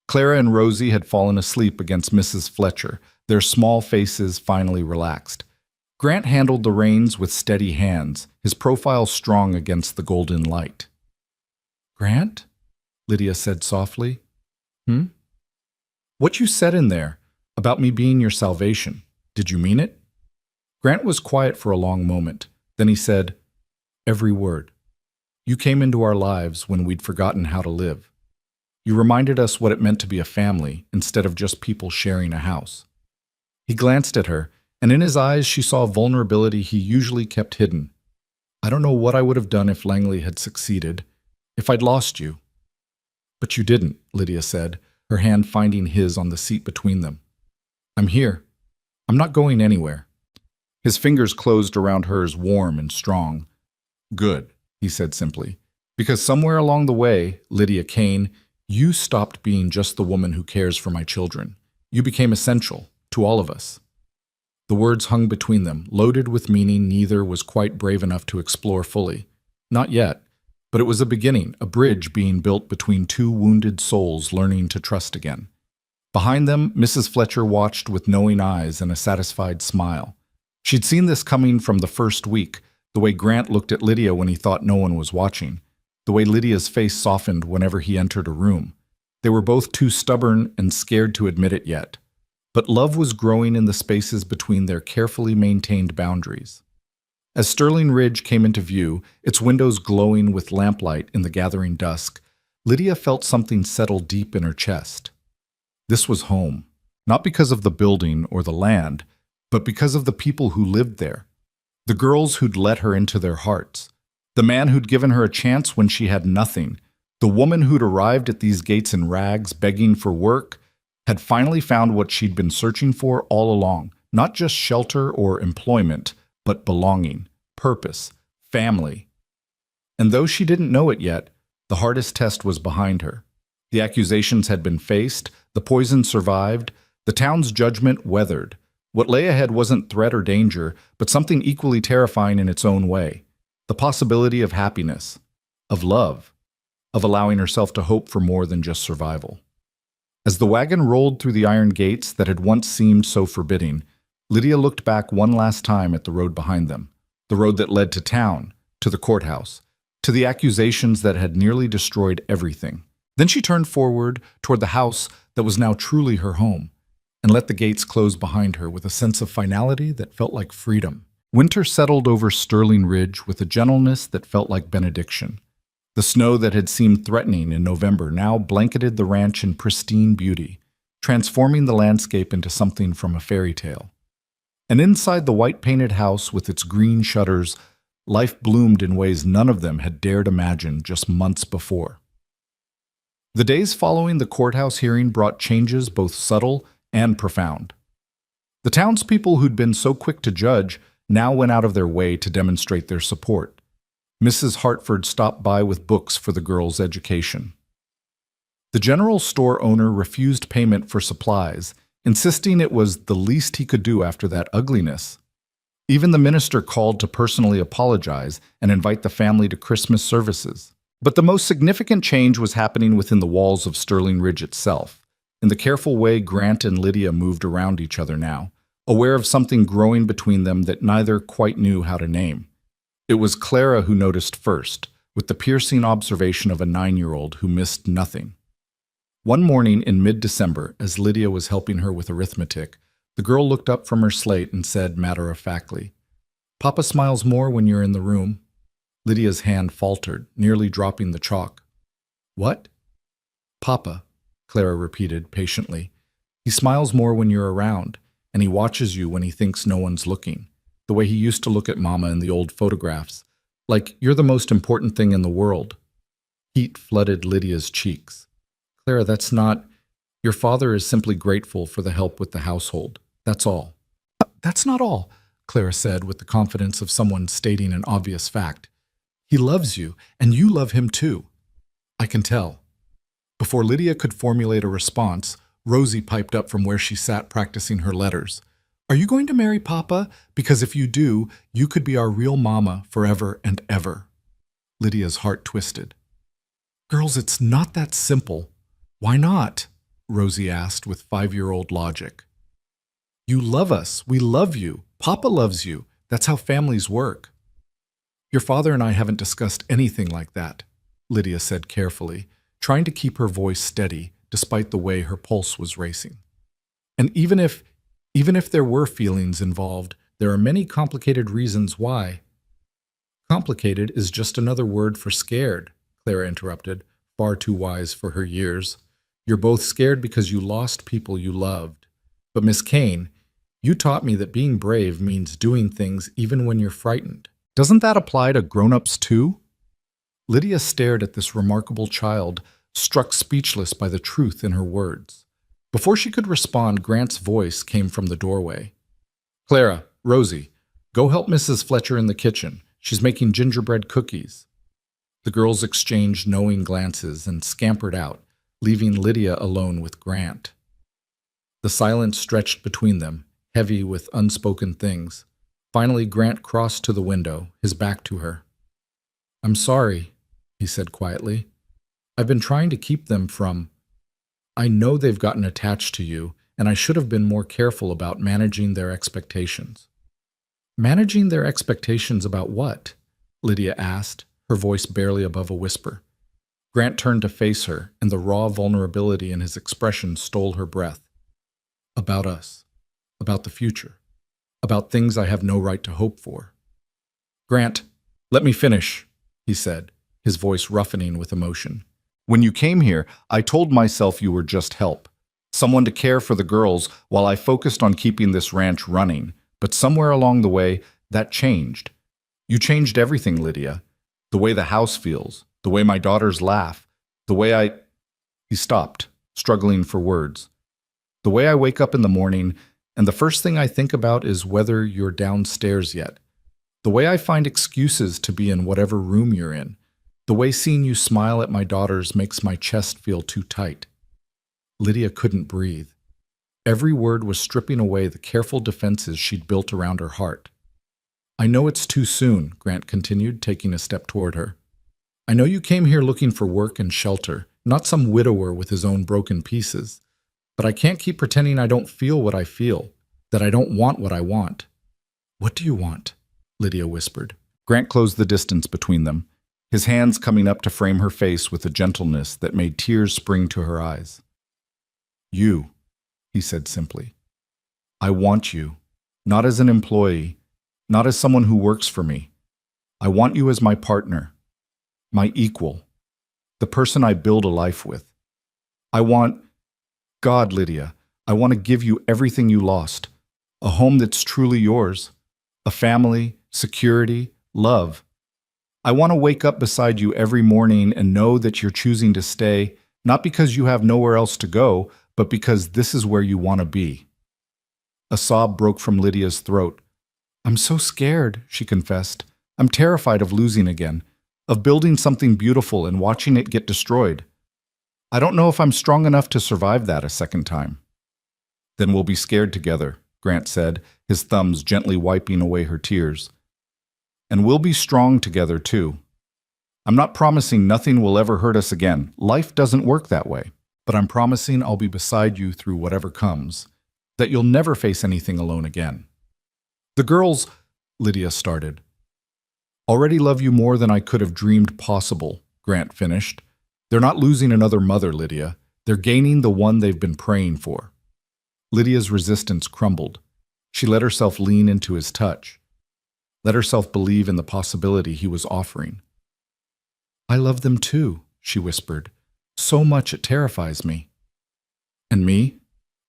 Clara and Rosie had fallen asleep against Mrs. Fletcher, their small faces finally relaxed. Grant handled the reins with steady hands, his profile strong against the golden light. "Grant?" Lydia said softly. "Hmm? What you said in there, about me being your salvation, did you mean it?" Grant was quiet for a long moment. Then he said, "Every word. You came into our lives when we'd forgotten how to live. You reminded us what it meant to be a family instead of just people sharing a house." He glanced at her, and in his eyes she saw a vulnerability he usually kept hidden. "I don't know what I would have done if Langley had succeeded, if I'd lost you." "But you didn't," Lydia said, her hand finding his on the seat between them. "I'm here. I'm not going anywhere." His fingers closed around hers, warm and strong. "Good," he said simply, "because somewhere along the way, Lydia Kane, you stopped being just the woman who cares for my children. You became essential to all of us." The words hung between them, loaded with meaning neither was quite brave enough to explore fully. Not yet, but it was a beginning, a bridge being built between two wounded souls learning to trust again. Behind them, Mrs. Fletcher watched with knowing eyes and a satisfied smile. She'd seen this coming from the first week, the way Grant looked at Lydia when he thought no one was watching, the way Lydia's face softened whenever he entered a room. They were both too stubborn and scared to admit it yet. But love was growing in the spaces between their carefully maintained boundaries. As Sterling Ridge came into view, its windows glowing with lamplight in the gathering dusk, Lydia felt something settle deep in her chest. This was home, not because of the building or the land, but because of the people who lived there. The girls who'd let her into their hearts. The man who'd given her a chance when she had nothing. The woman who'd arrived at these gates in rags, begging for work, had finally found what she'd been searching for all along, not just shelter or employment, but belonging, purpose, family. And though she didn't know it yet, the hardest test was behind her. The accusations had been faced, the poison survived, the town's judgment weathered. What lay ahead wasn't threat or danger, but something equally terrifying in its own way. The possibility of happiness, of love, of allowing herself to hope for more than just survival. As the wagon rolled through the iron gates that had once seemed so forbidding, Lydia looked back one last time at the road behind them, the road that led to town, to the courthouse, to the accusations that had nearly destroyed everything. Then she turned forward toward the house that was now truly her home, and let the gates close behind her with a sense of finality that felt like freedom. Winter settled over Sterling Ridge with a gentleness that felt like benediction. The snow that had seemed threatening in November now blanketed the ranch in pristine beauty, transforming the landscape into something from a fairy tale. And inside the white-painted house with its green shutters, Life bloomed in ways none of them had dared imagine just months before. The days following the courthouse hearing brought changes both subtle and profound. The townspeople who'd been so quick to judge now went out of their way to demonstrate their support. Mrs. Hartford stopped by with books for the girls' education. The general store owner refused payment for supplies, insisting it was the least he could do after that ugliness. Even the minister called to personally apologize and invite the family to Christmas services. But the most significant change was happening within the walls of Sterling Ridge itself, in the careful way Grant and Lydia moved around each other now, aware of something growing between them that neither quite knew how to name. It was Clara who noticed first, with the piercing observation of a 9-year-old who missed nothing. One morning in mid-December, as Lydia was helping her with arithmetic, the girl looked up from her slate and said matter-of-factly, "Papa smiles more when you're in the room." Lydia's hand faltered, nearly dropping the chalk. "What?" "Papa," Clara repeated patiently. "He smiles more when you're around, and he watches you when he thinks no one's looking, the way he used to look at Mama in the old photographs, like you're the most important thing in the world." Heat flooded Lydia's cheeks. "Clara, that's not... Your father is simply grateful for the help with the household. That's all." "That's not all," Clara said with the confidence of someone stating an obvious fact. "He loves you, and you love him too. I can tell." Before Lydia could formulate a response, Rosie piped up from where she sat practicing her letters. "Are you going to marry Papa? Because if you do, you could be our real mama forever and ever." Lydia's heart twisted. "Girls, it's not that simple." "Why not?" Rosie asked with 5-year-old logic. "You love us. We love you. Papa loves you. That's how families work." "Your father and I haven't discussed anything like that," Lydia said carefully, trying to keep her voice steady despite the way her pulse was racing. "And even if there were feelings involved, there are many complicated reasons why." "Complicated is just another word for scared," Clara interrupted, far too wise for her years. "You're both scared because you lost people you loved. But Miss Kane, you taught me that being brave means doing things even when you're frightened. Doesn't that apply to grown-ups too?" Lydia stared at this remarkable child, struck speechless by the truth in her words. Before she could respond, Grant's voice came from the doorway. "Clara, Rosie, go help Mrs. Fletcher in the kitchen. She's making gingerbread cookies." The girls exchanged knowing glances and scampered out, leaving Lydia alone with Grant. The silence stretched between them, heavy with unspoken things. Finally, Grant crossed to the window, his back to her. "I'm sorry," he said quietly. "I've been trying to keep them from... I know they've gotten attached to you, and I should have been more careful about managing their expectations." "Managing their expectations about what?" Lydia asked, her voice barely above a whisper. Grant turned to face her, and the raw vulnerability in his expression stole her breath. "About us. About the future. About things I have no right to hope for." "Grant, let me finish," he said, his voice roughening with emotion. "When you came here, I told myself you were just help. Someone to care for the girls while I focused on keeping this ranch running. But somewhere along the way, that changed. You changed everything, Lydia. The way the house feels, the way my daughters laugh, the way I..." He stopped, struggling for words. "The way I wake up in the morning, and the first thing I think about is whether you're downstairs yet. The way I find excuses to be in whatever room you're in. The way seeing you smile at my daughters makes my chest feel too tight." Lydia couldn't breathe. Every word was stripping away the careful defenses she'd built around her heart. "I know it's too soon," Grant continued, taking a step toward her. "I know you came here looking for work and shelter, not some widower with his own broken pieces. But I can't keep pretending I don't feel what I feel, that I don't want what I want." "What do you want?" Lydia whispered. Grant closed the distance between them, his hands coming up to frame her face with a gentleness that made tears spring to her eyes. "You," he said simply. "I want you, not as an employee, not as someone who works for me. I want you as my partner, my equal, the person I build a life with. I want... God, Lydia, I want to give you everything you lost. A home that's truly yours. A family, security, love. I want to wake up beside you every morning and know that you're choosing to stay, not because you have nowhere else to go, but because this is where you want to be." A sob broke from Lydia's throat. "I'm so scared," she confessed. "I'm terrified of losing again, of building something beautiful and watching it get destroyed. I don't know if I'm strong enough to survive that a second time." "Then we'll be scared together," Grant said, his thumbs gently wiping away her tears. "And we'll be strong together, too. I'm not promising nothing will ever hurt us again. Life doesn't work that way. But I'm promising I'll be beside you through whatever comes, that you'll never face anything alone again." "The girls," Lydia started. "Already love you more than I could have dreamed possible," Grant finished. "They're not losing another mother, Lydia. They're gaining the one they've been praying for." Lydia's resistance crumbled. She let herself lean into his touch, let herself believe in the possibility he was offering. "I love them too," she whispered. "So much it terrifies me." "And me?"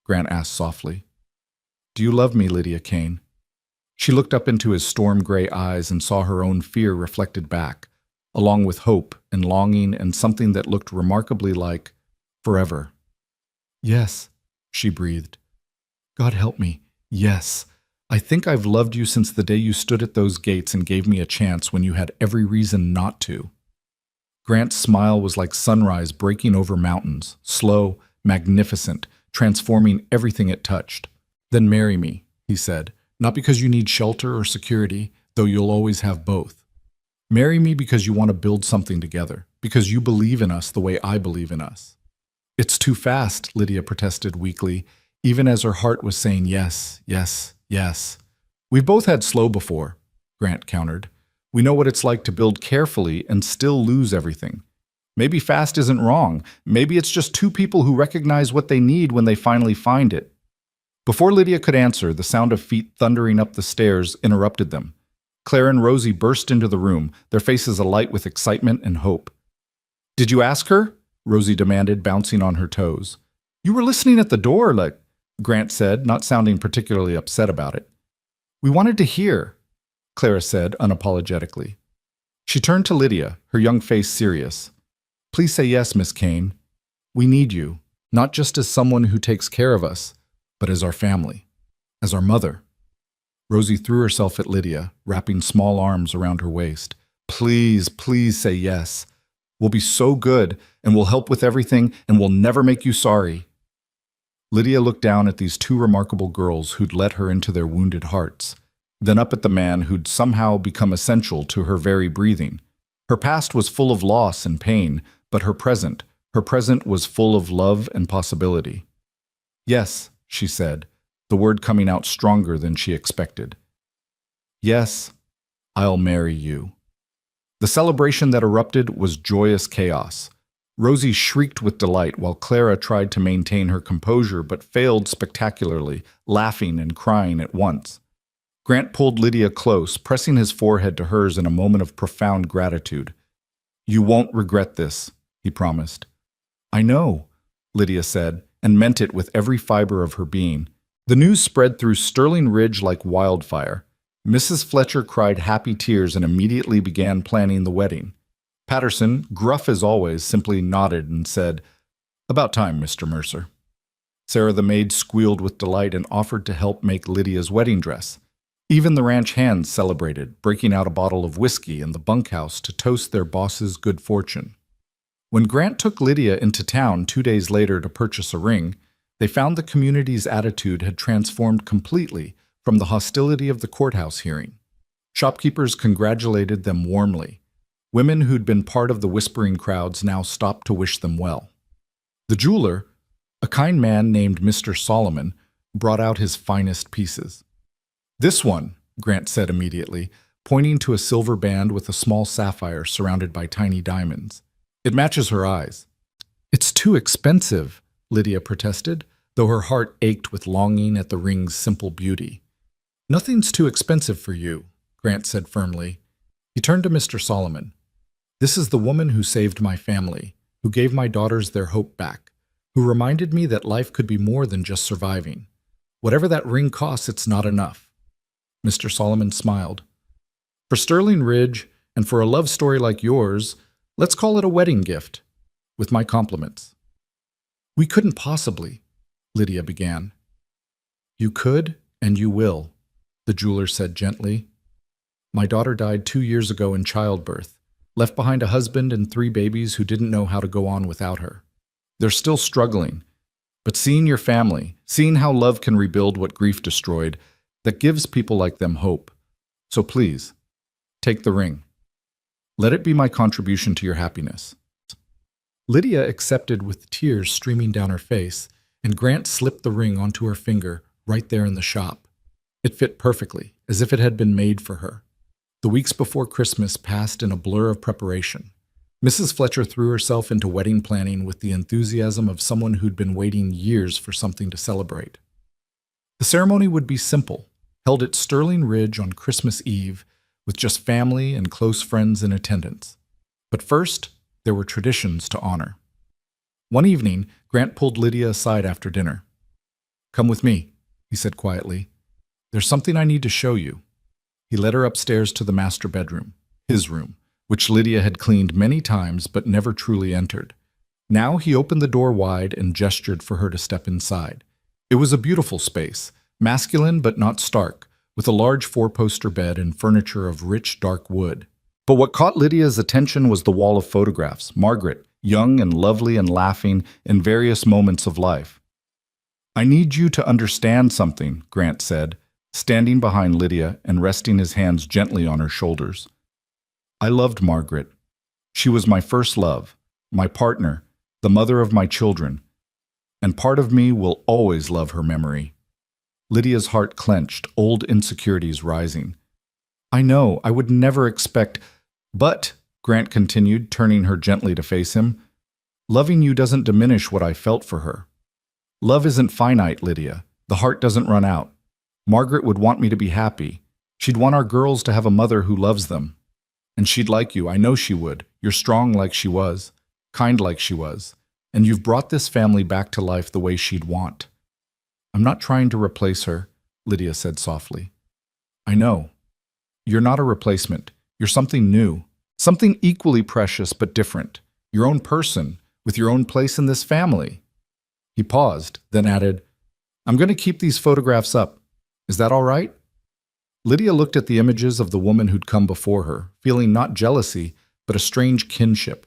Grant asked softly. "Do you love me, Lydia Kane?" She looked up into his storm-gray eyes and saw her own fear reflected back, along with hope and longing and something that looked remarkably like forever. "Yes," she breathed. "God help me. Yes. I think I've loved you since the day you stood at those gates and gave me a chance when you had every reason not to." Grant's smile was like sunrise breaking over mountains, slow, magnificent, transforming everything it touched. "Then marry me," he said, "not because you need shelter or security, though you'll always have both. Marry me because you want to build something together, because you believe in us the way I believe in us." "It's too fast," Lydia protested weakly, even as her heart was saying yes, yes, yes. "We've both had slow before," Grant countered. "We know what it's like to build carefully and still lose everything. Maybe fast isn't wrong. Maybe it's just two people who recognize what they need when they finally find it." Before Lydia could answer, the sound of feet thundering up the stairs interrupted them. Claire and Rosie burst into the room, their faces alight with excitement and hope. "Did you ask her?" Rosie demanded, bouncing on her toes. "You were listening at the door, Grant said, not sounding particularly upset about it. "We wanted to hear," Clara said unapologetically. She turned to Lydia, her young face serious. "Please say yes, Miss Kane. We need you, not just as someone who takes care of us, but as our family, as our mother." Rosie threw herself at Lydia, wrapping small arms around her waist. "Please, please say yes. We'll be so good, and we'll help with everything, and we'll never make you sorry." Lydia looked down at these two remarkable girls who'd let her into their wounded hearts, then up at the man who'd somehow become essential to her very breathing. Her past was full of loss and pain, but her present was full of love and possibility. "Yes," she said, the word coming out stronger than she expected. "Yes, I'll marry you." The celebration that erupted was joyous chaos. Rosie shrieked with delight while Clara tried to maintain her composure but failed spectacularly, laughing and crying at once. Grant pulled Lydia close, pressing his forehead to hers in a moment of profound gratitude. "You won't regret this," he promised. "I know," Lydia said, and meant it with every fiber of her being. The news spread through Sterling Ridge like wildfire. Mrs. Fletcher cried happy tears and immediately began planning the wedding. Patterson, gruff as always, simply nodded and said, "About time, Mr. Mercer." Sarah the maid squealed with delight and offered to help make Lydia's wedding dress. Even the ranch hands celebrated, breaking out a bottle of whiskey in the bunkhouse to toast their boss's good fortune. When Grant took Lydia into town 2 days later to purchase a ring, they found the community's attitude had transformed completely from the hostility of the courthouse hearing. Shopkeepers congratulated them warmly. Women who'd been part of the whispering crowds now stopped to wish them well. The jeweler, a kind man named Mr. Solomon, brought out his finest pieces. "This one," Grant said immediately, pointing to a silver band with a small sapphire surrounded by tiny diamonds. "It matches her eyes." "It's too expensive," Lydia protested, though her heart ached with longing at the ring's simple beauty. "Nothing's too expensive for you," Grant said firmly. He turned to Mr. Solomon. "This is the woman who saved my family, who gave my daughters their hope back, who reminded me that life could be more than just surviving. Whatever that ring costs, it's not enough." Mr. Solomon smiled. For Sterling Ridge, and for a love story like yours, let's call it a wedding gift, with my compliments." "We couldn't possibly," Lydia began. "You could, and you will," the jeweler said gently. "My daughter died 2 years ago in childbirth, left behind a husband and 3 babies who didn't know how to go on without her. They're still struggling, but seeing your family, seeing how love can rebuild what grief destroyed, that gives people like them hope. So please, take the ring. Let it be my contribution to your happiness." Lydia accepted with tears streaming down her face, and Grant slipped the ring onto her finger right there in the shop. It fit perfectly, as if it had been made for her. The weeks before Christmas passed in a blur of preparation. Mrs. Fletcher threw herself into wedding planning with the enthusiasm of someone who'd been waiting years for something to celebrate. The ceremony would be simple, held at Sterling Ridge on Christmas Eve, with just family and close friends in attendance. But first, there were traditions to honor. One evening, Grant pulled Lydia aside after dinner. "Come with me," he said quietly. "There's something I need to show you." He led her upstairs to the master bedroom, his room, which Lydia had cleaned many times but never truly entered. Now he opened the door wide and gestured for her to step inside. It was a beautiful space, masculine but not stark, with a large 4-poster bed and furniture of rich, dark wood. But what caught Lydia's attention was the wall of photographs, Margaret, young and lovely and laughing in various moments of life. "I need you to understand something," Grant said, standing behind Lydia and resting his hands gently on her shoulders. "I loved Margaret. She was my first love, my partner, the mother of my children, and part of me will always love her memory." Lydia's heart clenched, old insecurities rising. "I know, I would never expect—" "But," Grant continued, turning her gently to face him, "loving you doesn't diminish what I felt for her. Love isn't finite, Lydia. The heart doesn't run out. Margaret would want me to be happy. She'd want our girls to have a mother who loves them. And she'd like you, I know she would. You're strong like she was, kind like she was, and you've brought this family back to life the way she'd want." "I'm not trying to replace her," Lydia said softly. "I know. You're not a replacement. You're something new, something equally precious but different. Your own person, with your own place in this family." He paused, then added, "I'm going to keep these photographs up. Is that all right?" Lydia looked at the images of the woman who'd come before her, feeling not jealousy, but a strange kinship.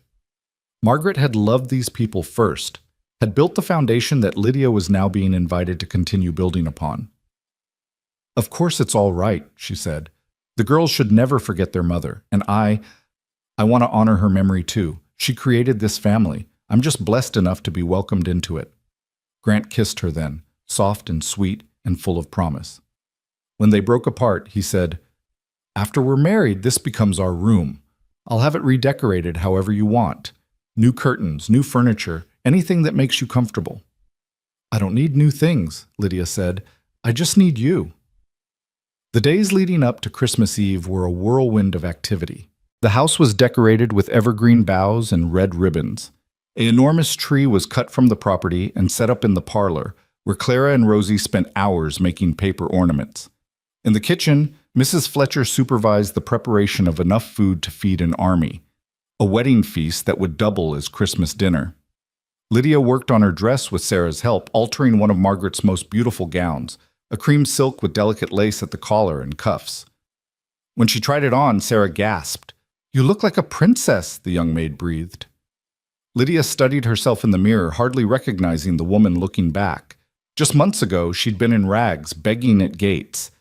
Margaret had loved these people first, had built the foundation that Lydia was now being invited to continue building upon. "Of course it's all right," she said. "The girls should never forget their mother, and I want to honor her memory too. She created this family. I'm just blessed enough to be welcomed into it." Grant kissed her then, soft and sweet and full of promise. When they broke apart, he said, "After we're married, this becomes our room. I'll have it redecorated however you want. New curtains, new furniture, anything that makes you comfortable." "I don't need new things," Lydia said. "I just need you." The days leading up to Christmas Eve were a whirlwind of activity. The house was decorated with evergreen boughs and red ribbons. An enormous tree was cut from the property and set up in the parlor, where Clara and Rosie spent hours making paper ornaments. In the kitchen, Mrs. Fletcher supervised the preparation of enough food to feed an army, a wedding feast that would double as Christmas dinner. Lydia worked on her dress with Sarah's help, altering one of Margaret's most beautiful gowns, a cream silk with delicate lace at the collar and cuffs. When she tried it on, Sarah gasped. "You look like a princess," the young maid breathed. Lydia studied herself in the mirror, hardly recognizing the woman looking back. Just months ago, she'd been in rags, begging at gates.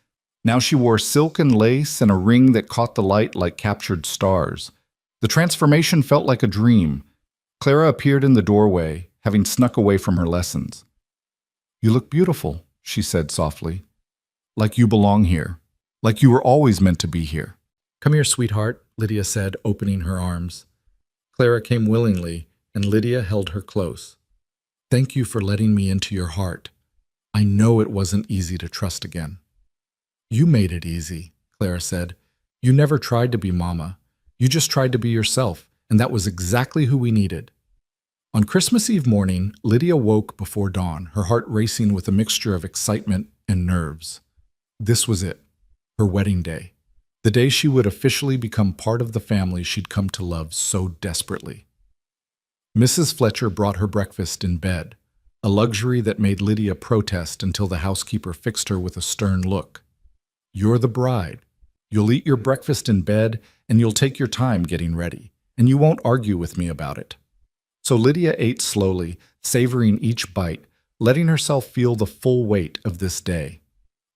Now she wore silk and lace and a ring that caught the light like captured stars. The transformation felt like a dream. Clara appeared in the doorway, having snuck away from her lessons. "You look beautiful," she said softly. "Like you belong here. Like you were always meant to be here." "Come here, sweetheart," Lydia said, opening her arms. Clara came willingly, and Lydia held her close. "Thank you for letting me into your heart. I know it wasn't easy to trust again." "You made it easy," Clara said. "You never tried to be Mama. You just tried to be yourself, and that was exactly who we needed." On Christmas Eve morning, Lydia woke before dawn, her heart racing with a mixture of excitement and nerves. This was it, her wedding day. The day she would officially become part of the family she'd come to love so desperately. Mrs. Fletcher brought her breakfast in bed, a luxury that made Lydia protest until the housekeeper fixed her with a stern look. "You're the bride. You'll eat your breakfast in bed, and you'll take your time getting ready, and you won't argue with me about it." So Lydia ate slowly, savoring each bite, letting herself feel the full weight of this day.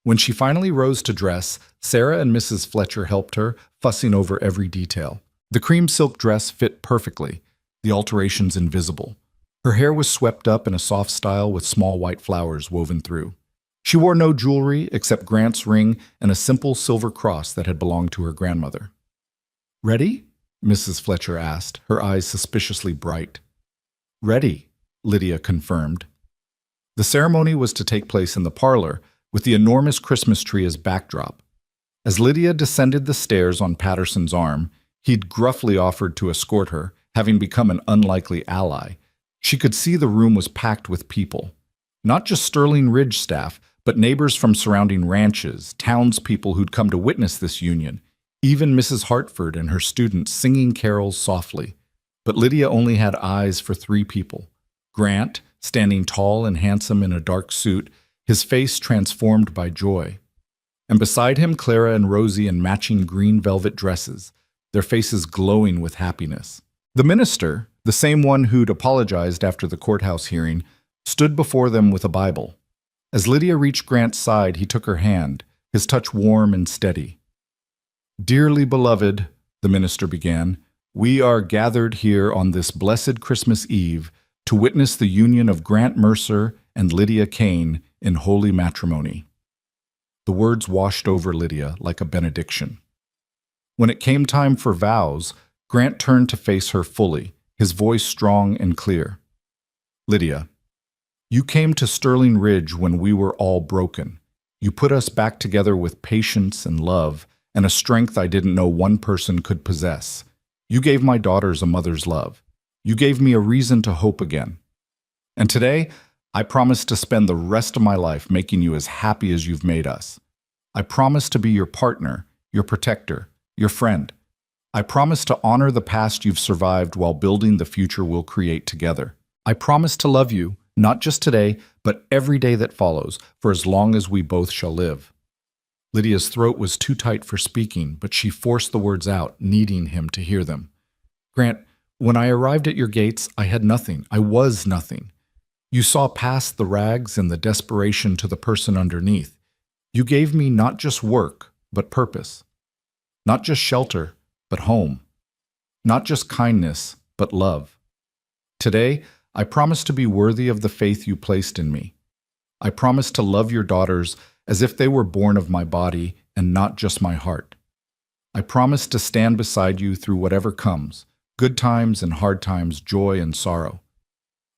When she finally rose to dress, Sarah and Mrs. Fletcher helped her, fussing over every detail. The cream silk dress fit perfectly, the alterations invisible. Her hair was swept up in a soft style with small white flowers woven through. She wore no jewelry except Grant's ring and a simple silver cross that had belonged to her grandmother. "Ready?" Mrs. Fletcher asked, her eyes suspiciously bright. "Ready," Lydia confirmed. The ceremony was to take place in the parlor, with the enormous Christmas tree as backdrop. As Lydia descended the stairs on Patterson's arm, he'd gruffly offered to escort her, having become an unlikely ally. She could see the room was packed with people. Not just Sterling Ridge staff, but neighbors from surrounding ranches, townspeople who'd come to witness this union, even Mrs. Hartford and her students singing carols softly. But Lydia only had eyes for three people. Grant, standing tall and handsome in a dark suit, his face transformed by joy. And beside him, Clara and Rosie in matching green velvet dresses, their faces glowing with happiness. The minister, the same one who'd apologized after the courthouse hearing, stood before them with a Bible. As Lydia reached Grant's side, he took her hand, his touch warm and steady. "Dearly beloved," the minister began, "we are gathered here on this blessed Christmas Eve to witness the union of Grant Mercer and Lydia Kane in holy matrimony." The words washed over Lydia like a benediction. When it came time for vows, Grant turned to face her fully, his voice strong and clear. "Lydia, you came to Sterling Ridge when we were all broken. You put us back together with patience and love, and a strength I didn't know one person could possess. You gave my daughters a mother's love. You gave me a reason to hope again. And today, I promise to spend the rest of my life making you as happy as you've made us. I promise to be your partner, your protector, your friend. I promise to honor the past you've survived while building the future we'll create together. I promise to love you, not just today, but every day that follows, for as long as we both shall live." Lydia's throat was too tight for speaking, but she forced the words out, needing him to hear them. "Grant, when I arrived at your gates, I had nothing. I was nothing. You saw past the rags and the desperation to the person underneath. You gave me not just work, but purpose. Not just shelter, but home. Not just kindness, but love. Today, I promise to be worthy of the faith you placed in me. I promise to love your daughters as if they were born of my body and not just my heart. I promise to stand beside you through whatever comes, good times and hard times, joy and sorrow.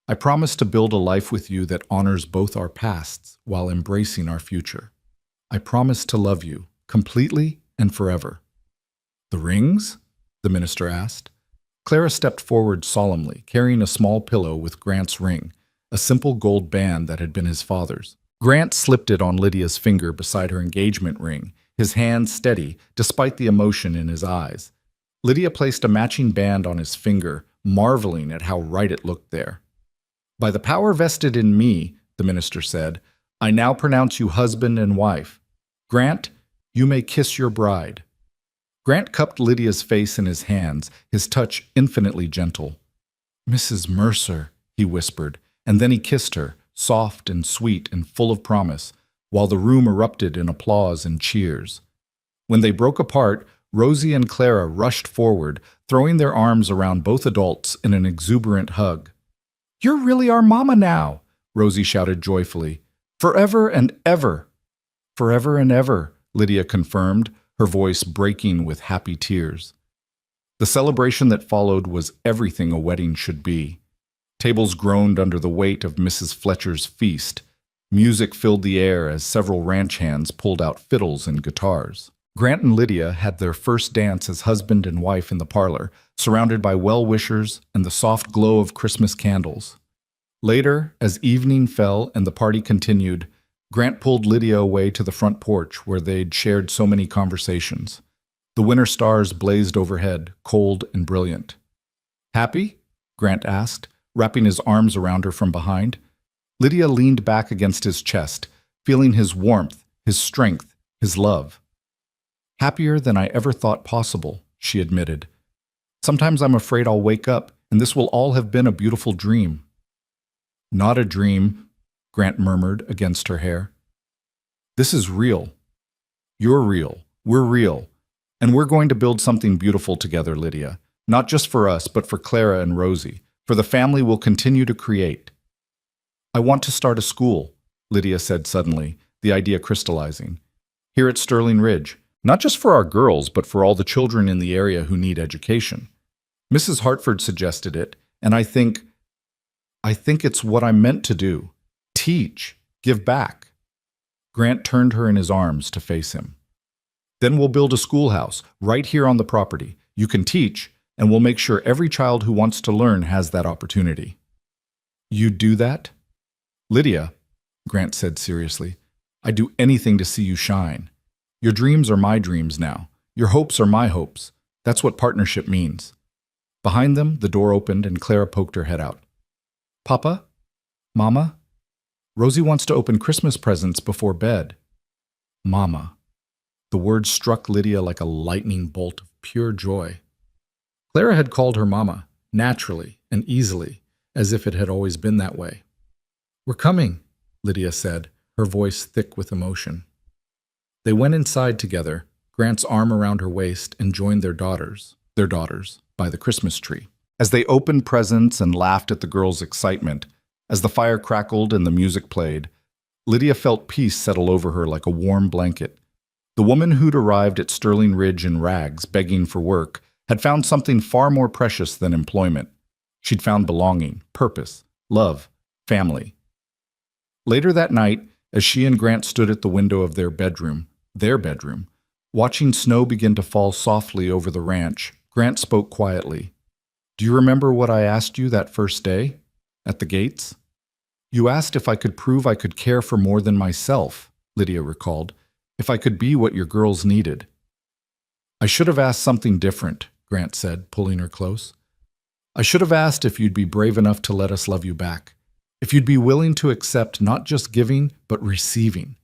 I promise to build a life with you that honors both our pasts while embracing our future. I promise to love you, completely and forever." "The rings?" the minister asked. Clara stepped forward solemnly, carrying a small pillow with Grant's ring, a simple gold band that had been his father's. Grant slipped it on Lydia's finger beside her engagement ring, his hand steady, despite the emotion in his eyes. Lydia placed a matching band on his finger, marveling at how right it looked there. "By the power vested in me," the minister said, "I now pronounce you husband and wife. Grant, you may kiss your bride." Grant cupped Lydia's face in his hands, his touch infinitely gentle. "Mrs. Mercer," he whispered, and then he kissed her, soft and sweet and full of promise, while the room erupted in applause and cheers. When they broke apart, Rosie and Clara rushed forward, throwing their arms around both adults in an exuberant hug. "You're really our mama now," Rosie shouted joyfully. "Forever and ever." "Forever and ever," Lydia confirmed, her voice breaking with happy tears. The celebration that followed was everything a wedding should be. Tables groaned under the weight of Mrs. Fletcher's feast. Music filled the air as several ranch hands pulled out fiddles and guitars. Grant and Lydia had their first dance as husband and wife in the parlor, surrounded by well-wishers and the soft glow of Christmas candles. Later, as evening fell and the party continued, Grant pulled Lydia away to the front porch where they'd shared so many conversations. The winter stars blazed overhead, cold and brilliant. Happy? Grant asked, wrapping his arms around her from behind. Lydia leaned back against his chest, feeling his warmth, his strength, his love. Happier than I ever thought possible, she admitted. Sometimes I'm afraid I'll wake up, and this will all have been a beautiful dream. Not a dream, Grant murmured against her hair. This is real. You're real. We're real. And we're going to build something beautiful together, Lydia. Not just for us, but for Clara and Rosie, for the family we'll continue to create. I want to start a school, Lydia said suddenly, the idea crystallizing. Here at Sterling Ridge, not just for our girls, but for all the children in the area who need education. Mrs. Hartford suggested it, and I think it's what I'm meant to do. Teach, give back. Grant turned her in his arms to face him. Then we'll build a schoolhouse right here on the property. You can teach, and we'll make sure every child who wants to learn has that opportunity. You'd do that? Lydia, Grant said seriously, I'd do anything to see you shine. Your dreams are my dreams now. Your hopes are my hopes. That's what partnership means. Behind them, the door opened and Clara poked her head out. Papa? Mama? Rosie wants to open Christmas presents before bed. Mama. The word struck Lydia like a lightning bolt of pure joy. Clara had called her Mama, naturally and easily, as if it had always been that way. We're coming, Lydia said, her voice thick with emotion. They went inside together, Grant's arm around her waist, and joined their daughters, by the Christmas tree. As they opened presents and laughed at the girls' excitement, as the fire crackled and the music played, Lydia felt peace settle over her like a warm blanket. The woman who'd arrived at Sterling Ridge in rags, begging for work, had found something far more precious than employment. She'd found belonging, purpose, love, family. Later that night, as she and Grant stood at the window of their bedroom, watching snow begin to fall softly over the ranch, Grant spoke quietly. Do you remember what I asked you that first day? At the gates? You asked if I could prove I could care for more than myself, Lydia recalled, if I could be what your girls needed. I should have asked something different, Grant said, pulling her close. I should have asked if you'd be brave enough to let us love you back. If you'd be willing to accept not just giving, but receiving.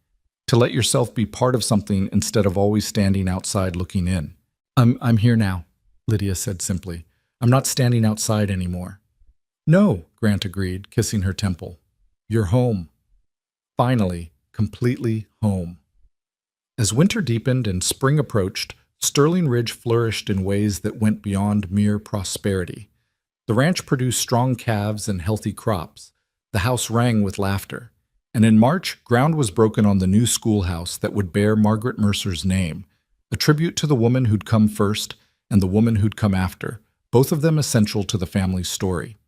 To let yourself be part of something instead of always standing outside looking in. I'm here now, Lydia said simply. I'm not standing outside anymore. No, Grant agreed, kissing her temple. You're home. Finally, completely home. As winter deepened and spring approached, Sterling Ridge flourished in ways that went beyond mere prosperity. The ranch produced strong calves and healthy crops. The house rang with laughter. And in March, ground was broken on the new schoolhouse that would bear Margaret Mercer's name, a tribute to the woman who'd come first and the woman who'd come after, both of them essential to the family's story.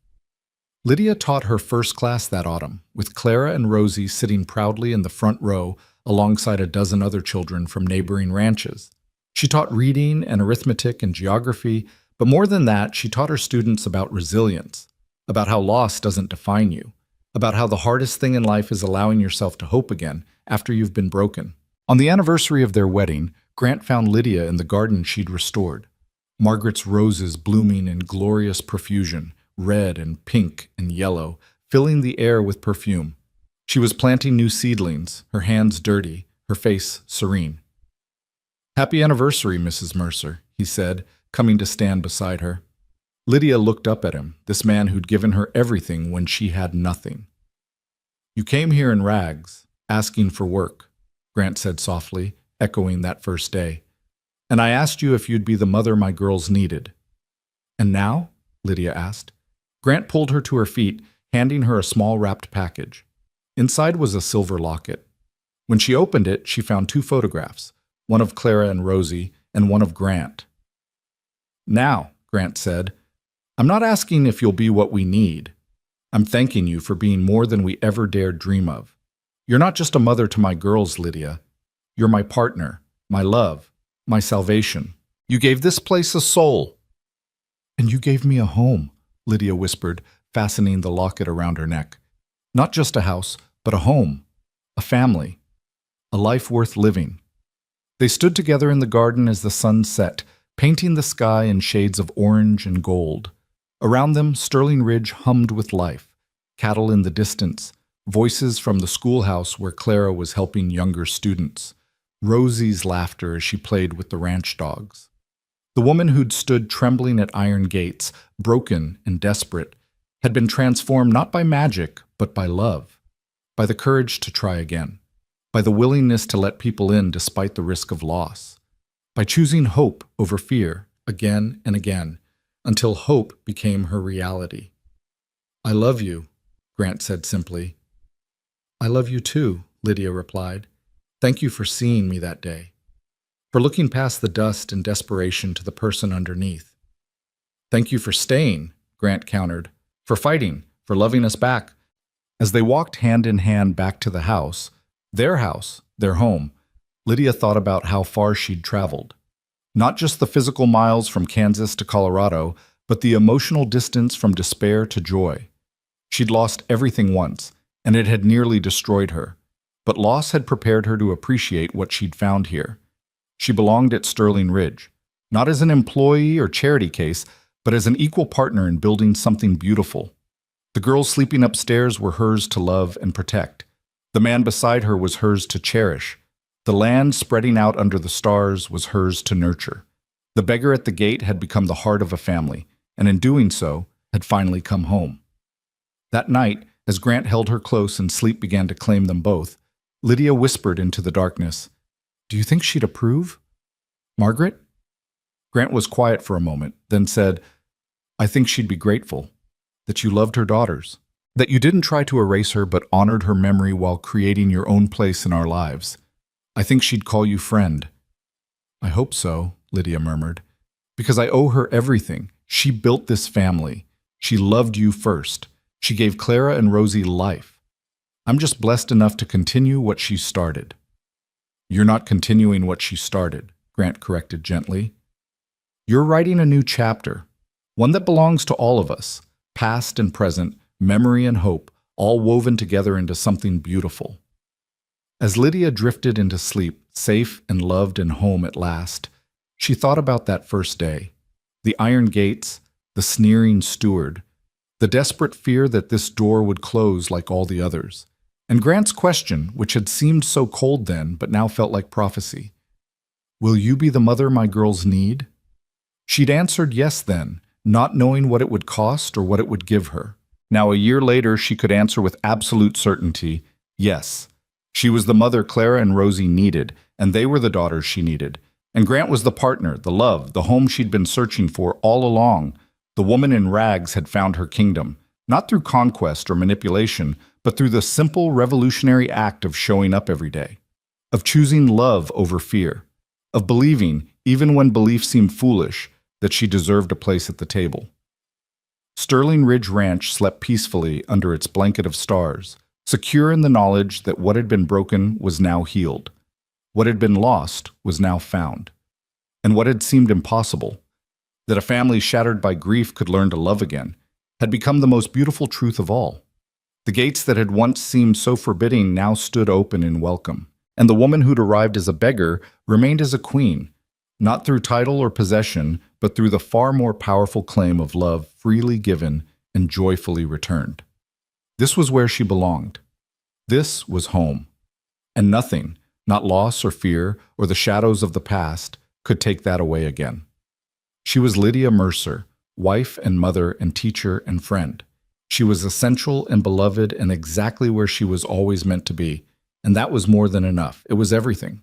Lydia taught her first class that autumn, with Clara and Rosie sitting proudly in the front row alongside a dozen other children from neighboring ranches. She taught reading and arithmetic and geography, but more than that, she taught her students about resilience, about how loss doesn't define you, about how the hardest thing in life is allowing yourself to hope again after you've been broken. On the anniversary of their wedding, Grant found Lydia in the garden she'd restored. Margaret's roses blooming in glorious profusion, red and pink and yellow, filling the air with perfume. She was planting new seedlings, her hands dirty, her face serene. Happy anniversary, Mrs. Mercer, he said, coming to stand beside her. Lydia looked up at him, this man who'd given her everything when she had nothing. You came here in rags, asking for work, Grant said softly, echoing that first day. And I asked you if you'd be the mother my girls needed. And now? Lydia asked. Grant pulled her to her feet, handing her a small wrapped package. Inside was a silver locket. When she opened it, she found 2 photographs, one of Clara and Rosie, and one of Grant. Now, Grant said, I'm not asking if you'll be what we need. I'm thanking you for being more than we ever dared dream of. You're not just a mother to my girls, Lydia. You're my partner, my love, my salvation. You gave this place a soul. And you gave me a home, Lydia whispered, fastening the locket around her neck. Not just a house, but a home, a family, a life worth living. They stood together in the garden as the sun set, painting the sky in shades of orange and gold. Around them, Sterling Ridge hummed with life. Cattle in the distance, voices from the schoolhouse where Clara was helping younger students, Rosie's laughter as she played with the ranch dogs. The woman who'd stood trembling at iron gates, broken and desperate, had been transformed not by magic, but by love, by the courage to try again, by the willingness to let people in despite the risk of loss, by choosing hope over fear again and again, until hope became her reality. "I love you," Grant said simply. "I love you too," Lydia replied. "Thank you for seeing me that day, for looking past the dust and desperation to the person underneath." "Thank you for staying," Grant countered, "for fighting, for loving us back." As they walked hand in hand back to the house, their home, Lydia thought about how far she'd traveled. Not just the physical miles from Kansas to Colorado, but the emotional distance from despair to joy. She'd lost everything once, and it had nearly destroyed her. But loss had prepared her to appreciate what she'd found here. She belonged at Sterling Ridge, not as an employee or charity case, but as an equal partner in building something beautiful. The girls sleeping upstairs were hers to love and protect. The man beside her was hers to cherish. The land spreading out under the stars was hers to nurture. The beggar at the gate had become the heart of a family, and in doing so, had finally come home. That night, as Grant held her close and sleep began to claim them both, Lydia whispered into the darkness, "Do you think she'd approve? Margaret?" Grant was quiet for a moment, then said, "I think she'd be grateful, that you loved her daughters, that you didn't try to erase her but honored her memory while creating your own place in our lives. I think she'd call you friend." "I hope so," Lydia murmured, "because I owe her everything. She built this family. She loved you first. She gave Clara and Rosie life. I'm just blessed enough to continue what she started." "You're not continuing what she started," Grant corrected gently. "You're writing a new chapter, one that belongs to all of us, past and present, memory and hope, all woven together into something beautiful." As Lydia drifted into sleep, safe and loved and home at last, she thought about that first day, the iron gates, the sneering steward, the desperate fear that this door would close like all the others, and Grant's question, which had seemed so cold then but now felt like prophecy. "Will you be the mother my girls need?" She'd answered yes then, not knowing what it would cost or what it would give her. Now, a year later, she could answer with absolute certainty, yes. She was the mother Clara and Rosie needed, and they were the daughters she needed. And Grant was the partner, the love, the home she'd been searching for all along. The woman in rags had found her kingdom, not through conquest or manipulation, but through the simple revolutionary act of showing up every day, of choosing love over fear, of believing, even when belief seemed foolish, that she deserved a place at the table. Sterling Ridge Ranch slept peacefully under its blanket of stars, secure in the knowledge that what had been broken was now healed. What had been lost was now found. And what had seemed impossible, that a family shattered by grief could learn to love again, had become the most beautiful truth of all. The gates that had once seemed so forbidding now stood open in welcome, and the woman who'd arrived as a beggar remained as a queen, not through title or possession, but through the far more powerful claim of love freely given and joyfully returned. This was where she belonged. This was home. And nothing, not loss or fear or the shadows of the past, could take that away again. She was Lydia Mercer, wife and mother and teacher and friend. She was essential and beloved and exactly where she was always meant to be. And that was more than enough. It was everything.